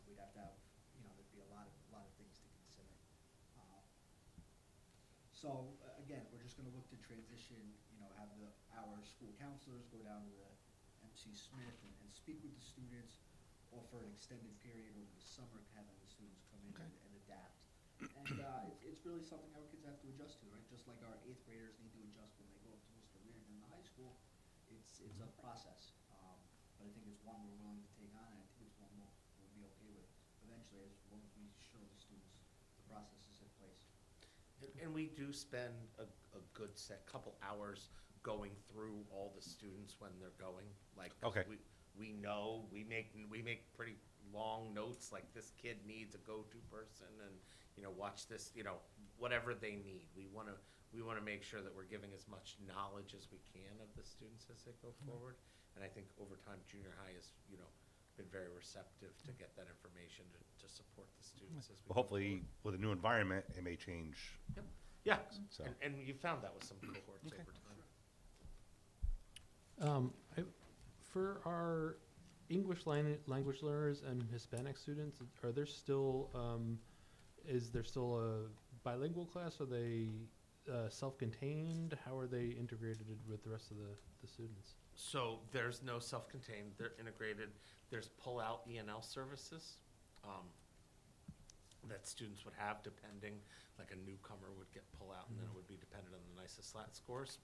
We'd have to have, there'd be a lot of things to consider. So again, we're just going to look to transition. Have our school counselors go down to the MC Smith and speak with the students, offer an extended period over the summer, having the students come in and adapt. And it's really something our kids have to adjust to, right? Just like our 8th graders need to adjust when they go up to Mr. Reardon in the high school. It's a process, but I think it's one we're willing to take on, and I think it's one we'll be okay with eventually, as long as we show the students the process is in place. And we do spend a good couple hours going through all the students when they're going. Like, we know, we make pretty long notes, like this kid needs a go-to person, and watch this, whatever they need. We want to make sure that we're giving as much knowledge as we can of the students as they go forward. And I think over time, junior high has been very receptive to get that information to support the students as we Well, hopefully, with a new environment, it may change. Yep. Yeah, So. and you found that with some cohorts over time. For our English language learners and Hispanic students, are there still, is there still a bilingual class? Are they self-contained? How are they integrated with the rest of the students? So there's no self-contained, they're integrated. There's pull-out E&L services that students would have depending, like a newcomer would get pull-out and then it would be dependent on the nicest SLAT scores.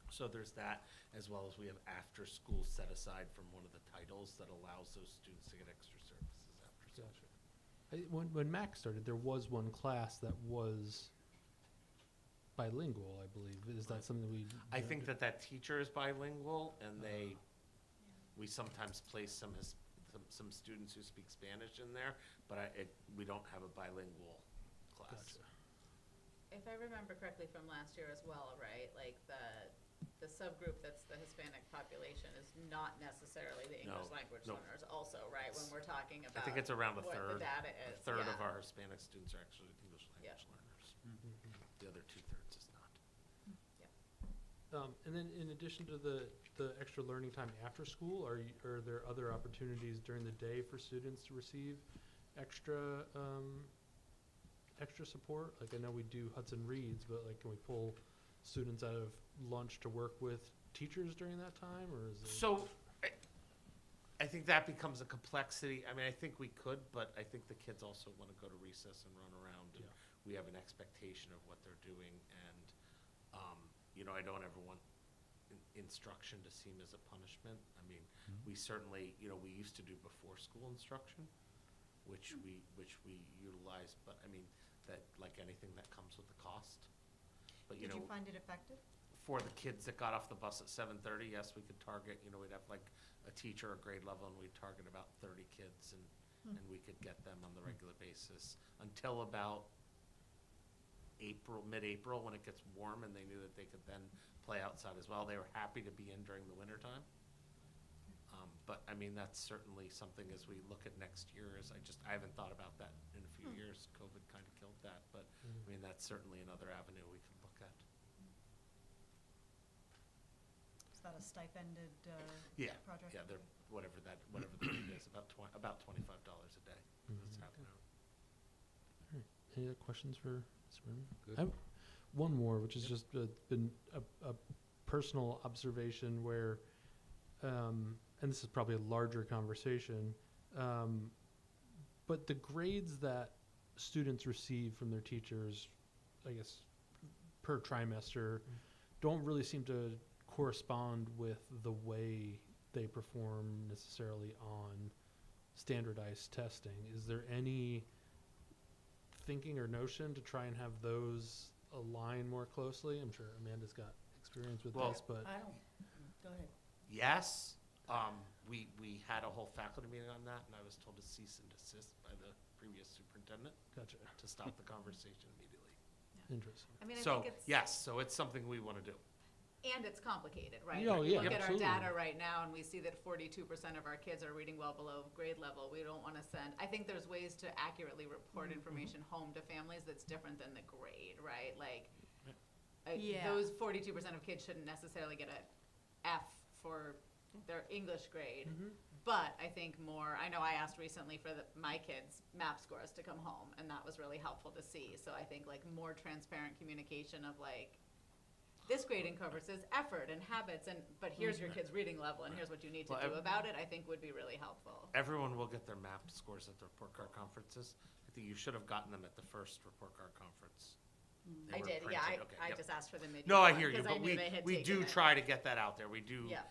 So there's that, as well as we have after-school set aside from one of the titles that allows those students to get extra services after school. Gotcha. When Mac started, there was one class that was bilingual, I believe. Is that something I think that teacher is bilingual, and we sometimes place some students who speak Spanish in there, but we don't have a bilingual class. Gotcha. If I remember correctly from last year as well, right, like the subgroup that's the Hispanic population is not necessarily the English language no. learners also, right, when we're talking about I think it's around a what third. the data A is, third of yeah. our Hispanic students are actually English language learners. The other 2/3 is not. And then in addition to the extra learning time after school, are there other opportunities during the day for students to receive extra support? Like, I know we do Hudson Reads, but like, can we pull students out of lunch to work with teachers during that time, or is it? So, I think that becomes a complexity. I mean, I think we could, but I think the kids also want to go to recess and run around. And we have an expectation of what they're doing, and, I don't ever want instruction to seem as a punishment. I mean, we certainly, we used to do before school instruction, which we utilize, but I mean, that, like anything, that comes with the cost. But, Did you find it effective? for the kids that got off the bus at 7:30, yes, we could target, we'd have like a teacher or grade level, and we'd target about 30 kids, and we could get them on the regular basis until about mid-April, when it gets warm, and they knew that they could then play outside as well. They were happy to be in during the wintertime. But I mean, that's certainly something as we look at next year, I haven't thought about that in a few years. COVID kind of killed that, but I mean, that's certainly another avenue we could look at. Is that a stipended project? Yeah, they're, whatever the rate is, about $25 a day. That's happening. Any other questions for Mr. Berman? I have one more, which has just been a personal observation where, and this is probably a larger conversation, but the grades that students receive from their teachers, I guess, per trimester, don't really seem to correspond with the way they perform necessarily on standardized testing. Is there any thinking or notion to try and have those align more closely? I'm sure Amanda's got experience with this, but I don't, go ahead. Yes, we had a whole faculty meeting on that, and I was told to cease and desist by the previous superintendent. Gotcha. To stop the conversation immediately. Interesting. I mean, I So, think it's. yes, so it's something we want to do. And it's complicated, right? Oh, When we yeah, look at our absolutely. data right now and we see that 42% of our kids are reading well below grade level. We don't want to I think there's ways to accurately report information home to families that's different than the grade, right? Like, Yeah. those 42% of kids shouldn't necessarily get a F for their English grade. But I think I know I asked recently for my kids' MAP scores to come home, and that was really helpful to see. So I think like more transparent communication of like, this grading covers his effort and habits, but here's your kid's reading level, and here's what you need to do about it, I think would be really helpful. Everyone will get their MAP scores at the report card conferences. I think you should have gotten them at the first report card conference. They I were did, yeah, printed. Okay, I yep. just asked for the mid-year No, I one, hear you, 'cause I but knew they had we taken do it. try to get that out there. We do Yeah.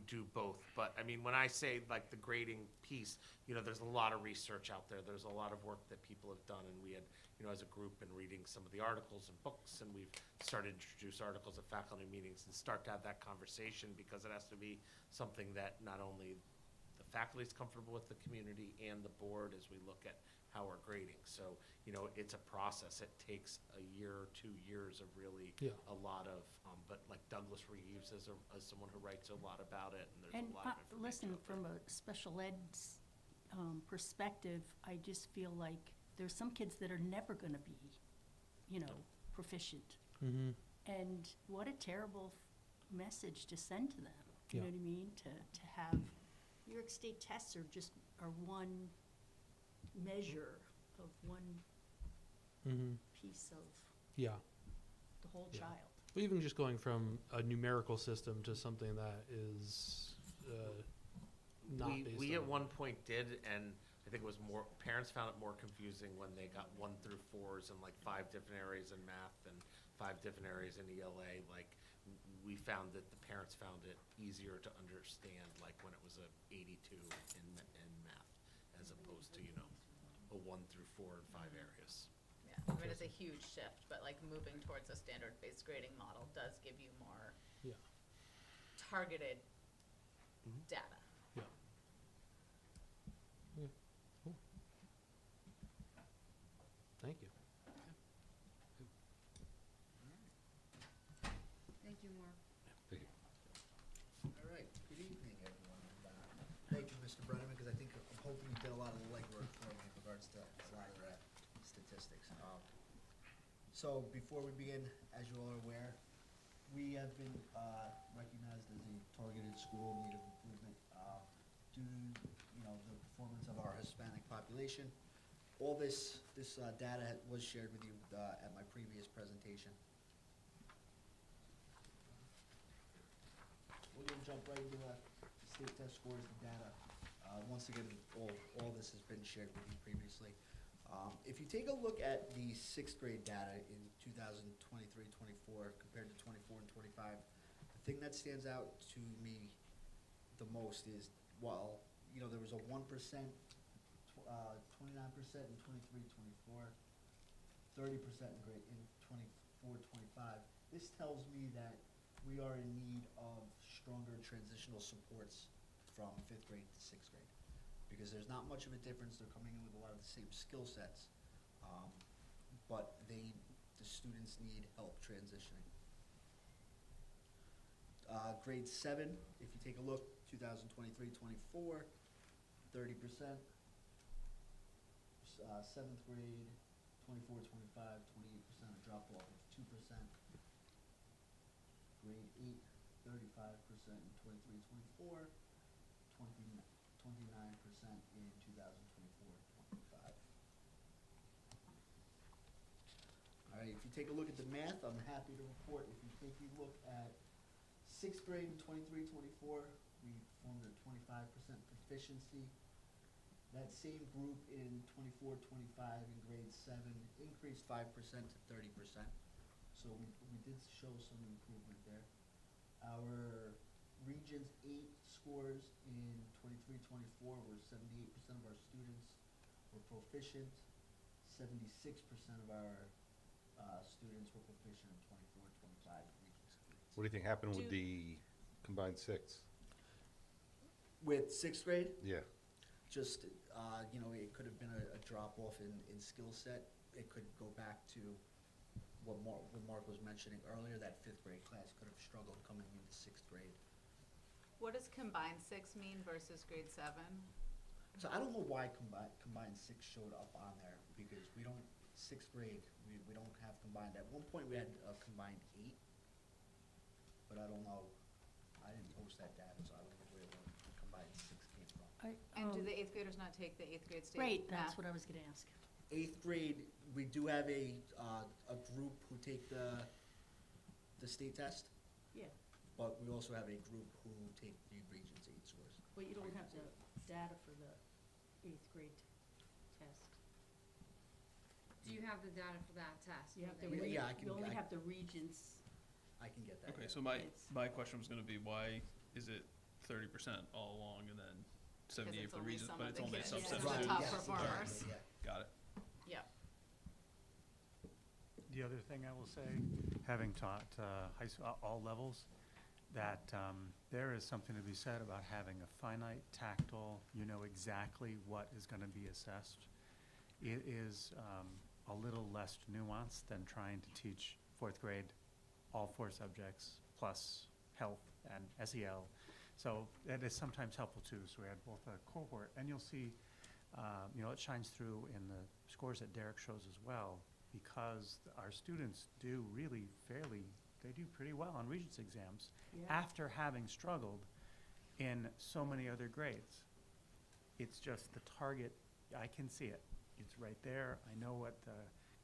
do both. But I mean, when I say like the grading piece, there's a lot of research out there. There's a lot of work that people have done, and we had, as a group, been reading some of the articles and books, and we've started to introduce articles at faculty meetings and start to have that conversation, because it has to be something that not only the faculty is comfortable with, the community and the board, as we look at how we're grading. So, it's a process. It takes a year or 2 years of really a lot of, but like Douglas Reeves is someone who writes a lot about it, and there's And a lot of information. listen, out there. from a special ed's perspective, I just feel like there's some kids that are never going to be, proficient. And what a terrible message to send to them. You know what I mean? To have, New York State tests are one measure of one Mm-hmm. piece of Yeah. the whole Yeah. child. But even just going from a numerical system to something that is not based We on at one point did, and I think it was more, parents found it more confusing when they got 1 through 4s in like 5 different areas in math and 5 different areas in ELA. Like, we found that the parents found it easier to understand, like when it was a 82 in math, as opposed to, a 1 through 4 in 5 areas. Yeah, I mean, it's a huge shift, but like moving towards a standard-based grading model does give you more Yeah. targeted Mhm. data. Yeah. Okay. Cool. Thank you. Thank you, Mark. Thank you. All right, good evening, everyone. And, thank you, Mr. Brenneman, because I think I'm hoping you did a lot of the legwork for me in regards to a lot of that statistics. So before we begin, as you all are aware, we have been recognized as a targeted school in need of improvement due to the performance of our Hispanic population. All this data was shared with you at my previous presentation. We're going to jump right into the state test scores and data. Once again, all this has been shared with you previously. If you take a look at the 6th grade data in 2023-24 compared to 24 and 25, the thing that stands out to me the most is, there was a 1%, 29% in 23-24, 30% in 24-25. This tells me that we are in need of stronger transitional supports from 5th grade to 6th grade, because there's not much of a difference. They're coming in with a lot of the same skill sets, but the students need help transitioning. Grade 7, if you take a look, 2023-24, 30%. 7th grade, 24-25, 28%, a drop off of 2%. Grade 8, 35% in 23-24, 29% in 2024-25. All right, if you take a look at the math, I'm happy to report, if you take a look at 6th grade in 23-24, we performed at 25% proficiency. That same group in 24-25 in grade 7 increased 5% to 30%. So we did show some improvement there. Our Regions 8 scores in 23-24 were 78% of our students were proficient. 76% of our students were proficient in 24-25 Regions 8. What do you think happened with the combined 6? With 6th grade? Yeah. Just, it could have been a drop-off in skill set. It could go back to what Mark was mentioning earlier, that 5th grade class could have struggled coming into 6th grade. What does combined 6 mean versus grade 7? So I don't know why combined 6 showed up on there, because we don't, 6th grade, we don't have combined. At one point, we had a combined 8, but I don't know. I didn't post that data, so I don't know where the combined 6 came from. And do the 8th graders not take the 8th grade state Right, math? that's what I was gonna ask. 8th grade, we do have a group who take the state test, Yeah, but we also have a group who take the Regions 8 scores. but you don't have the data for the 8th grade test. Do you have the data for that test? You have for the, the- Yeah, I can- you only I- have the regions. I can get that. Okay, yeah. so my It's- question was gonna be, why is it 30% all along and then 78 it's for the only regions, some but of it's the only a kids. subset Yeah. of Right, students? top yes, performers. exactly, yeah. Got it. Yep. The other thing I will say, having taught high school, all levels, that there is something to be said about having a finite, tactile, you know exactly what is going to be assessed. It is a little less nuanced than trying to teach 4th grade all 4 subjects plus health and SEL. So that is sometimes helpful too. So we had both a cohort, and you'll see, it shines through in the scores that Derek shows as well, because our students do really they do pretty well on Regents exams Yeah. after having struggled in so many other grades. It's just the target, I can see it. It's right there. I know what the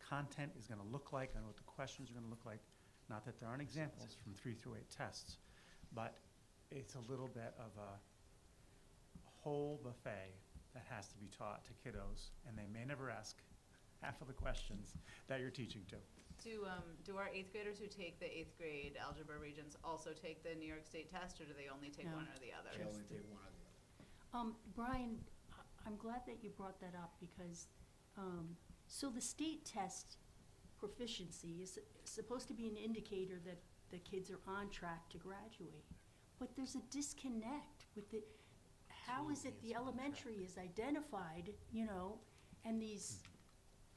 content is going to look like. I know what the questions are going to look like. Not that there aren't examples from 3 through 8 tests, but it's a little bit of a whole buffet that has to be taught to kiddos, and they may never ask half of the questions that you're teaching to. Do our 8th graders who take the 8th grade algebra regents also take the New York State test, or do they only take No. one or the other? They only take one or the other. Brian, I'm glad that you brought that up because, so the state test proficiency is supposed to be an indicator that the kids are on track to graduate. But there's a disconnect with the, how is it the elementary is identified, you know, and these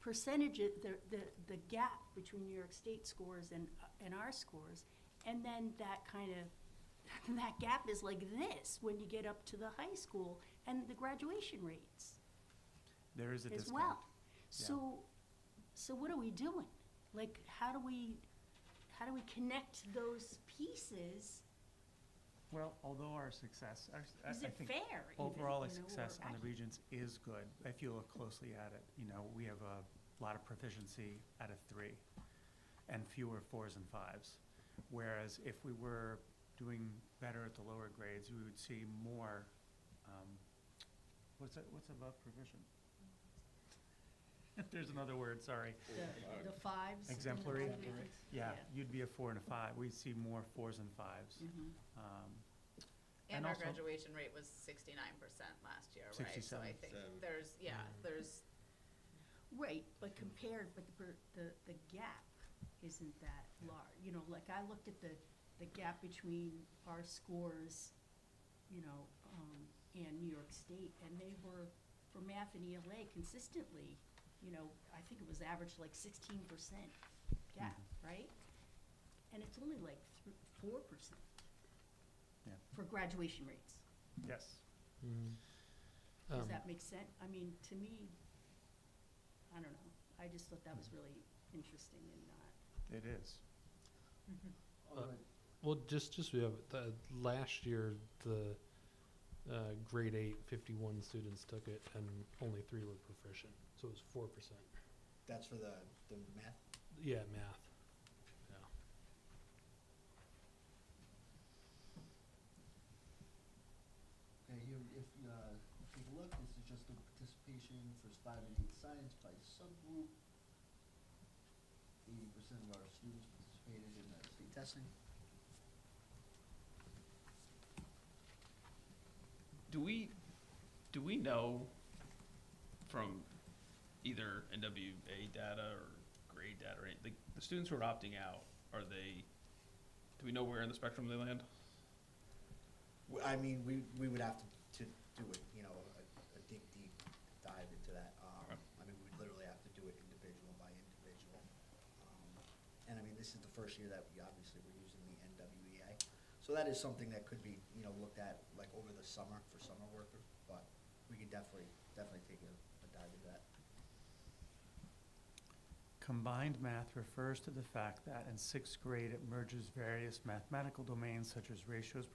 percentages, the gap between New York State scores and our scores, and then that kind of, that gap is like this when you get up to the high school and the graduation rates There is a as disconnect. well. Yeah. So what are we doing? Like, how do we connect those pieces? Well, although our success, I Is it think fair even, overall our you know, or success on the accurate? Regents is good. If you look closely at it, you know, we have a lot of proficiency at a 3 and fewer 4s and 5s. Whereas if we were doing better at the lower grades, we would see more, what's above proficient? There's another word, sorry. The fives? and the Exemplary? fives? Yeah, you'd be a 4 and a 5. We'd see more 4s and 5s. Mhm. And And our also- graduation rate was 69% last year, right? So I think 67. there's, there's, Right, but compared, but the gap isn't that large. You know, like I looked at the gap between our scores, you know, and New York State, and they were, for math and ELA, consistently, you know, I think it was averaged like 16% gap, right? And it's only like 4% Yeah. for graduation rates. Yes. Does that make sense? I mean, to me, I don't know. I just thought that was really interesting and not. It is. Well, just we have the last year the grade 8 51 students took it and only 3 were proficient, so it was 4%. That's for the math? Yeah, math. Yeah. Okay, here, if, take a look, this is just the participation for 5 and 8 science by subgroup. 80% of our students participated in the state testing. Do we know from either NWA data or grade data, or the students who are opting out, do we know where in the spectrum they land? I mean, we would have to do it, you know, a deep dive into that. Okay. I mean, we'd literally have to do it individual by individual. And I mean, this is the first year that we obviously were using the NWEA. So that is something that could be, you know, looked at like over the summer for summer workers, but we could definitely take a dive into that. Combined math refers to the fact that in 6th grade it merges various mathematical domains such as ratios,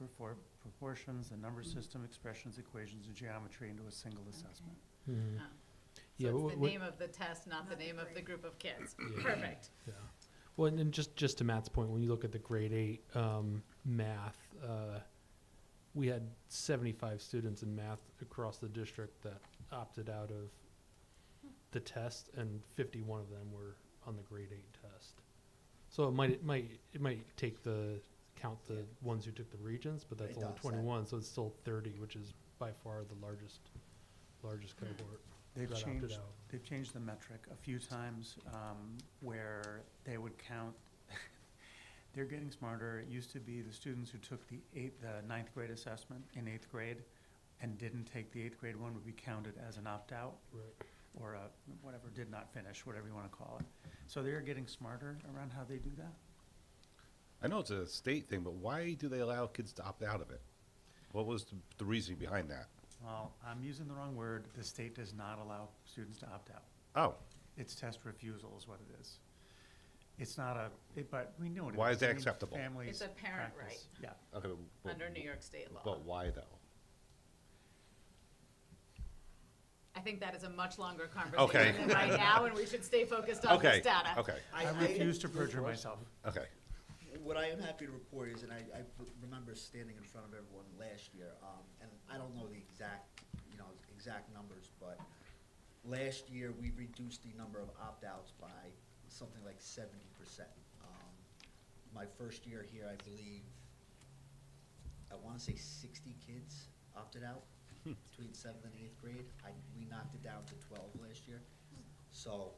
proportions, the number system, expressions, equations, and geometry into a single assessment. Mhm. so Yeah, it's what- the what- name of the test, not the name of the group of kids. Yeah. Perfect. Yeah. Well, and then just to Matt's point, when you look at the grade 8 math, we had 75 students in math across the district that opted out of the test, and 51 of them were on the grade 8 test. So it might take count the ones who took the regents, but that's It only does, 21, so it's still 30, which is by far the largest cohort. They've that opted changed, out. they've changed the metric a few times, where they would count, they're getting smarter. It used to be the students who took the 9th grade assessment in 8th grade and didn't take the 8th grade one would be counted as an opt-out Right. or a, whatever, did not finish, whatever you wanna call it. So they're getting smarter around how they do that. I know it's a state thing, but why do they allow kids to opt out of it? What was the reasoning behind that? Well, I'm using the wrong word. The state does not allow students to opt out. Oh, It's test refusal is what it is. It's not but we know it is. Why is that I mean, acceptable? Families It's a parent practice. right. Yeah. Okay, but- Under New York state law. But why though? I think that is a much longer Okay. conversation than right now, and we should stay focused on Okay, this data. okay, I refuse to perjure myself. okay. What I am happy to report is, and I remember standing in front of everyone last year, and I don't know the exact numbers, but last year we reduced the number of opt-outs by something like 70%. My first year here, I believe, I want to say 60 kids opted out between 7th and 8th grade. We knocked it down to 12 last year. So,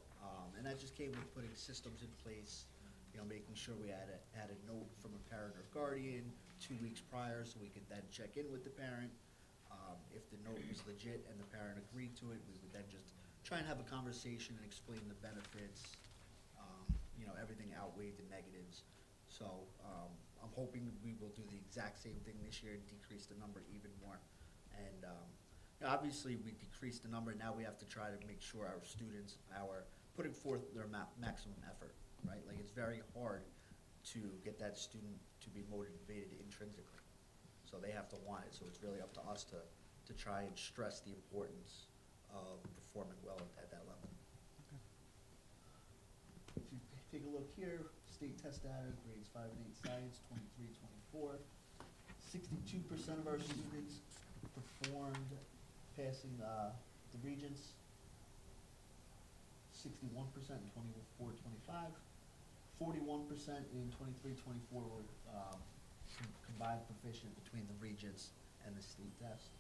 and that just came with putting systems in place, making sure we had a note from a parent or guardian 2 weeks prior so we could then check in with the parent. If the note was legit and the parent agreed to it, we would then just try and have a conversation and explain the benefits. Everything outweighed the negatives. So I'm hoping we will do the exact same thing this year and decrease the number even more. And obviously, we decreased the number. Now we have to try to make sure our students are putting forth their maximum effort, right? Like, it's very hard to get that student to be motivated intrinsically. So they have to want it. So it's really up to us to try and stress the importance of performing well at that level. If you take a look here, state test data, grades 5 and 8 science, 23, 24. 62% of our students performed passing the regents, 61% in 24, 25, 41% in 23, 24 were combined proficient between the regents and the state test.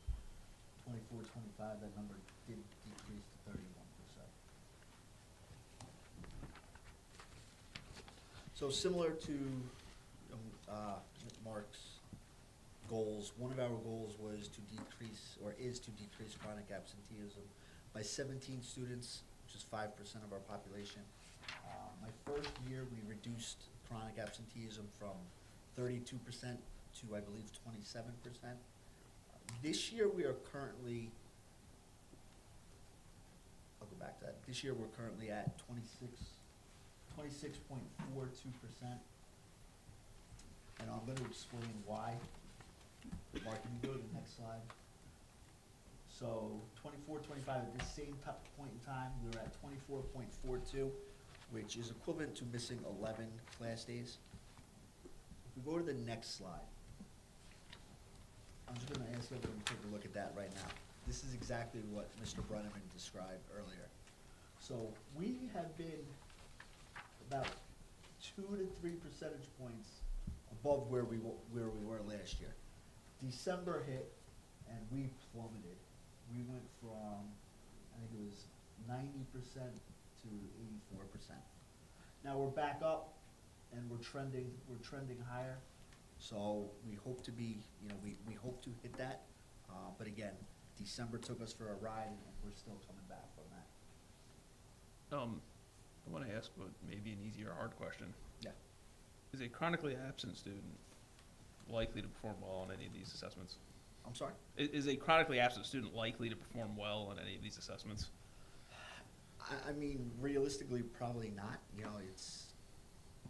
24, 25, that number did decrease to 31%. So similar to Mark's goals, one of our goals was to decrease, or is to decrease chronic absenteeism by 17 students, which is 5% of our population. My first year, we reduced chronic absenteeism from 32% to, I believe, 27%. This year, we are currently, I'll go back to that. This year, we're currently at 26.42%. And I'm going to explain why. Mark, can you go to the next slide? So 24, 25, at this same point in time, we were at 24.42, which is equivalent to missing 11 class days. If we go to the next slide, I'm just going to ask everyone to take a look at that right now. This is exactly what Mr. Brenneman described earlier. So we have been about 2 to 3 percentage points above where we were last year. December hit, and we plummeted. We went from, I think it was 90% to 84%. Now we're back up, and we're trending higher. So we hope to be, we hope to hit that. But again, December took us for a ride, and we're still coming back from that. I want to ask what maybe an easier hard question. Yeah. Is a chronically absent student likely to perform well on any of these assessments? I'm sorry? Is a chronically absent student likely to perform well on any of these assessments? I mean, realistically, probably not.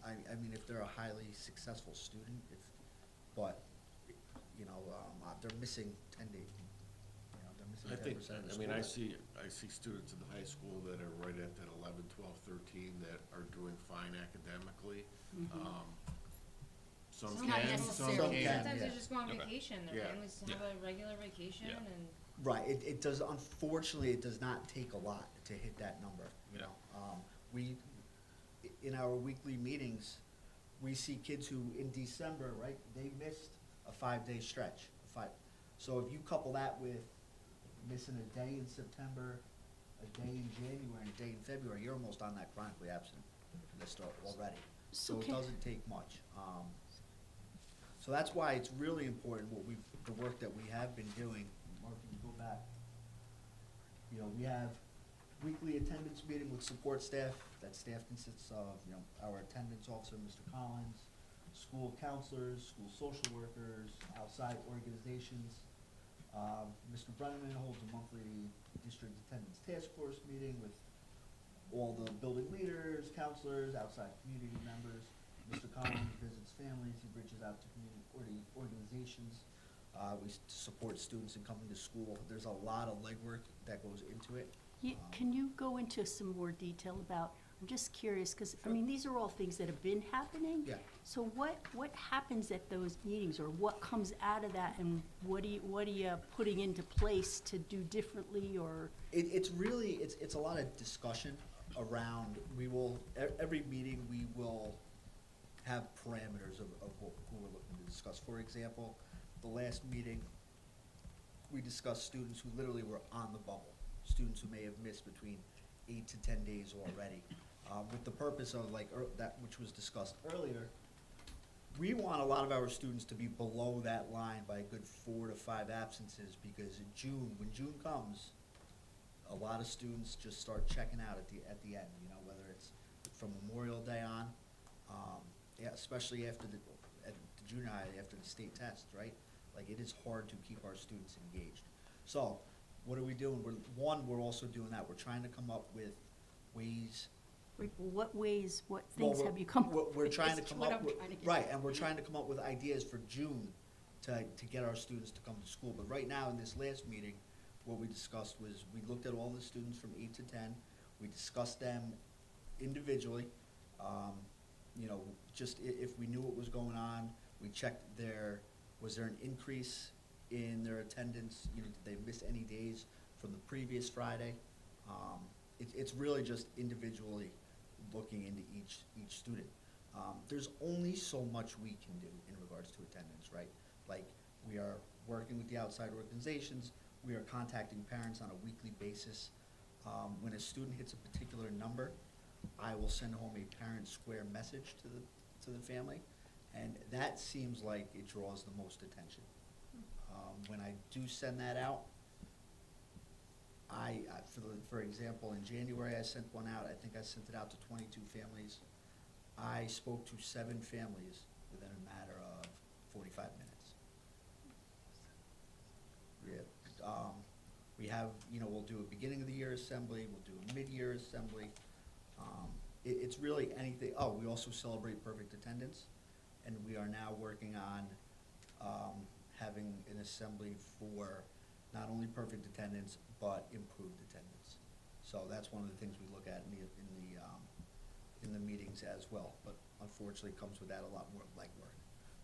I mean, if they're a highly successful student, they're missing 10 days. They're missing 10% of the school. I see students in the high school that are right at that 11, 12, 13 that are doing fine academically. Some Some can, not some necessarily. can't. Sometimes yeah. they just go on Okay. vacation. Their Yeah. families have a regular vacation, Yeah. and Right, it does, unfortunately, it does not take a lot to hit that number, Yeah. In our weekly meetings, we see kids who, in December, right, they missed a 5-day stretch. So if you couple that with missing a day in September, a day in January, and a day in February, you're almost on that chronically absent list already. So it doesn't take much. So that's why it's really important the work that we have been doing. Mark, can you go back? We have weekly attendance meeting with support staff. That staff consists of, our attendance officer, Mr. Collins, school counselors, school social workers, outside organizations. Mr. Brenneman holds a monthly district attendance task force meeting with all the building leaders, counselors, outside community members. Mr. Collins visits families, he reaches out to community organizations. We support students in coming to school. There's a lot of legwork that goes into it. Can you go into some more detail about, I'm just curious, because, I mean, these are all things that have been happening. Yeah. So what happens at those meetings, or what comes out of that, and what are you putting into place to do differently, or? It's really, it's a lot of discussion around, every meeting, we will have parameters of who we're looking to discuss. For example, the last meeting, we discussed students who literally were on the bubble, students who may have missed between 8 to 10 days already. With the purpose of that which was discussed earlier, we want a lot of our students to be below that line by a good 4 to 5 absences, because in June, when June comes, a lot of students just start checking out at the end, whether it's from Memorial Day on, yeah, especially at the junior high, after the state test, right? Like, it is hard to keep our students engaged. So, what are we doing? We're also doing that. We're trying to come up with ways. Wait, what ways, what things have you come up with? We're trying to Is come what up I'm with, trying to get right, at. and we're trying to come up with ideas for June to get our students to come to school. But right now, in this last meeting, what we discussed was, we looked at all the students from 8 to 10. We discussed them individually. Just if we knew what was going on, we checked was there an increase in their attendance? Did they miss any days from the previous Friday? It's really just individually looking into each student. There's only so much we can do in regards to attendance, right? Like, we are working with the outside organizations, we are contacting parents on a weekly basis. When a student hits a particular number, I will send home a parent square message to the family, and that seems like it draws the most attention. When I do send that out, for example, in January, I sent one out. I think I sent it out to 22 families. I spoke to 7 families within a matter of 45 minutes. Yeah. We have, we'll do a beginning of the year assembly, we'll do a mid-year assembly. It's really anything. Oh, we also celebrate perfect attendance, and we are now working on having an assembly for not only perfect attendance, but improved attendance. So that's one of the things we look at in the meetings as well. But unfortunately, it comes with that a lot more legwork,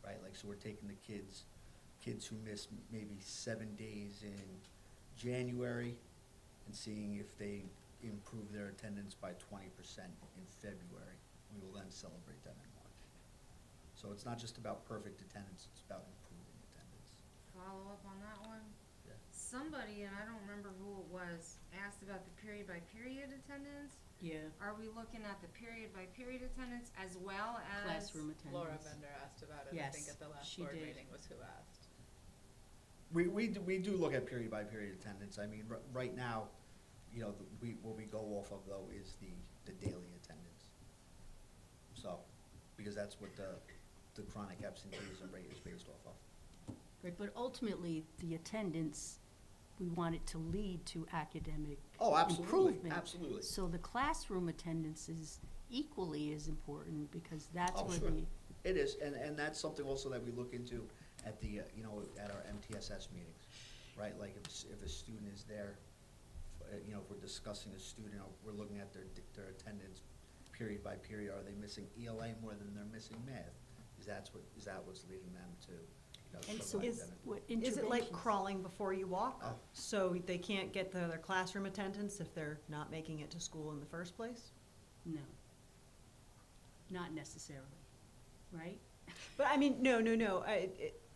right? Like, so we're taking the kids who miss maybe 7 days in January and seeing if they improve their attendance by 20% in February. We will then celebrate them in March. So it's not just about perfect attendance, it's about improving attendance. Follow up on that one. Yeah. Somebody, and I don't remember who it was, asked about the period by period attendance. Yeah, Are we looking at the period by period attendance as well as? classroom attendance. Laura Bender asked about it, I Yes, think at the last she board did. meeting was who asked. We do look at period by period attendance. I mean, right now, what we go off of though is the daily attendance. So, because that's what the chronic absenteeism rate is based off of. Right, but ultimately, the attendance, we want it to lead to academic Oh, absolutely, improvement. absolutely. So the classroom attendance is equally as important, because that's Oh, where sure. the, It is, and that's something also that we look into at the, at our MTSS meetings, right? Like, if a student is there, if we're discussing a student, or we're looking at their attendance period by period, are they missing ELA more than they're missing math? Is that what's leading them to, and so provide is, them? what Is it like interventions- crawling before you walk? Oh. So they can't get their classroom attendance if they're not making it to school in the first place? No. Not necessarily, right? But I mean, no.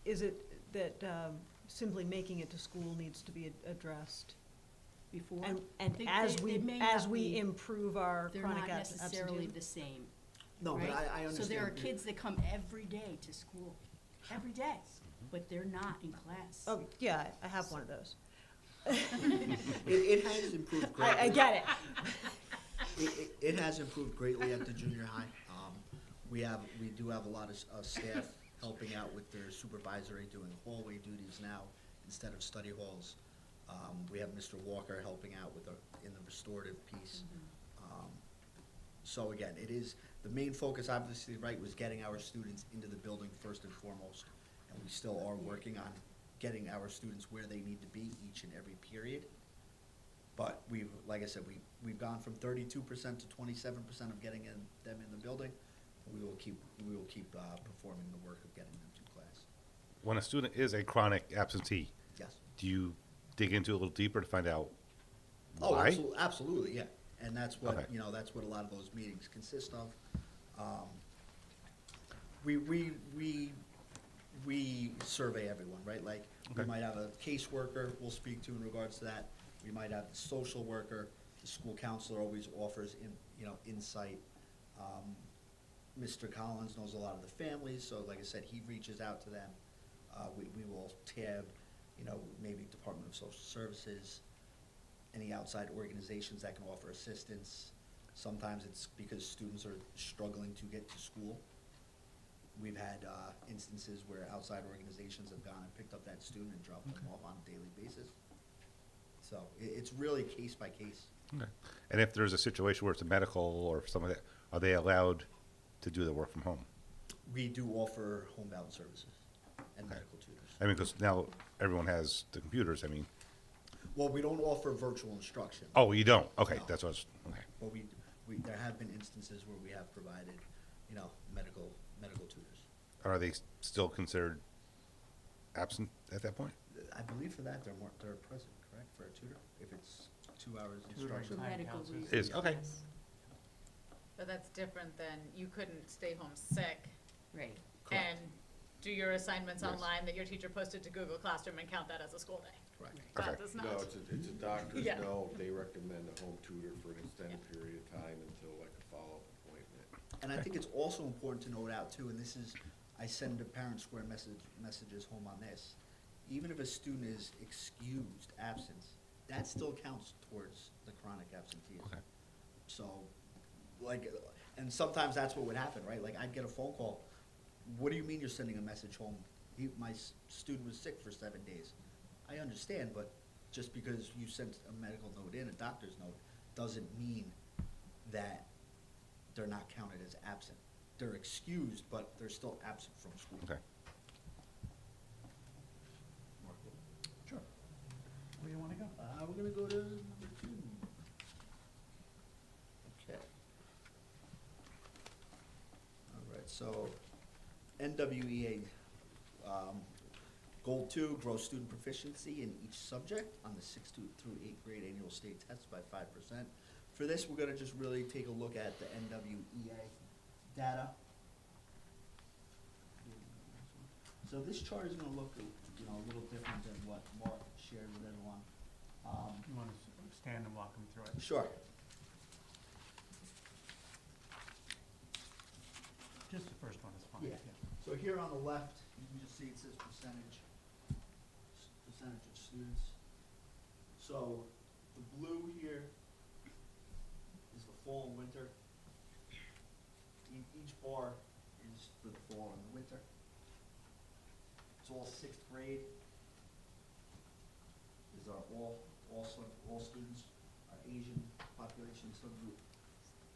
Is it that simply making it to school needs to be addressed? Before. And They- as they may as not we be- improve our They're chronic not necessarily absenteeism? the same, No, but right? I understand. So there are kids that come every day to school, every day, but they're not in class. Oh, yeah, I have one of those. It has improved greatly. I get it. It has improved greatly at the junior high. We do have a lot of staff helping out with their supervisory, doing hallway duties now instead of study halls. We have Mr. Walker helping out in the restorative piece. So again, it is, the main focus, obviously, right, was getting our students into the building first and foremost. And we still are working on getting our students where they need to be each and every period. But we've, like I said, we've gone from 32% to 27% of getting them in the building. We will keep performing the work of getting them to class. When a student is a chronic absentee, Yes. do you dig into it a little deeper to find out Oh, why? absolutely, yeah. And that's what, Okay. you know, that's what a lot of those meetings consist of. We survey everyone, right? Like, we Okay. might have a caseworker we'll speak to in regards to that. We might have the social worker, the school counselor always offers insight. Mr. Collins knows a lot of the families, so like I said, he reaches out to them. We will tab, maybe Department of Social Services, any outside organizations that can offer assistance. Sometimes it's because students are struggling to get to school. We've had instances where outside organizations have gone and picked up that student and dropped them off on a daily basis. So it's really case by case. Okay. And if there's a situation where it's a medical or something like that, are they allowed to do the work from home? We do offer homebound services and Okay. medical tutors. I mean, because now everyone has the computers, I mean. Well, we don't offer virtual instruction. Oh, you don't? Okay, No. that's what I was, okay. But there have been instances where we have provided, medical tutors. Are they still considered absent at that point? I believe for that, they're present, correct, for a tutor, if it's 2 hours For instruction. medical reasons. Is, okay. yes. But that's different than, you couldn't stay home sick Right. Correct. and do your assignments Yes. online that your teacher posted to Google Classroom and count that as a school day. Correct. Okay. That does not. No, it's a doctor's Yeah. note. They recommend a home tutor for an extended period of time until like a follow-up appointment. And I think it's also important to note out too, and this is, I send the Parent Square messages home on this. Even if a student is excused absence, that still counts towards the chronic absenteeism. Okay. So, and sometimes that's what would happen, right? Like, I'd get a phone call, what do you mean you're sending a message home? My student was sick for 7 days. I understand, but just because you sent a medical note in, a doctor's note, doesn't mean that they're not counted as absent. They're excused, but they're still absent from school. Okay. Sure. Where do you want to go? We're gonna go to number 2. Okay. All right, so NWEA, Goal 2, grow student proficiency in each subject on the 6th through 8th grade annual state tests by 5%. For this, we're gonna just really take a look at the NWEA data. So this chart is gonna look, a little different than what Mark shared with everyone. You want to stand and walk them through it? Sure. Just the first one is fine. Yeah. So here on the left, you can just see it says percentage of students. So the blue here is the fall and winter. Each bar is for the fall and the winter. It's all 6th grade. These are all students, our Asian population subgroup,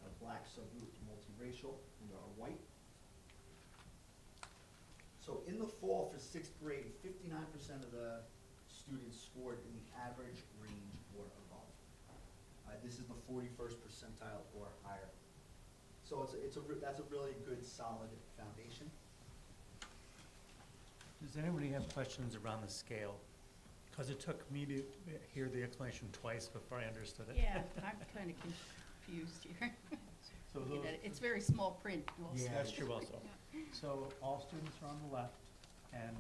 our black subgroup, multiracial, and our white. So in the fall for 6th grade, 59% of the students scored in the average range or above. This is the 41st percentile or higher. So that's a really good, solid foundation. Does anybody have questions around the scale? Because it took me to hear the explanation twice before I understood it. Yeah, I'm kind of confused here. So Looking those, at it. It's very small print also. yeah, that's true also. So all students are on the left, and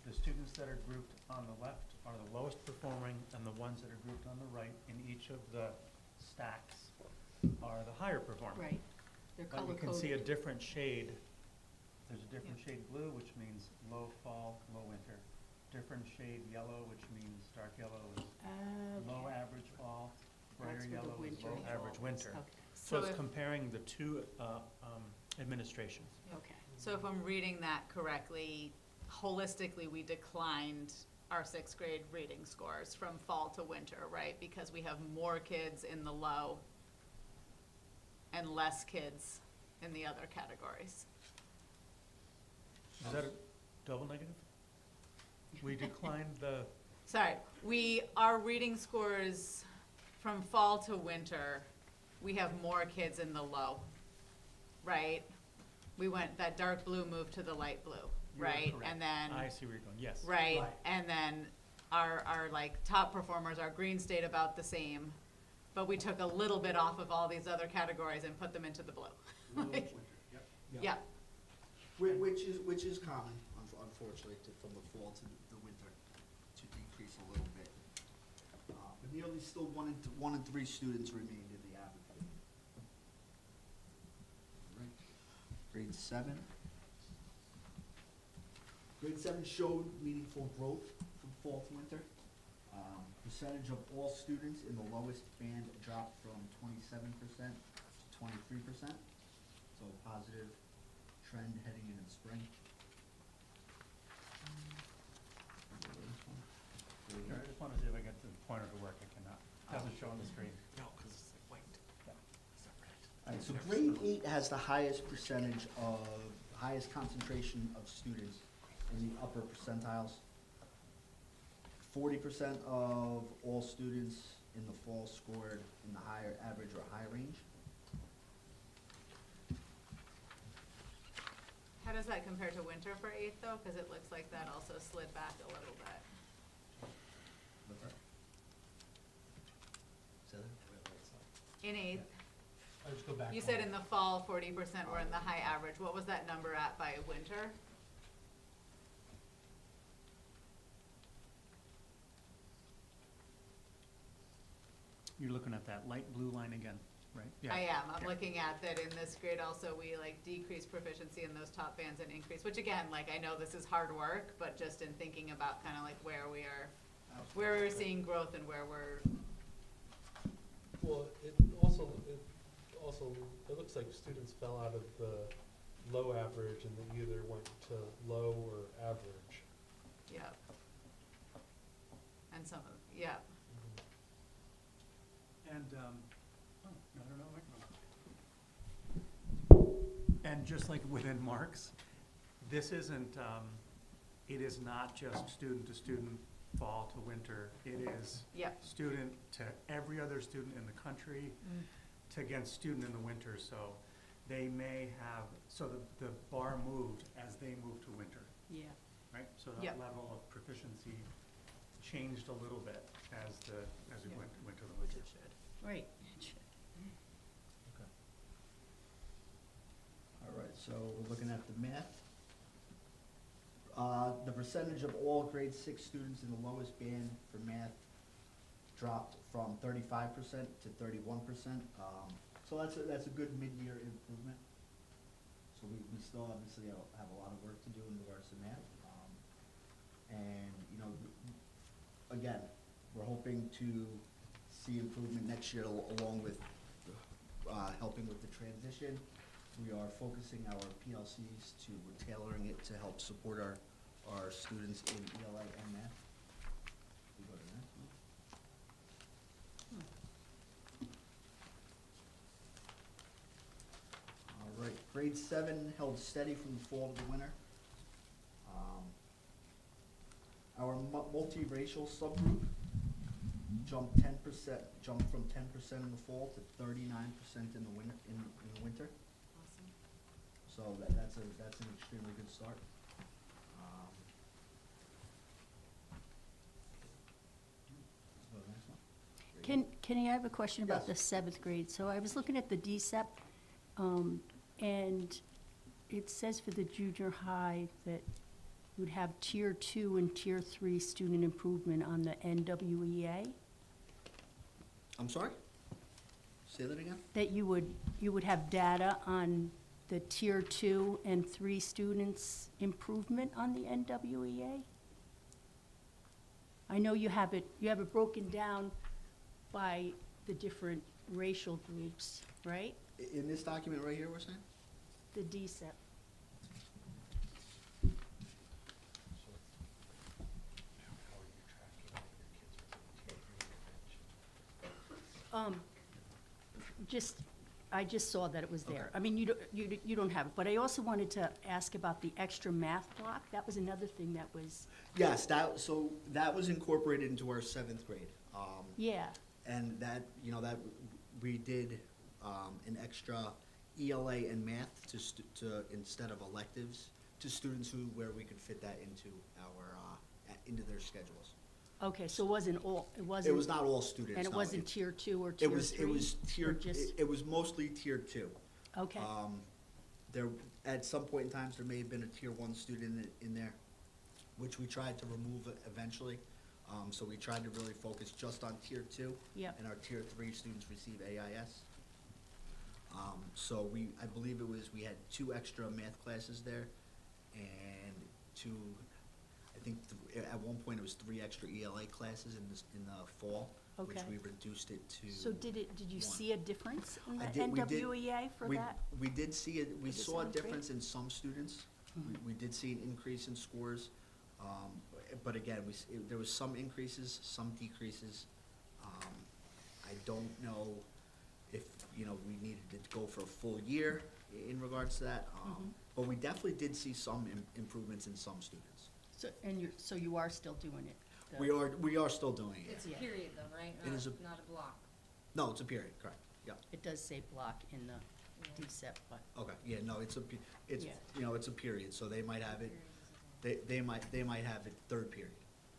the students that are grouped on the left are the lowest performing, and the ones that are grouped on the right in each of the stacks are the higher performing. Right. They're But color you can see a coded. different shade. There's a different shade blue, which means low fall, low winter. Different shade yellow, which means dark yellow is low average fall, brighter That's where the yellow is winter low is. average winter. Okay. So it's if- comparing the two administrations. Okay, so if I'm reading that correctly, holistically, we declined our 6th grade reading scores from fall to winter, right? Because we have more kids in the low and less kids in the other categories. Is that a double negative? We declined the, Sorry, our reading scores from fall to winter, we have more kids in the low, right? That dark blue moved to the light blue, you are right? correct. And then, I see where you're going, yes. right, and then our like top performers, our green stayed about the same, but we took a little bit off of all these other categories and put them into the blue. Blue, Like, winter, yep. yeah, Which is common, unfortunately, from the fall to the winter, to decrease a little bit. But nearly still 1 in 3 students remained in the average grade. Right. Grade 7. Grade 7 showed meaningful growth from fall to winter. Percentage of all students in the lowest band dropped from 27% to 23%. So a positive trend heading into spring. Here, I just want to see if I get the pointer to work, I cannot, doesn't show on the screen. No, because it's like white. Is that red? Alright, so grade 8 has the highest highest concentration of students in the upper percentiles. 40% of all students in the fall scored in the higher average or high range. how does that compare to winter for 8th though? Cause it looks like that also slid back a little bit. In 8th, I just go back. you said in the fall, 40% were in the high average. What was that number at by winter? You're looking at that light blue line again, right? Yeah. I am. I'm Yeah. looking at that in this grade also, we like decrease proficiency in those top bands and increase, which again, like I know this is hard work, but just in thinking about kind of like where we're seeing growth and where we're, Well, it also, it looks like students fell out of the low average and they either went to low or average. yeah. And some of, yeah. And, and just like within marks, this isn't, it is not just student to student, fall to winter. It is Yep. student to every other student in the country, to against student in the winter. So they may have, so the bar moved as they moved to winter, Yeah. right? So Yep. that level of proficiency changed a little bit as we Yeah. went to the Which winter. it should. Right. All right, so we're looking at the math. The percentage of all grade 6 students in the lowest band for math dropped from 35% to 31%. So that's a good mid-year improvement. So we still obviously have a lot of work to do in regards to math. And, you know, again, we're hoping to see improvement next year along with helping with the transition. We are focusing our PLCs we're tailoring it to help support our students in ELA and math. We go to the next one. All right, grade 7 held steady from the fall to the winter. Our multiracial subgroup jumped from 10% in the fall to 39% in the winter. Awesome. So that's an extremely good start. Let's go to the next one. Can I have a question about Yes. the 7th grade? So I was looking at the DSEP, and it says for the junior high that you would have tier 2 and tier 3 student improvement on the NWEA, I'm sorry? Say that again? that you would have data on the tier 2 and 3 students' improvement on the NWEA? I know you have it broken down by the different racial groups, right? In this document right here, we're saying? The DSEP. Just, I just saw that it was there. Okay. I mean, you don't have it, but I also wanted to ask about the extra math block. That was another thing that was, Yes, that was incorporated into our 7th grade. yeah, And that, that we did an extra ELA and math to instead of electives, to students where we could fit that into into their schedules. okay, so it wasn't all, it It wasn't. was not all students, And it no, wasn't tier 2 or tier 3? It was or tier, just- it was mostly tier 2. Okay, There, at some point in times, there may have been a tier 1 student in there, which we tried to remove eventually. So we tried to really focus just on tier 2. Yep. And our tier 3 students receive AIS. So I believe we had 2 extra math classes there, and I think at one point it was 3 extra ELA classes in the fall, which Okay. we reduced it to. so did you 1. see a difference in the I did- we did- NWEA for we- that? We did see it, we For the saw a 7th grade? difference in some students. We did see an increase in scores. But again, there was some increases, some decreases. I don't know if, we needed to go for a full year in regards to that. But we definitely did see some improvements in some students. So you are still doing it? the- We are still doing it. It's a Yeah. period though, right? It is Not a block. No, it's a period, correct, yeah. It does say block in the DSEP, but, Okay, yeah, no, it's Yeah. it's a period, so they might have it, they might have it 3rd period,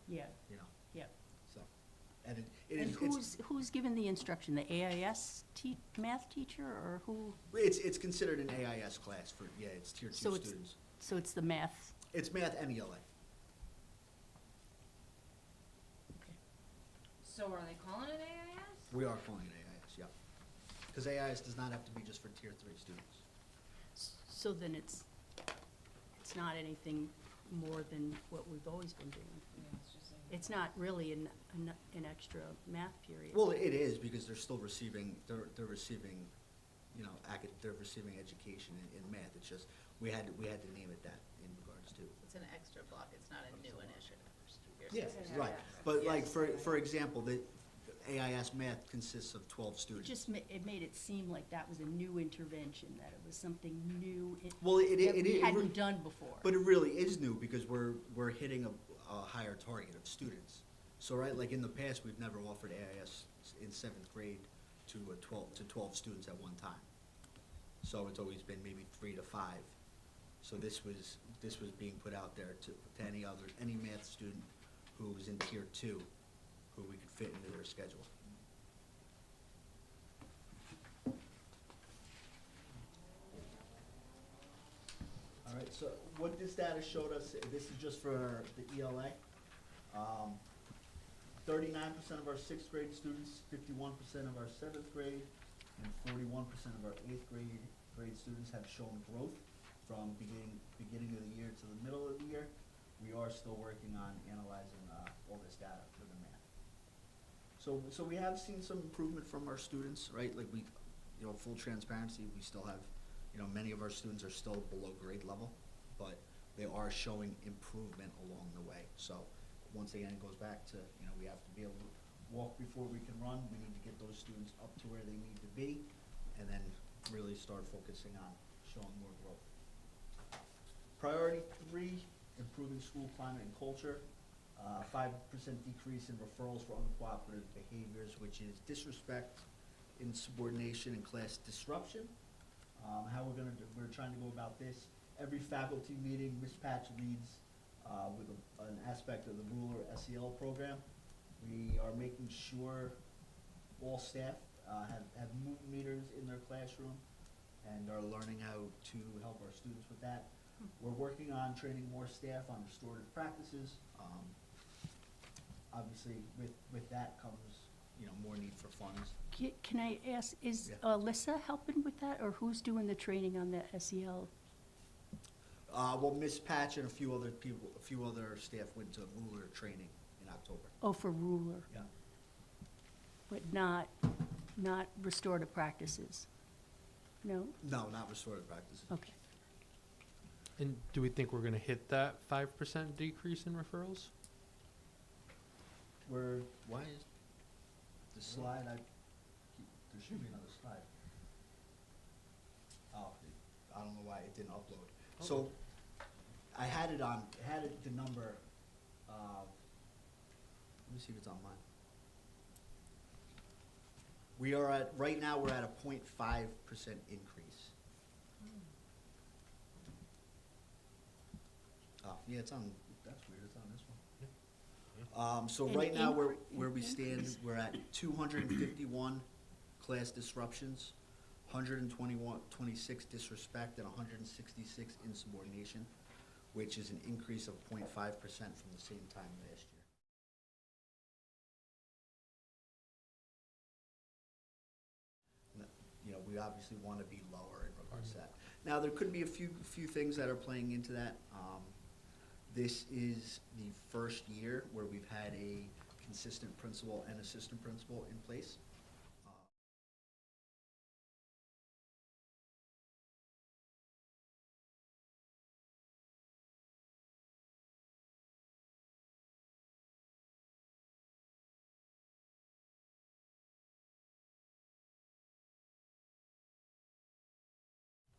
yeah, you know, yeah. so. And it And is, who's given the instruction, the AIS math teacher, or who? it's considered an AIS class for, yeah, it's tier 2 So it's- students. So it's the math, It's math and ELA. So are they calling it AIS? We are calling it AIS, yeah. Because AIS does not have to be just for tier 3 students. so then it's not anything more than what we've always been doing. Yeah, it's just It's not really an extra math period. Well, it is, because they're still receiving, they're receiving, they're receiving education in math. It's just, we had to name it that in regards to. It's an extra block, it's not a new initiative. Yeah, Yeah, right. yeah. But Yeah. like, for example, the AIS math consists of 12 It students. just it made it seem like that was a new intervention, that it was something new. Well, that we hadn't done before. But it really is new, because we're hitting a higher target of students. So, right, like in the past, we've never offered AIS in 7th grade to 12 students at one time. So it's always been maybe 3 to 5. So this was being put out there to any math student who was in tier 2, who we could fit into their schedule. All right, so what this data showed us, this is just for the ELA. 39% of our 6th grade students, 51% of our 7th grade, and 41% of our 8th grade students have shown growth from beginning of the year to the middle of the year. We are still working on analyzing all this data for the math. So we have seen some improvement from our students, right? Like full transparency, we still have, many of our students are still below grade level, but they are showing improvement along the way. So once again, it goes back to, we have to be able to walk before we can run. We need to get those students up to where they need to be, and then really start focusing on showing more growth. Priority 3, improving school climate and culture. 5% decrease in referrals for uncooperative behaviors, which is disrespect, insubordination, and class disruption. How we're trying to go about this. Every faculty meeting, Ms. Patch leads with an aspect of the ruler SEL program. We are making sure all staff have mood meters in their classroom and are learning how to help our students with that. We're working on training more staff on restorative practices. Obviously, with that comes, more need for funds. Can I ask, is Yeah. Alyssa helping with that, or who's doing the training on the SEL? Well, Ms. Patch and a few other staff went to ruler training in October. Oh, for ruler, Yeah. but not restorative practices? No? No, not restorative practices. Okay. And do we think we're gonna hit that 5% decrease in referrals? Why is the slide, there should be another slide. why it didn't upload. So I had it on, the number, let me see if it's on mine. We are at, right now, we're at a 0.5% increase. Oh, yeah, it's on, that's weird, it's on this one. So An right now, incre- where we stand, we're at 251 class disruptions, 26 disrespect, and 166 insubordination, which is an increase of 0.5% from the same time last year. You know, we obviously want to be lower in regards to that. Now, there could be a few things that are playing into that. This is the first year where we've had a consistent principal and assistant principal in place.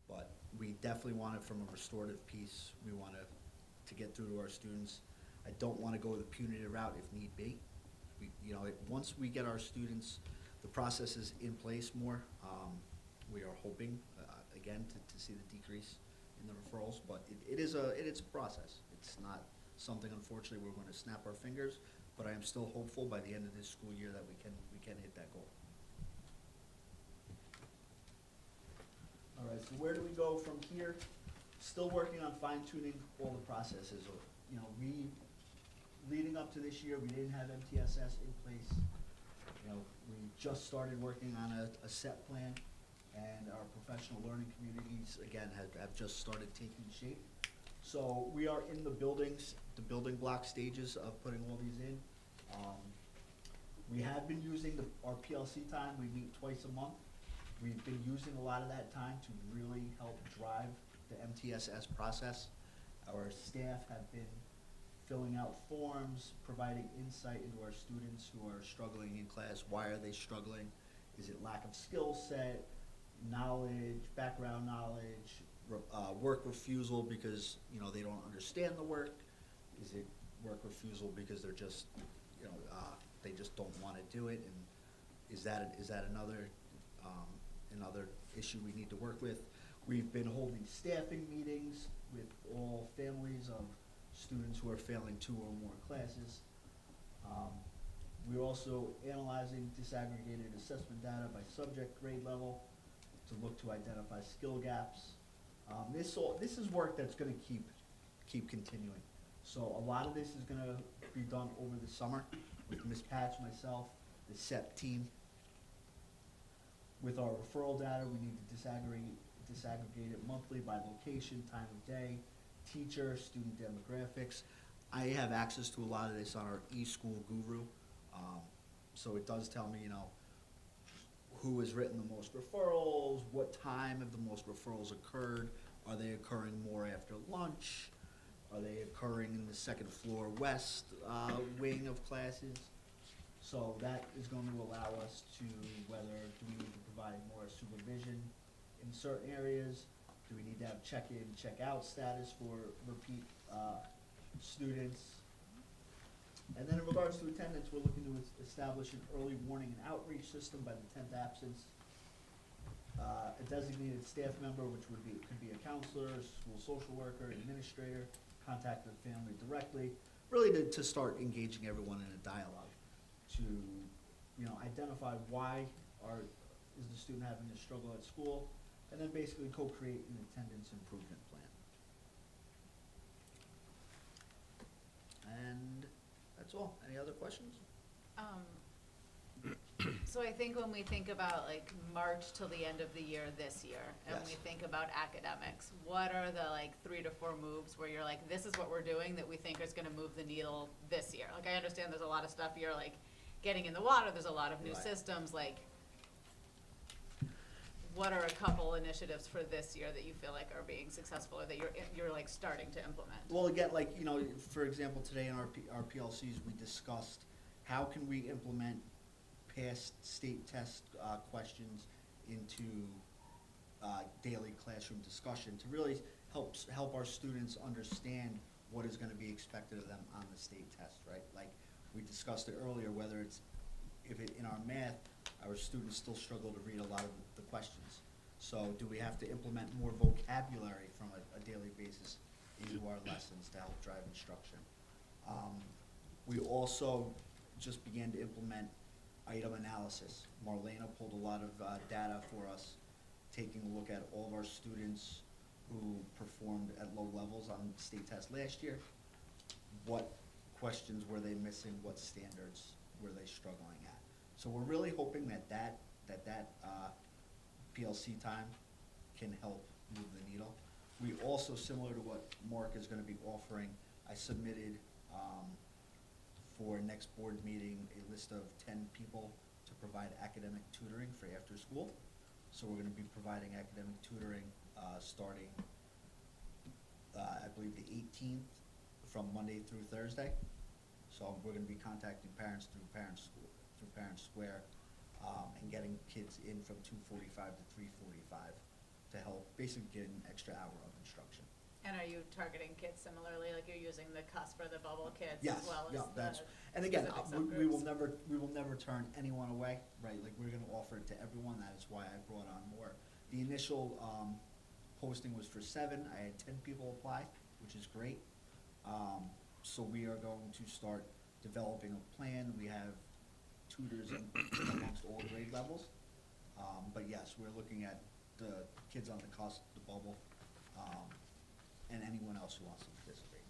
But we definitely want it from a restorative piece. We want to get through to our students. I don't want to go the punitive route if need be. Once we get our students, the process is in place more. We are hoping, again, to see the decrease in the referrals, but it is a process. It's not something, unfortunately, we're going to snap our fingers, but I am still hopeful by the end of this school year that we can hit that goal. All right, so where do we go from here? Still working on fine tuning all the processes. Leading up to this year, we didn't have MTSS in place. We just started working on a set plan, and our professional learning communities, again, have just started taking shape. So we are in the building block stages of putting all these in. We have been using our PLC time. We meet twice a month. We've been using a lot of that time to really help drive the MTSS process. Our staff have been filling out forms, providing insight into our students who are struggling in class. Why are they struggling? Is it lack of skill set, knowledge, background knowledge, work refusal because they don't understand the work? Is it work refusal because they're just they just don't want to do it? And is that another issue we need to work with? We've been holding staffing meetings with all families of students who are failing 2 or more classes. We're also analyzing disaggregated assessment data by subject grade level to look to identify skill gaps. This is work that's going to keep continuing. So a lot of this is going to be done over the summer with Ms. Patch, myself, the SEP team. With our referral data, we need to disaggregate it monthly by location, time of day, teacher, student demographics. I have access to a lot of this on our eSchool Guru. So it does tell me, who has written the most referrals, what time have the most referrals occurred, are they occurring more after lunch, are they occurring in the second floor west wing of classes? So that is going to allow us to, whether do we need to provide more supervision in certain areas, do we need to have check-in, check-out status for repeat students? And then in regards to attendance, we're looking to establish an early warning and outreach system by the 10th absence. A designated staff member, which could be a counselor, school social worker, administrator, contact the family directly, really to start engaging everyone in a dialogue to identify why is the student having a struggle at school, and then basically co-create an attendance improvement plan. And that's all. Any other questions? So I think when we think about like March till the end of the year this year, and Yes. we think about academics, what are the 3 to 4 moves where you're like, this is what we're doing that we think is gonna move the needle this year? Like, I understand there's a lot of stuff you're getting in the water, there's a lot of new Right. systems, what are a couple initiatives for this year that you feel like are being successful or that you're starting to implement? Well, again, for example, today in our PLCs, we discussed how can we implement past state test questions into daily classroom discussion to really help our students understand what is gonna be expected of them on the state test, right? Like, we discussed it earlier, whether it's, in our math, our students still struggle to read a lot of the questions. So do we have to implement more vocabulary from a daily basis into our lessons to help drive instruction? We also just began to implement item analysis. Marlena pulled a lot of data for us, taking a look at all of our students who performed at low levels on the state test last year. What questions were they missing? What standards were they struggling at? So we're really hoping that PLC time can help move the needle. We also, similar to what Mark is gonna be offering, I submitted, for next board meeting, a list of 10 people to provide academic tutoring for after school. So we're gonna be providing academic tutoring, starting, I believe the 18th, from Monday through Thursday. So we're gonna be contacting parents through Parent Square, and getting kids in from 2:45 to 3:45 to help basically get an extra hour of instruction. And are you targeting kids similarly, like you're using the cusp or the bubble kids Yes, as well as yeah, the that's, and again, specific we will subgroups? we will never turn anyone away, right? Like, we're gonna offer it to everyone, that is why I brought on more. The initial, posting was for 7, I had 10 people apply, which is great. So we are going to start developing a plan, we have tutors amongst all grade levels. But yes, we're looking at the kids on the cusp, the bubble, and anyone else who wants to participate.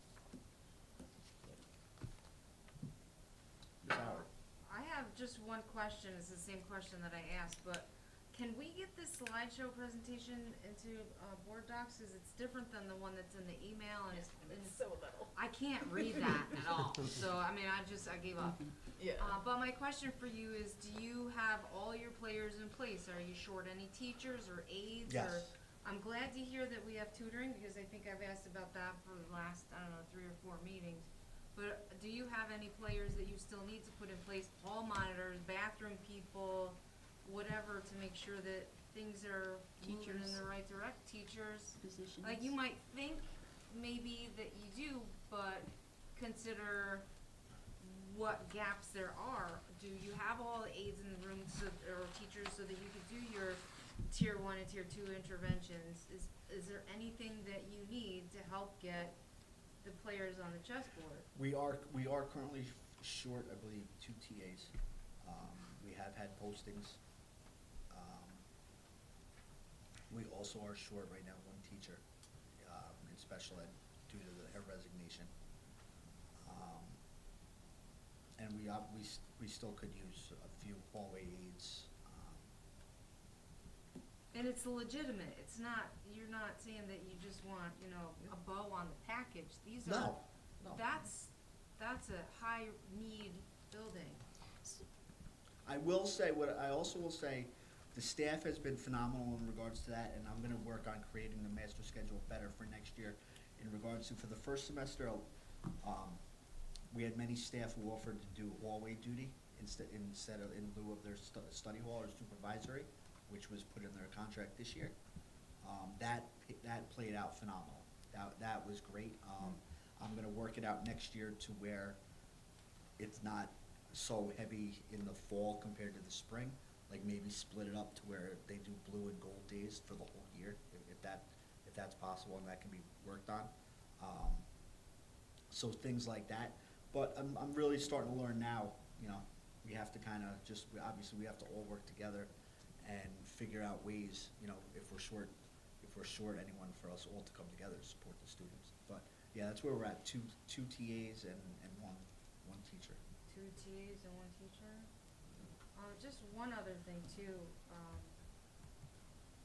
Ms. Howard? I have just one question, it's the same question that I asked, but can we get this slideshow presentation into, board docs, cause it's different than the one that's in the email, and it's so little. I can't read that at all, so, I mean, I gave up. Yeah. But my question for you is, do you have all your players in place? Are you short any teachers or aides? Yes. Or, I'm glad to hear that we have tutoring, because I think I've asked about that for the last, 3 or 4 meetings. But do you have any players that you still need to put in place, hall monitors, bathroom people, whatever, to make sure that things are moving in Teachers. the right teachers? Positions. Like, you might think maybe that you do, but consider what gaps there are. Do you have all the aides in the room, or teachers, so that you could do your tier 1 and tier 2 interventions? Is there anything that you need to help get the players on the chessboard? We are currently short, I believe, 2 TAs. We have had postings. We also are short right now 1 teacher, in special ed due to her resignation. And we still could use a few hallway aides. And it's legitimate, it's not, you're not saying that you just want, a bow on the package. These are, No. that's a high need building. I also will say, the staff has been phenomenal in regards to that, and I'm gonna work on creating the master schedule better for next year. In regards to, for the first semester, we had many staff who offered to do hallway duty instead of, in lieu of their study hall or supervisory, which was put in their contract this year. That played out phenomenal. That was great. I'm gonna work it out next year to where it's not so heavy in the fall compared to the spring. Like, maybe split it up to where they do blue and gold days for the whole year, if that's possible, and that can be worked on. So things like that. But I'm really starting to learn now, we have to kinda obviously we have to all work together and figure out ways, if we're short anyone, for us all to come together to support the students. But yeah, that's where we're at, two TAs and one teacher. 2 TAs and 1 teacher? Just one other thing too,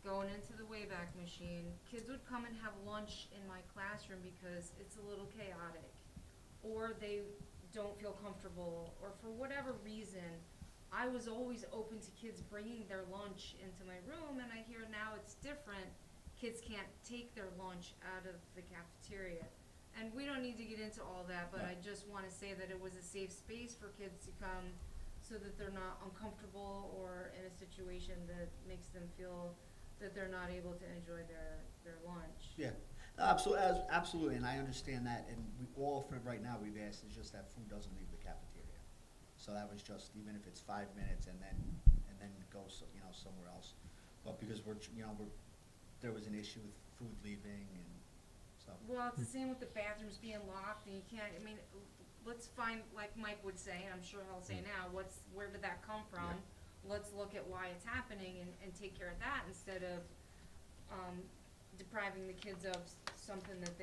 going into the Wayback Machine, kids would come and have lunch in my classroom because it's a little chaotic, or they don't feel comfortable, or for whatever reason. I was always open to kids bringing their lunch into my room, and I hear now it's different. Kids can't take their lunch out of the cafeteria. And we don't need to get into all that, but I just wanna say that it was a safe space for kids to come, so that they're not uncomfortable or in a situation that makes them feel that they're not able to enjoy their lunch. Yeah, absolutely, and I understand that, and we all, for right now, we've asked is just that food doesn't leave the cafeteria. So that was just, even if it's 5 minutes and then go, somewhere else. But because there was an issue with food leaving and so. Well, it's the same with the bathrooms being locked, and you can't, I mean, let's find, like Mike would say, and I'm sure he'll say now, where did that come from? Let's look at why it's happening and take care of that instead of, depriving the kids of something that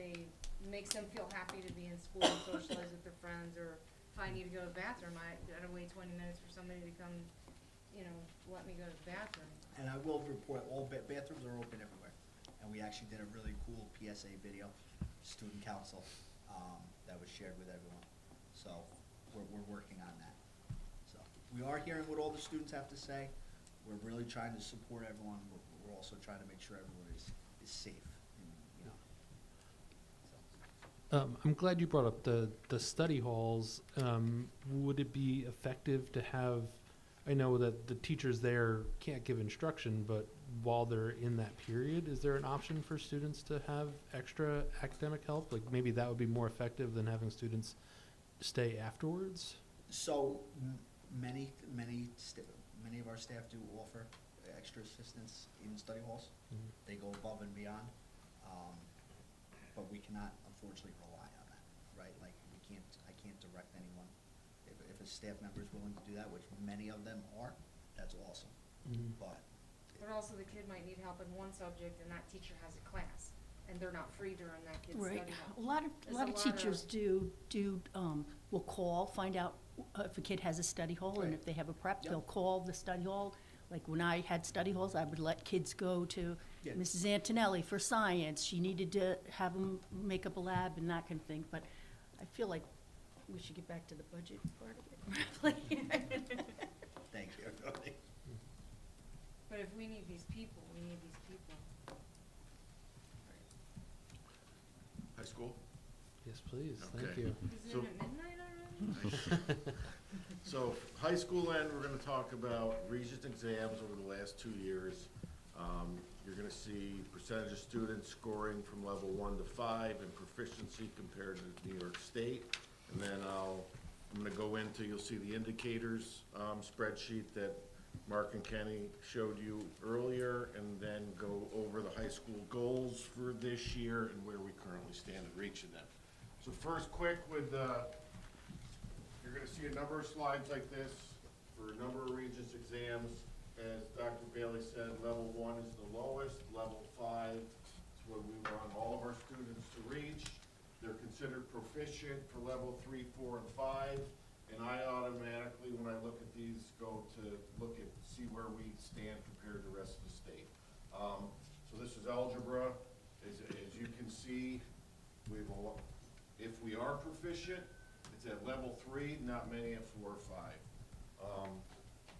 makes them feel happy to be in school and socialize with their friends, or if I need to go to the bathroom, I gotta wait 20 minutes for somebody to come, let me go to the bathroom. And I will report, all bathrooms are open everywhere. And we actually did a really cool PSA video, student council, that was shared with everyone. So we're working on that. So we are hearing what all the students have to say. We're really trying to support everyone. We're also trying to make sure everyone is safe. And, I'm glad you brought up the study halls. Would it be effective to have, I know that the teachers there can't give instruction, but while they're in that period, is there an option for students to have extra academic help? Like maybe that would be more effective than having students stay afterwards? So many of our staff do offer extra assistance in study halls. Mhm. They go above and beyond, but we cannot unfortunately rely on that, right? Like I can't direct anyone. If a staff member is willing to do that, which many of them are, that's awesome. Mhm. But But also the kid might need help in one subject and that teacher has a class, and they're not free during that kid's Right. study hall. A lot of There's teachers will call, find out if a kid has a study hall, and Right. if they have a prep, Yep. they'll call the study hall. Like when I had study halls, I would let kids go to Yeah. Mrs. Antonelli for science. She needed to have them make up a lab and that kind of thing, but I feel like we should get back to the budget part of it. thank you. But if we need these people, we need these people. High school? Yes, please. Thank Okay. you. Is So- it at midnight already? So, high school end, we're gonna talk about Regents exams over the last 2 years. You're gonna see percentage of students scoring from level 1 to 5 and proficiency compared to New York State. And then I'm gonna go into, you'll see the indicators, spreadsheet that Mark and Kenny showed you earlier, and then go over the high school goals for this year and where we currently stand in reaching them. So first, quick with, you're gonna see a number of slides like this for a number of Regents exams. As Dr. Bailey said, level 1 is the lowest, level 5 is what we want all of our students to reach. They're considered proficient for level 3, 4, and 5. And I automatically, when I look at these, go to see where we stand compared to the rest of the state. So this is algebra. As you can see, if we are proficient, it's at level 3, not many at 4 or 5.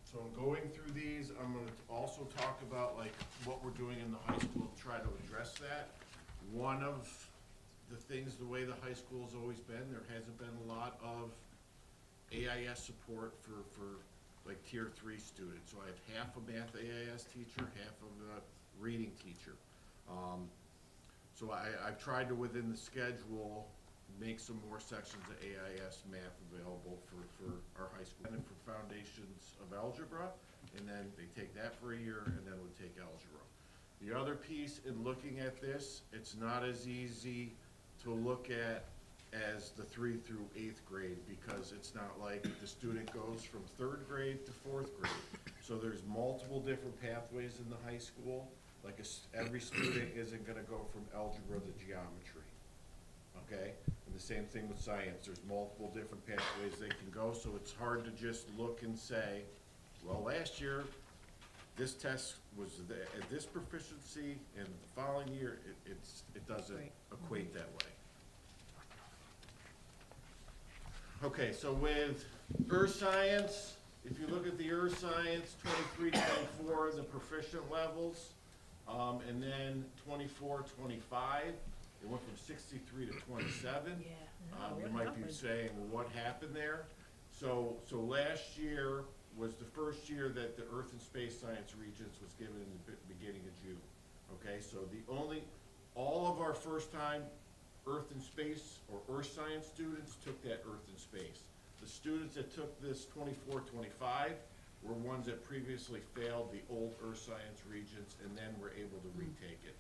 So I'm going through these. I'm gonna also talk about like what we're doing in the high school to try to address that. One of the things, the way the high school's always been, there hasn't been a lot of AIS support for like tier 3 students. So I have half a math AIS teacher, half of a reading teacher. So I've tried to, within the schedule, make some more sections of AIS math available for our high school. And for foundations of algebra, and then they take that for a year, and then would take algebra. The other piece in looking at this, it's not as easy to look at as the 3 through 8th grade, because it's not like the student goes from 3rd grade to 4th grade. So there's multiple different pathways in the high school. Like every student isn't gonna go from algebra to geometry, okay? And the same thing with science, there's multiple different pathways they can go, so it's hard to just look and say, well, last year, this test was at this proficiency, and the following year, it doesn't Right. equate that way. Okay, so with earth science, if you look at the earth science, 23, 24, the proficient levels, and then 24, 25, it went from 63 to 27. Yeah. You might be saying, well, what happened there? So last year was the first year that the Earth and Space Science Regents was given in the beginning of June. Okay, so all of our first-time Earth and Space or Earth Science students took that Earth and Space. The students that took this 24-25 were ones that previously failed the old Earth Science Regents and then were able to retake it.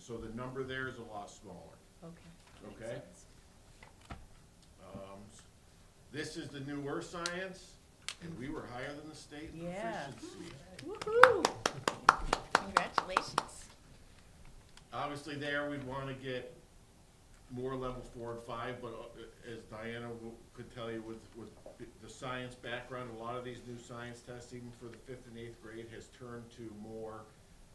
So the number there is a lot smaller, Okay. okay? This is the new Earth Science, and we were higher than the state in Yeah. proficiency. Woohoo! Congratulations. Obviously there, we'd want to get more level 4 and 5, but as Diana could tell you with the science background, a lot of these new science tests, even for the 5th and 8th grade, has turned to more,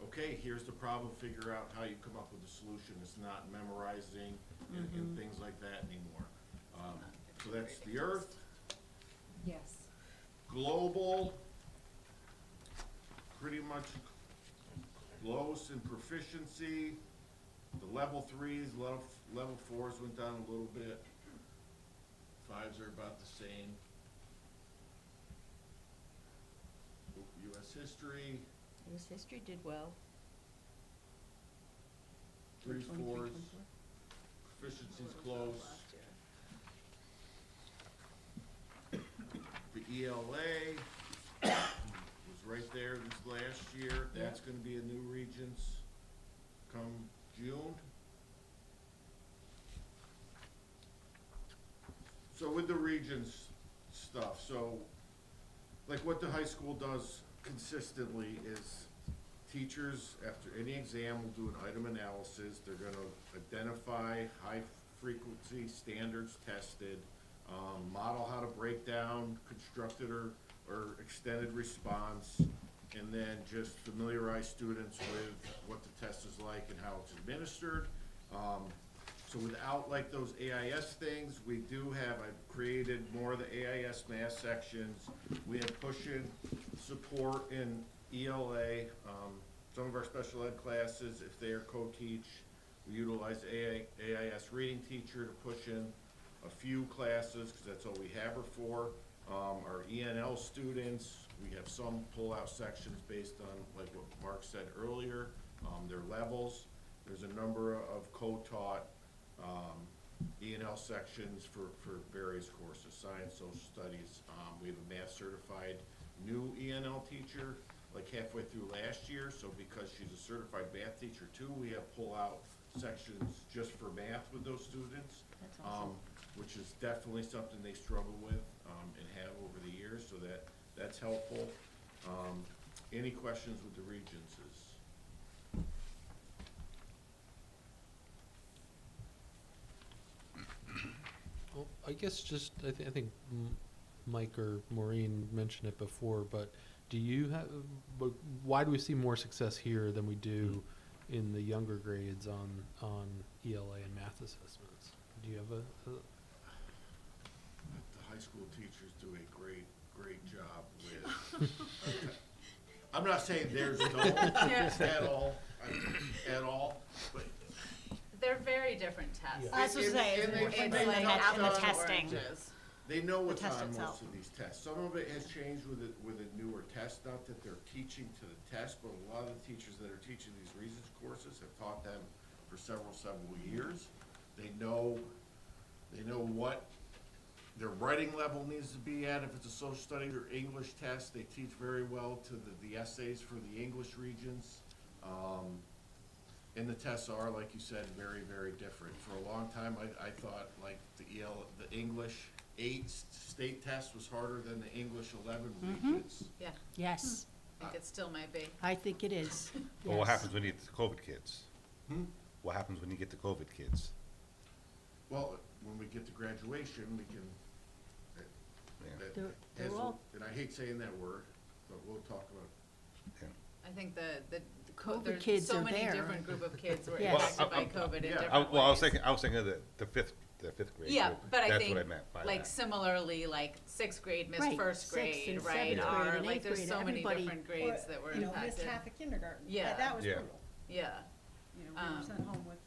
okay, here's the problem, figure out how you come up with a solution. It's not memorizing and things like that anymore. So that's the Earth. Yes. Global, pretty much close in proficiency. The level 3s, level 4s went down a little bit. 5s are about the same. U.S. history, U.S. history did well. 3s, 23, 4s, 24. proficiency's close. The ELA was right there this last year. That's gonna be a new Regents come June. So with the Regents stuff, so like what the high school does consistently is teachers, after any exam, will do an item analysis. They're gonna identify high frequency standards tested, model how to break down constructed or extended response, and then just familiarize students with what the test is like and how it's administered. So without like those AIS things, we do have, I've created more of the AIS math sections. We have push-in support in ELA. Some of our special ed classes, if they are co-teach, we utilize AIS reading teacher to push in a few classes, because that's all we have her for. Our ENL students, we have some pull-out sections based on, like what Mark said earlier, their levels. There's a number of co-taught ENL sections for various courses, science, social studies. We have a math certified new ENL teacher, like halfway through last year, so because she's a certified math teacher too, we have pull-out sections just for math with those students. That's awesome. Which is definitely something they struggle with, and have over the years, so that's helpful. Any questions with the Regencies? Well, I guess just, I think Mike or Maureen mentioned it before, but do you have, but why do we see more success here than we do in the younger grades on ELA and math assessments? Do you have a The high school teachers do a great job with, I'm not saying theirs don't at all, but They're very different tests. I was gonna say, It's it's like like apples the and testing. oranges. they know what's test on itself. most of these tests. Some of it has changed with a newer test, not that they're teaching to the test, but a lot of the teachers that are teaching these reasons courses have taught them for several years. They know what their writing level needs to be at. If it's a social studies or English test, they teach very well to the essays for the English Regents. And the tests are, like you said, very different. For a long time, I thought like the English 8 state test was harder than the English 11 Regents. Yeah, Yes, I think it still might be. I think it is. Well, what Yes. happens when you get the COVID kids? What happens when you get the COVID kids? Well, when we get to graduation, we can, They're all- and I hate saying that word, but we'll talk about it. I think the COVID there's kids so are many there. different group of kids were Yes. impacted by COVID in yeah. different ways. Well, I was thinking of the fifth grade Yeah, group. but I That's think, what I meant by like, that. similarly, like, 6th grade missed Right, 1st 6th grade, and right? 7th grade Or, and like, 8th there's grade, so many everybody- different grades that were missed impacted. half of kindergarten. Yeah. That was Yeah. brutal. Yeah, We were sent home with.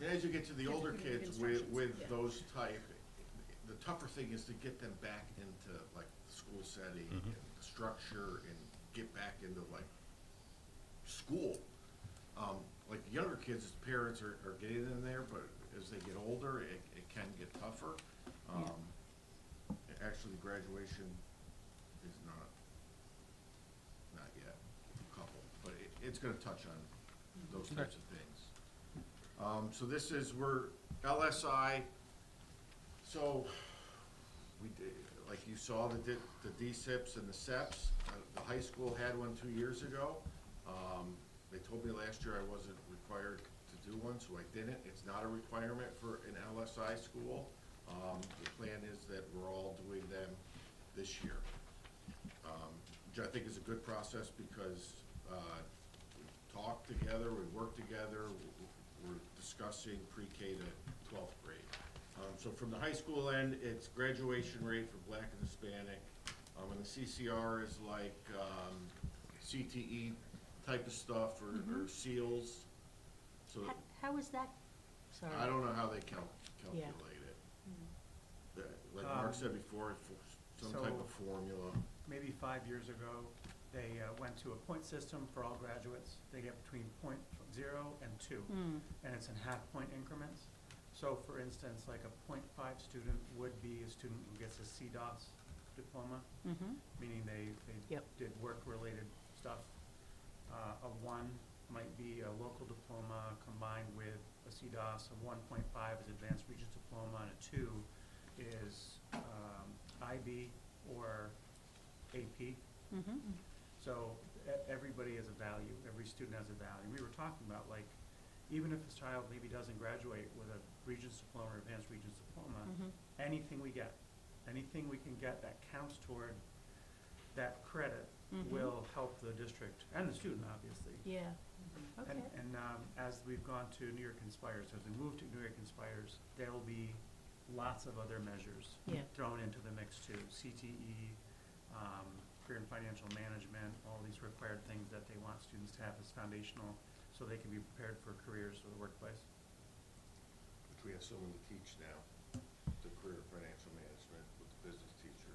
And as you get to the older couldn't read kids instructions. with Yeah. those type, the tougher thing is to get them back into like the school setting and the structure and get back into like school. kids' parents are getting in there, but as they get older, it can get tougher. Actually, graduation is not yet, a couple, but it's gonna touch on those types of things. So this is, we're LSI, so we did, like you saw the DSIPs and the SEPs, the high school had one 2 years ago. They told me last year I wasn't required to do one, so I didn't. It's not a requirement for an LSI school. The plan is that we're all doing them this year, which I think is a good process because we talk together, we work together, we're discussing pre-K to 12th grade. So from the high school end, it's graduation rate for Black and Hispanic, and the CCR is like CTE type of stuff or seals. So How is that? Sorry. I don't know how they calculate it. Like Mark said before, some type of formula. Maybe 5 years ago, they went to a point system for all graduates. They get between 0.0 and 2, and it's in half-point increments. So for instance, like a 0.5 student would be a student who gets a CDOS diploma, meaning they did work-related stuff. A 1 might be a local diploma combined with a CDOS. A 1.5 is advanced regents diploma, and a 2 is IB or AP. So everybody has a value. Every student has a value. We were talking about, like, even if a child maybe doesn't graduate with a regents diploma or advanced regents diploma, anything we get, anything we can get that counts toward that credit will help the district and the student, obviously. Yeah. Okay. And as we've gone to New York Inspires, as we move to New York Inspires, there'll be lots of other measures thrown into the mix too. CTE, career and financial management, all these required things that they want students to have as foundational so they can be prepared for careers or the workplace. Which we have someone to teach now, the career and financial management with the business teacher.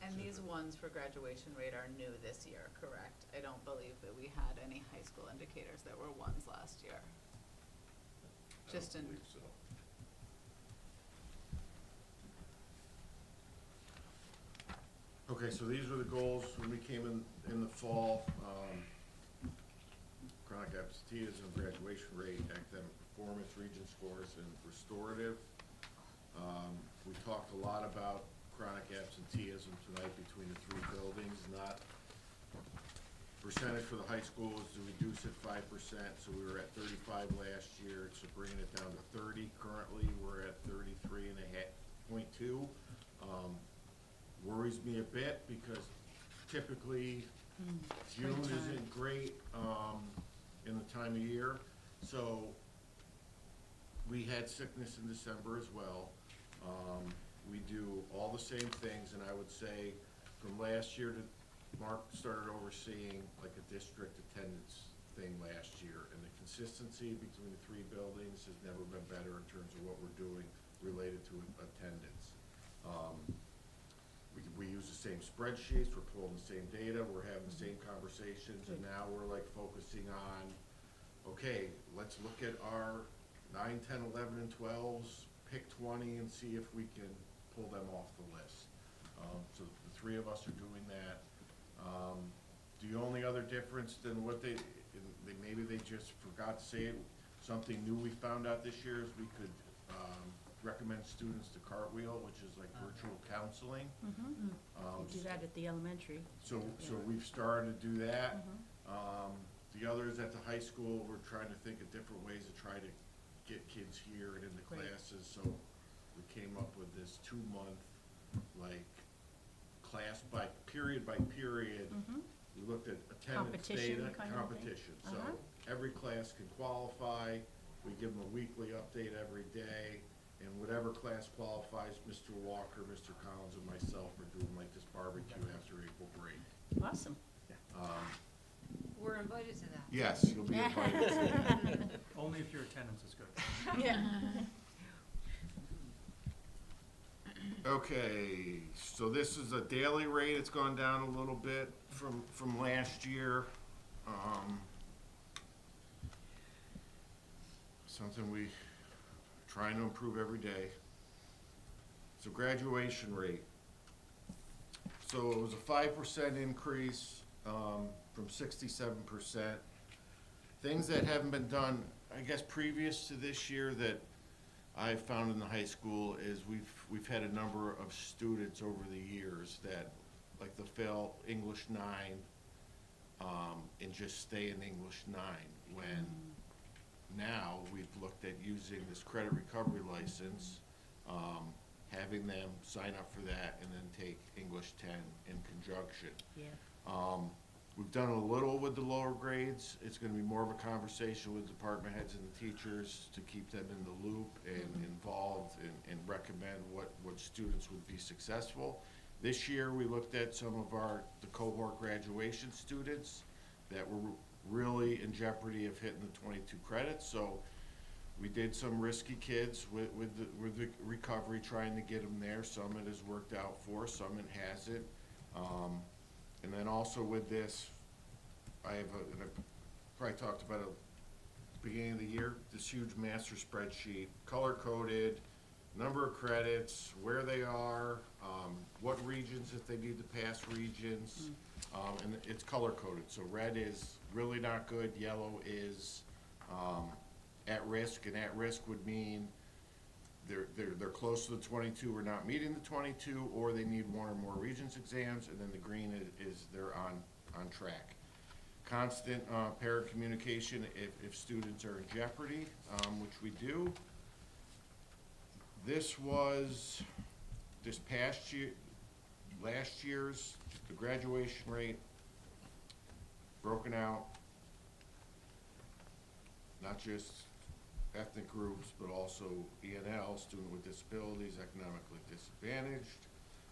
And these ones for graduation rate are new this year, correct? I don't believe that we had any high school indicators that were ones last year. Just I in, don't believe so. Okay, so these were the goals when we came in the fall. Chronic absenteeism, graduation rate, academic performance, Regent scores, and restorative. We talked a lot about chronic absenteeism tonight between the 3 buildings, not percentage for the high school is to reduce it 5%, so we were at 35 last year, so bringing it down to 30. Currently, we're at 33.2. Worries me a bit because typically June isn't great in the time of year. So we had sickness in December as well. We do all the same things, and I would say from last year to Mark started overseeing like a district attendance thing last year, and the consistency between the 3 buildings has never been better in terms of what we're doing related to attendance. We use the same spreadsheets, we're pulling the same data, we're having the same conversations, and now we're like focusing on, okay, let's look at our 9, 10, 11, and 12s, pick 20 and see if we can pull them off the list. So the 3 of us are doing that. The only other difference than what maybe they just forgot to say it, something new we found out this year is we could recommend students to Cartwheel, which is like virtual counseling. We do that at the elementary. So we've started to do that. The others at the high school, we're trying to think of different ways to try to get kids here and in the classes. So we came up with this 2-month, like, class by period. We looked at attendance Competition data, kind of thing? competition. So every class can qualify. We give them a weekly update every day. And whatever class qualifies, Mr. Walker, Mr. Collins, and myself are doing like this barbecue after April break. Awesome. we're invited to that. Yes, you'll be invited to that. Only if your attendance is good. Yeah. Okay, so this is a daily rate. It's gone down a little bit from last year. something we trying to improve every day. So graduation rate. So it was a 5% increase from 67%. Things that haven't been done, I guess, previous to this year that I've found in the high school is we've had a number of students over the years that, like, they'll fail English 9 and just stay in English 9, when now we've looked at using this credit recovery license, having them sign up for that and then take English 10 in conjunction. Yeah. We've done a little with the lower grades. It's gonna be more of a conversation with department heads and the teachers to keep them in the loop and involved and recommend what students would be successful. This year, we looked at some of the cohort graduation students that were really in jeopardy of hitting the 22 credits. So we did some risky kids with the recovery, trying to get them there. Some it has worked out for, some it hasn't. And then also with this, and I've probably talked about it at the beginning of the year, this huge master spreadsheet, color-coded, number of credits, where they are, what regions, if they need to pass regions, and it's color-coded. So red is really not good, yellow is at risk, and at risk would mean they're close to the 22 or not meeting the 22, or they need one or more Regents exams, and then the green is they're on track. Constant parent communication if students are in jeopardy, which we do. This was this past year, last year's, the graduation rate broken out, not just ethnic groups, but also ENL, student with disabilities, economically disadvantaged.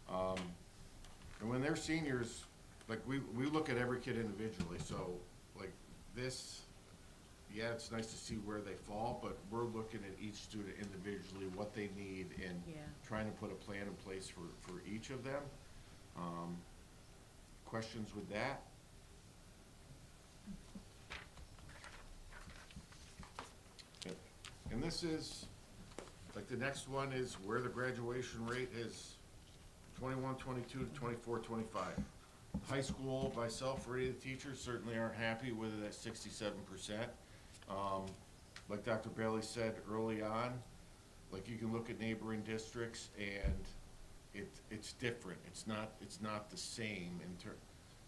And when they're seniors, like we look at every kid individually, so like this, yeah, it's nice to see where they fall, but we're looking at each student individually, what they need, and trying to put a plan in place for each of them. Questions with that? And this is, like, the next one is where the graduation rate is 21, 22 to 24, 25. High school, myself, or any of the teachers certainly aren't happy with it at 67%. Like Dr. Bailey said early on, like, you can look at neighboring districts and it's different. It's not the same in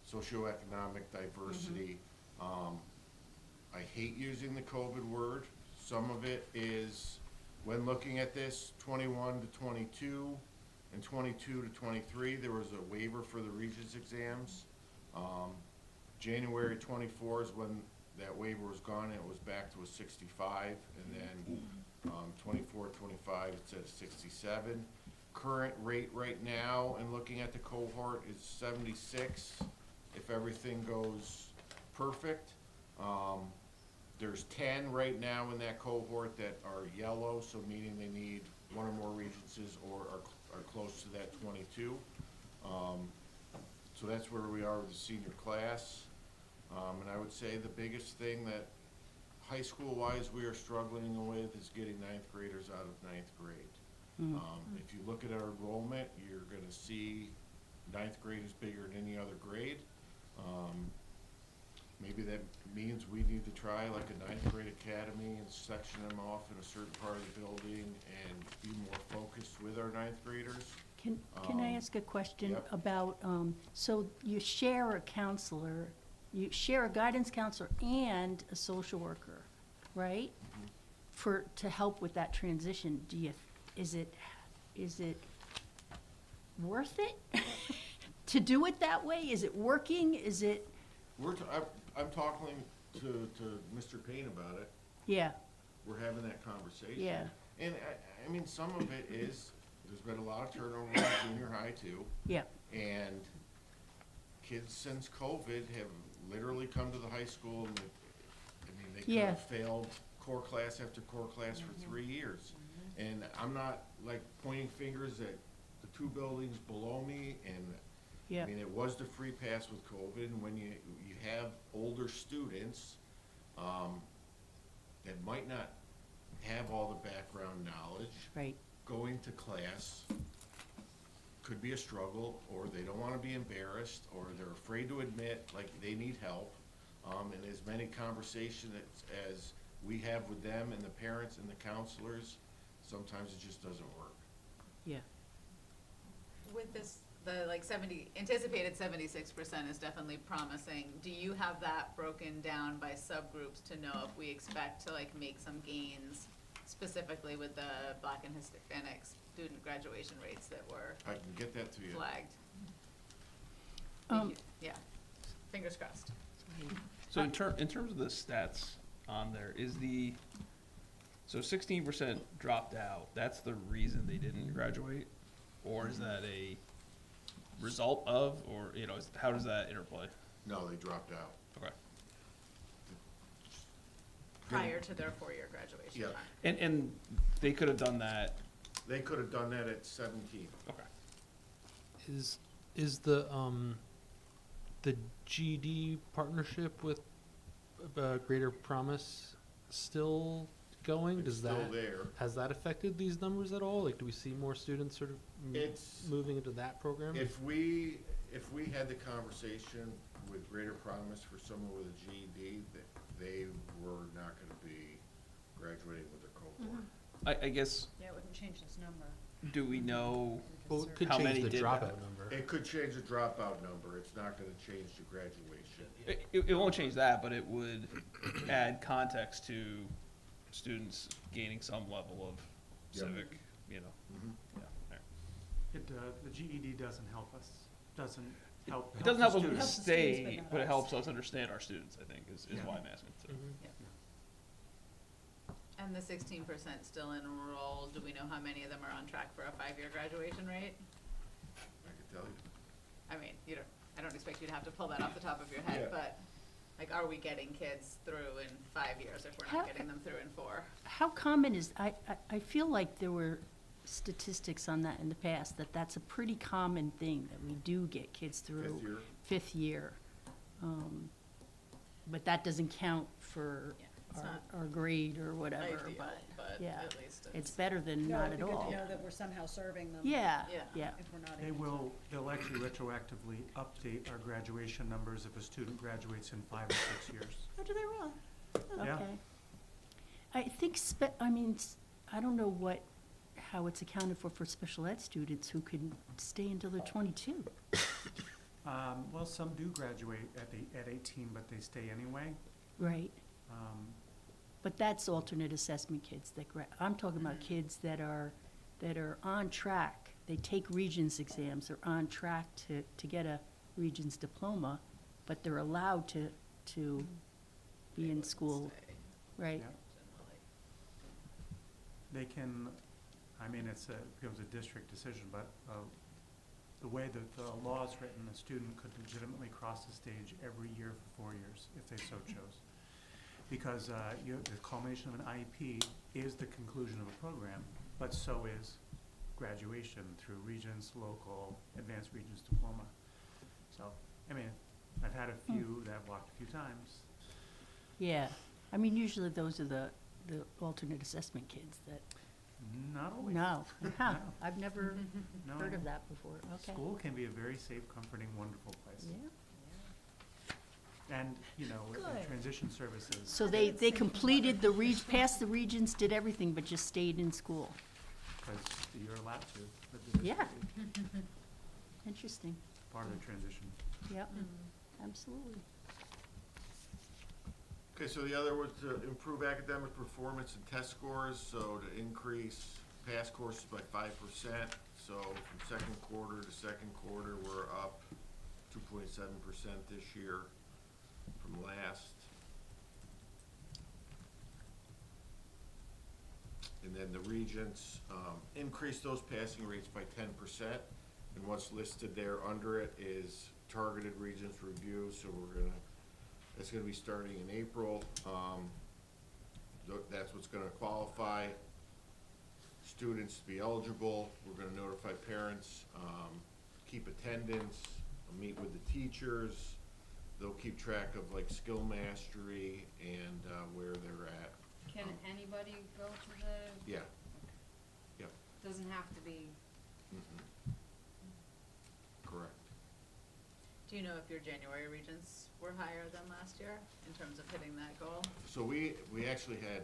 socioeconomic diversity. I hate using the COVID word. Some of it is, when looking at this, 21 to 22 and 22 to 23, there was a waiver for the Regents exams. January 24 is when that waiver was gone, and it was back to a 65, and then 24, 25, it's at 67. Current rate right now, and looking at the cohort, is 76, if everything goes perfect. There's 10 right now in that cohort that are yellow, so meaning they need one or more regencies or are close to that 22. So that's where we are with the senior class. And I would say the biggest thing that high school-wise we are struggling with is getting ninth graders out of ninth grade. If you look at our enrollment, you're gonna see ninth grade is bigger than any other grade. Maybe that means we need to try like a ninth grade academy and section them off in a certain part of the building and be more focused with our ninth graders. Can I ask a question Yep. about, so you share a counselor, you share a guidance counselor and a social worker, right? To help with that transition, is it worth it to do it that way? Is it working? Is it? I'm talking to Mr. Payne about it. Yeah, We're having that conversation. yeah, And I mean, some of it is, there's been a lot of turnover in junior high too. yeah, And kids since COVID have literally come to the high school and they could Yeah. have failed core class after core class for 3 years. And I'm not like pointing fingers at the two buildings below me, and yeah, I mean, it was the free pass with COVID, and when you have older students, that might not have all the background knowledge. Right. Going to class could be a struggle, or they don't wanna be embarrassed, or they're afraid to admit, like, they need help. And as many conversations as we have with them and the parents and the counselors, sometimes it just doesn't work. Yeah. With this, the like anticipated 76% is definitely promising. Do you have that broken down by subgroups to know if we expect to like make some gains specifically with the Black and Hispanic student graduation rates that were I can get that to you. flagged? Yeah, fingers crossed. So in terms of the stats on there, so 16% dropped out, that's the reason they didn't graduate? Or is that a result of, or, how does that interplay? No, they dropped out. Okay. Prior to their 4-year graduation Yeah. time. And they could have done that, They could have done that at 17. okay. Is the GED partnership with Greater Promise still going? It's Does still that there. has that affected these numbers at all? Like, do we see more students sort of It's- moving into that program? If we had the conversation with Greater Promise for someone with a GED, that they were not gonna be graduating with their cohort. I guess, Yeah, it wouldn't change this number. do we know Well, it could how change many the did dropout that? number. It could change the dropout number, it's not gonna change the graduation. It won't change that, but it would add context to students gaining some level of Yep. civic, yeah. Alright. The GED doesn't help us, doesn't help. It doesn't help the us with the students. Helps the students, but state, not but it us. helps us understand our students, I think, is Yeah. why I'm asking. So. And the 16% still enrolled, do we know how many of them are on track for a 5-year graduation rate? I could tell you. I mean, I don't expect you to have to pull that off the top of your head, Yeah. but, like, are we getting kids through in 5 years if we're How- not getting them through in 4? How common is, I feel like there were statistics on that in the past, that's a pretty common thing, that we do get kids through. 5th year. 5th year. But that doesn't count for Yeah, it's not our grade or whatever, ideal, but, but yeah, at least it's better than not at all. that we're somehow serving them. Yeah, Yeah. yeah. If we're not They'll actually retroactively update our graduation numbers if a student graduates in 5 or 6 years. Oh, do they really? Yeah. Okay. I think, I don't know how it's accounted for special ed students who can stay until they're 22. Well, some do graduate at 18, but they stay anyway. Right. But that's alternate assessment kids I'm talking about kids that are on track. They take Regents exams, they're on track to get a Regents diploma, but they're allowed to be in school, right? Yeah. They can, it becomes a district decision, but the way that the law is written, a student could legitimately cross the stage every year for 4 years if they so chose. Because the culmination of an IEP is the conclusion of a program, but so is graduation through Regents, local, advanced Regents diploma. So, I've had a few that I've walked a few times. Yeah, usually those are the alternate assessment kids that, Not always. no, huh, No. I've never No, heard of that before, okay. School can be a very safe, comforting, wonderful place. Yeah. And, in Good. transition services, So they completed passed the Regents, did everything, but just stayed in school. because you're allowed to. but the Yeah. district is Interesting, Part of the transition. yep, absolutely. Okay, so the other was to improve academic performance and test scores, so to increase pass courses by 5%. So from second quarter to second quarter, we're up 2.7% this year from last. And then the Regents, increased those passing rates by 10%. And what's listed there under it is targeted Regents review, so that's gonna be starting in April. That's what's gonna qualify students to be eligible. We're gonna notify parents, keep attendance, meet with the teachers. They'll keep track of like skill mastery and where they're at. Can anybody go to the, Yeah. Yep. doesn't have to be, Correct. Do you know if your January regents were higher than last year in terms of hitting that goal? So we actually had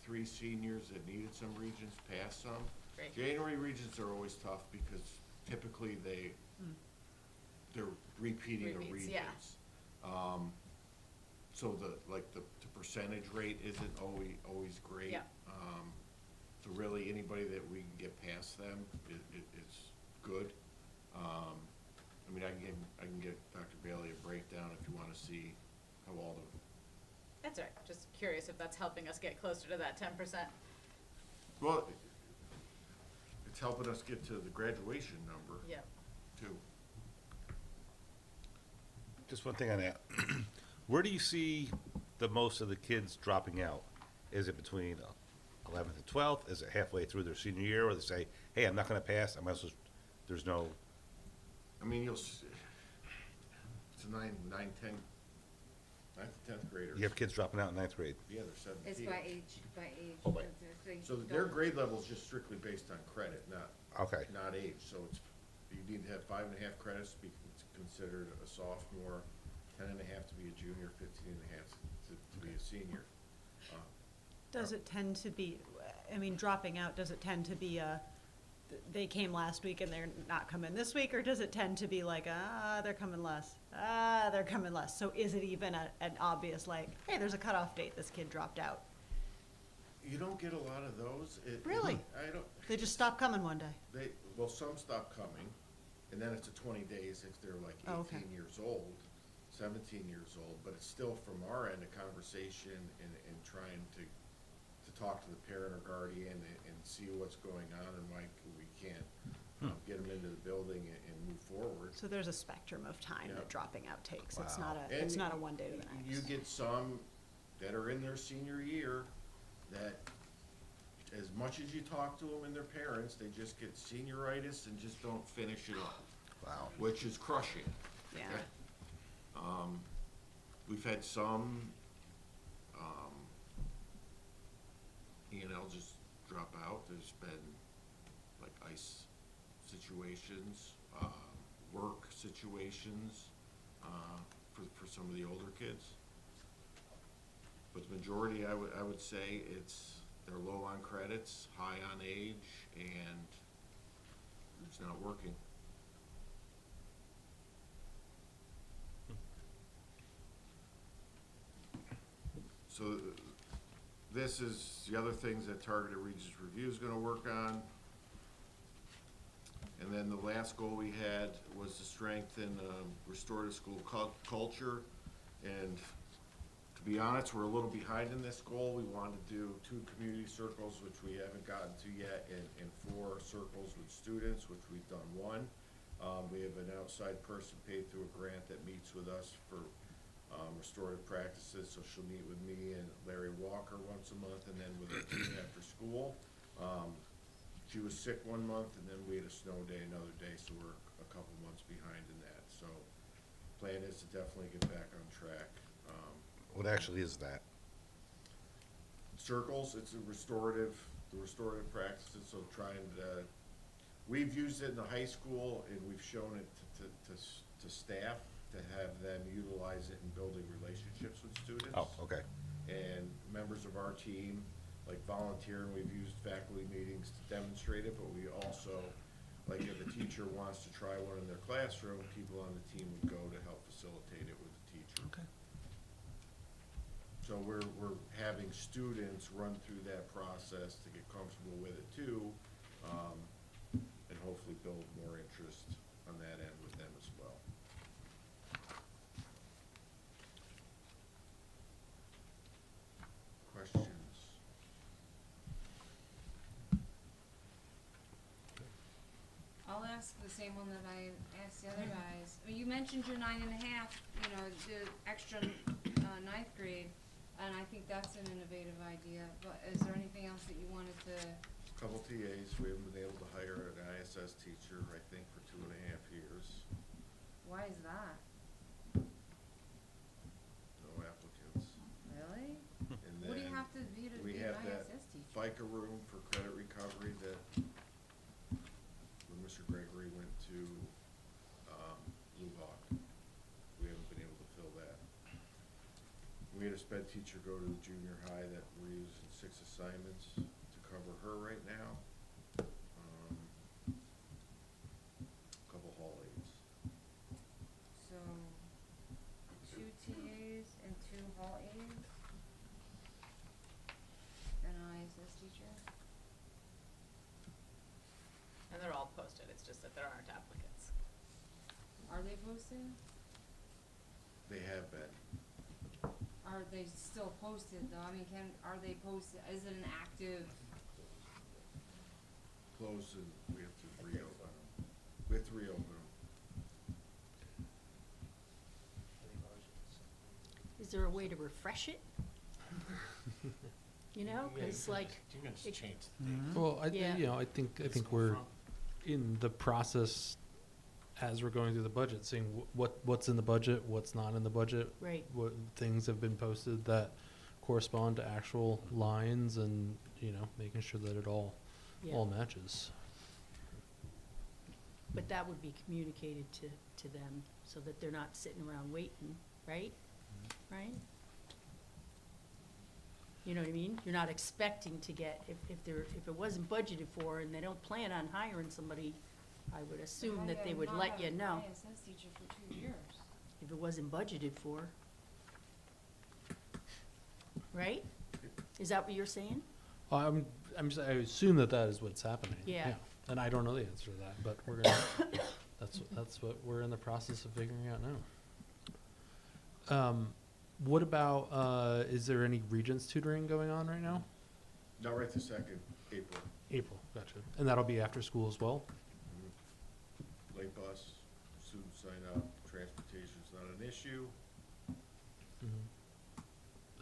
3 seniors that needed some regents, passed some. Great. January regents are always tough because typically they're repeating a Repeats, regents. yeah. So the percentage rate isn't always great. Yeah. So really, anybody that we can get past them is good. I mean, I can get Dr. Bailey a breakdown if you wanna see how all the, That's all right, just curious if that's helping us get closer to that 10%. well, it's helping us get to the graduation number Yep. too. Just one thing on that. Where do you see the most of the kids dropping out? Is it between 11th and 12th? Is it halfway through their senior year, where they say, hey, I'm not gonna pass, I might as well, there's no, I mean, it's a 9, 10, 9th to 10th graders. you have kids dropping out in ninth grade? Yeah, they're 17. it's by age. Oh, by- So their grade level is just strictly based on credit, not Okay, not age, so it's, you need to have 5.5 credits to be considered a sophomore, 10.5 to be a junior, 15.5 to be a senior. Does it tend to be, I mean, dropping out, does it tend to be they came last week and they're not coming this week, or does it tend to be like, they're coming less, they're coming less? So is it even an obvious, like, hey, there's a cutoff date, this kid dropped out? You don't get a lot of those. Really? I don't, They just stop coming one day? well, some stop coming, and then it's a 20 days if they're like 18 Oh, okay. years old, 17 years old, but it's still from our end a conversation and trying to talk to the parent or guardian and see what's going on and why we can't get them into the building and move forward. So there's a spectrum of time Yeah. that dropping out takes. It's Wow. not a, it's And not a one day to the next. You get some that are in their senior year that, as much as you talk to them and their parents, they just get senioritis and just don't finish it up. wow. Which is crushing. Yeah. Okay? We've had some, E&L just drop out. There's been like ice situations, work situations, for some of the older kids. But the majority, I would say they're low on credits, high on age, and it's not working. So this is the other things that Targeted Regents Review is gonna work on. And then the last goal we had was to strengthen restorative school culture. And to be honest, we're a little behind in this goal. We wanted to do 2 community circles, which we haven't gotten to yet, and 4 circles with students, which we've done 1. We have an outside person paid through a grant that meets with us for restorative practices, so she'll meet with me and Larry Walker once a month, and then with our team after school. She was sick 1 month, and then we had a snow day another day, so we're a couple months behind in that. So plan is to definitely get back on track. What actually is that? Circles, it's the restorative practices, so trying to, we've used it in the high school, and we've shown it to staff, to have them utilize it in building relationships with students. Oh, okay. And members of our team, like volunteer, and we've used faculty meetings to demonstrate it, but we also, like if a teacher wants to try one in their classroom, people on the team would go to help facilitate it with the teacher. Okay. So we're having students run through that process to get comfortable with it too, and hopefully build more interest on that end with them as well. Questions? I'll ask the same one that I asked the other guys. I mean, you mentioned your 9.5, you know, the extra ninth grade, and I think that's an innovative idea. But is there anything else that you wanted to? Couple TAs, we haven't been able to hire an ISS teacher, I think, for 2.5 years. Why is that? No applicants. Really? And What do you then have to be to we do have FICA room for credit recovery that when Mr. Gregory went to Blue Hawk, we haven't been able to fill that. We had a sped teacher go to junior high that we're using 6 assignments to cover her right now. Couple hall aides. So, 2 TAs and 2 hall aides? And an ISS teacher? And they're all posted, it's just that there aren't applicants. Are they posted? They have been. Are they still posted though? I mean, are they posted? Is it an active? Closed and we have to reopen them. We have to reopen them. Is there a way to refresh it? You know, cause like, You can just it- change the date. Well, Yeah. you know, I think we're in the process as we're going through the budget, seeing what's in the budget, what's not in the budget, right, what things have been posted that correspond to actual lines, and you know, making sure that it all yeah, matches. but that would be communicated to them, so that they're not sitting around waiting, right? Right? You know what I mean? You're not expecting to get, if it wasn't budgeted for and they don't plan on hiring somebody, I would assume that they would let you know. ISS teacher for 2 years. If it wasn't budgeted for. Right? Is that what you're saying? I assume that is what's happening. Yeah. And I don't know the answer to that, but we're gonna, that's what we're in the process of figuring out now. What about, is there any Regents tutoring going on right now? Not right this second, April. April, gotcha. And that'll be after school as well? Late bus, students sign up, transportation's not an issue.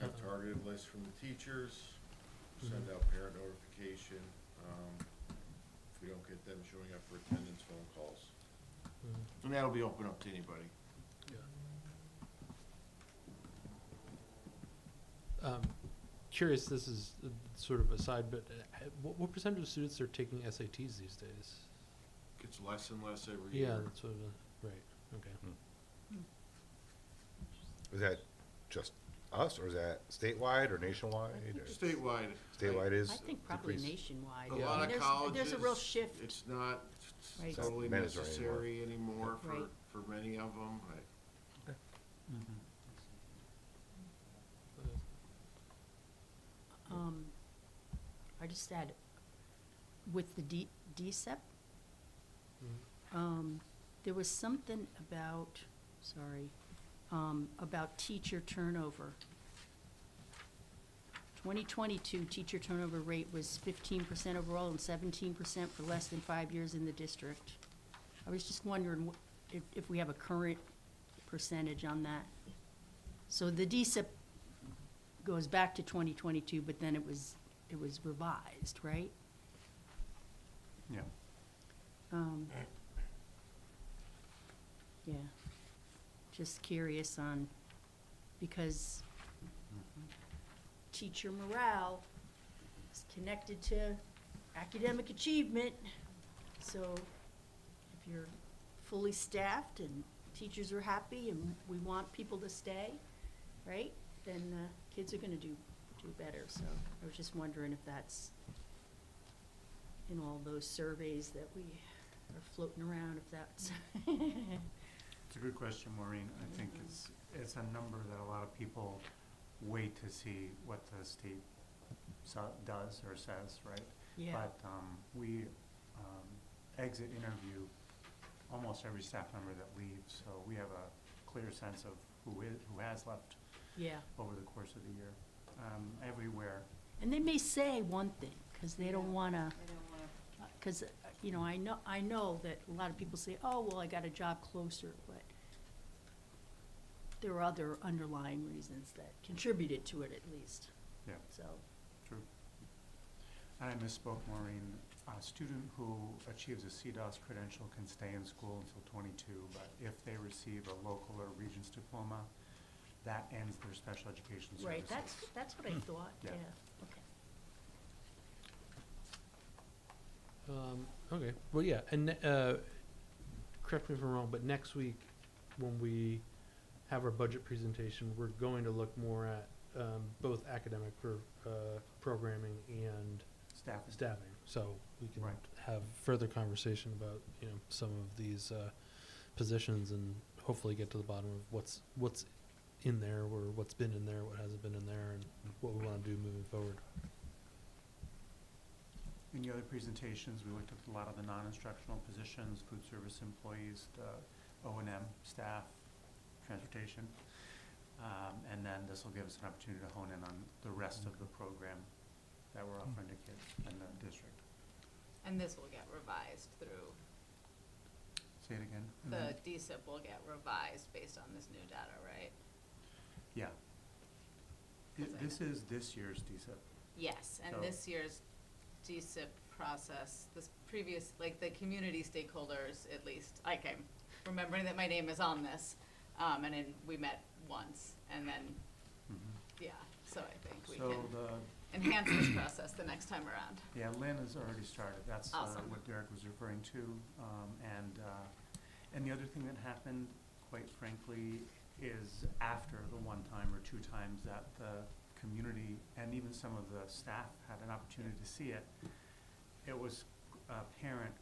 Have targeted lists from the teachers, send out parent notification. If we don't get them showing up for attendance, phone calls. And that'll be open up to anybody. Curious, this is sort of aside, but what percentage of students are taking SATs these days? Gets less and less every year. Yeah, that's what, right, okay. Is that just us, or is that statewide or nationwide? or- Statewide. Statewide is I think probably decreased. nationwide. A I lot mean, of colleges. There's a real shift. It's not Right. totally Mandatory necessary anymore Right. for many of them. I just had, with the DSEP, there was something about, about teacher turnover. 2022 teacher turnover rate was 15% overall and 17% for less than 5 years in the district. I was just wondering if we have a current percentage on that. So the DSEP goes back to 2022, but then it was revised, right? Yeah. Yeah, just curious on, because teacher morale is connected to academic achievement. So if you're fully staffed and teachers are happy and we want people to stay, right, then kids are gonna do better. So I was just wondering if that's in all those surveys that we are floating around, if that's. It's a good question, Maureen. I think it's a number that a lot of people wait to see what the state does or says, right? Yeah. But we exit interview almost every staff member that leaves, so we have a clear sense of who has left Yeah, over the course of the year, everywhere. and they may say one thing, cause they don't wanna, They don't wanna. cause, you know, I know that a lot of people say, oh, well, I got a job closer, but there are other underlying reasons that contributed to it at least. Yeah. So, True. And I misspoke, Maureen. A student who achieves a CDOS credential can stay in school until 22, but if they receive a local or Regents diploma, that ends their special education services. right, that's what I thought, Yeah. yeah, okay. Okay, well, yeah, and, correct me if I'm wrong, but next week, when we have our budget presentation, we're going to look more at, both academic programming and staffing. So we can Right. have further conversation about, some of these, positions and hopefully get to the bottom of what's in there, or what's been in there, what hasn't been in there, and what we wanna do moving forward. In the other presentations, we looked at a lot of the non-instructional positions, food service employees, the O&M staff, transportation. And then this will give us an opportunity to hone in on the rest of the program that we're offering to kids in the district. And this will get revised through, Say it again. and the then- DSIP will get revised based on this new data, right? Yeah. This is this year's DSIP. Yes, and So- this year's DSIP process, this previous, like, the community stakeholders, at least, like, I'm remembering that my name is on this, and then we met once, and then, yeah, so I think we So can the, enhance this process the next time around. yeah, Lynn has already started. That's Awesome. what Derek was referring to. And the other thing that happened, quite frankly, is after the one time or two times that the community and even some of the staff had an opportunity to see it, it was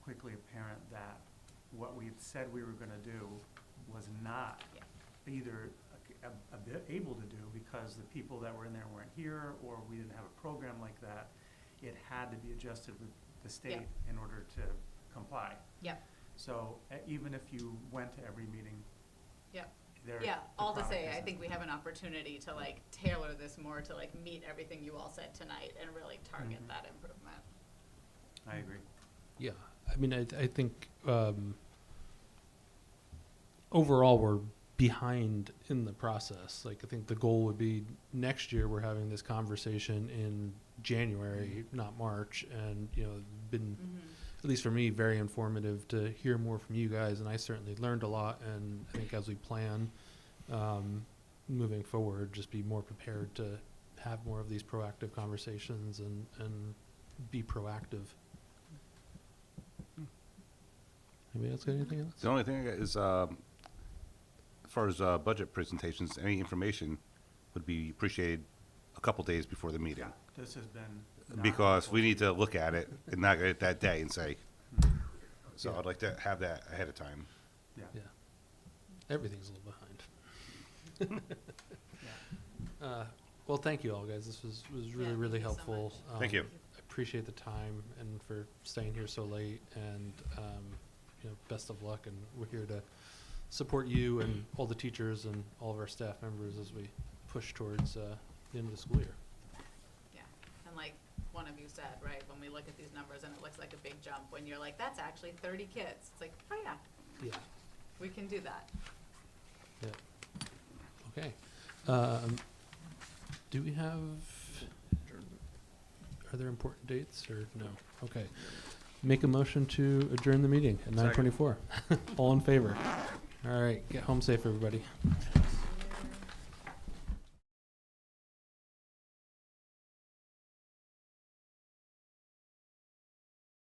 quickly apparent that what we had said we were gonna do was not Yeah. either a bit able to do because the people that were in there weren't here, or we didn't have a program like that. It had to be adjusted with the state in order to comply. Yep. So even if you went to every meeting, Yep. there. Yeah, the all to product say, I isn't. think we have an opportunity to, like, tailor this more to, like, meet everything you all said tonight and really target Mhm. that improvement. I agree. Yeah, I mean, I think, overall, we're behind in the process. Like, I think the goal would be next year, we're having this conversation in January, not March, and, been, at least for me, very informative to hear more from you guys, and I certainly learned a lot, and I think as we plan, moving forward, just be more prepared to have more of these proactive conversations and be proactive. Anybody else got anything else? The only thing is, as far as budget presentations, any information would be appreciated a couple days before the meeting. This has been. not Because helpful. we need to look at it and not get it that day and say, so Yeah. I'd like to have that ahead of time. Yeah. Yeah. Everything's a little behind. Well, thank you all, guys. This was really, Yeah, really thank you so helpful. much. Thank you. I appreciate the time and for staying here so late, and, best of luck, and we're here to support you and all the teachers and all of our staff members as we push towards, the end of the school year. Yeah, and like one of you said, right, when we look at these numbers and it looks like a big jump, when you're like, that's actually 30 kids, it's like, oh yeah, Yeah, we can do that. yeah. Okay. Do we have, are there important dates, or no? Okay. Make a motion to adjourn the meeting at 9:24. All in favor? All right, get home safe, everybody.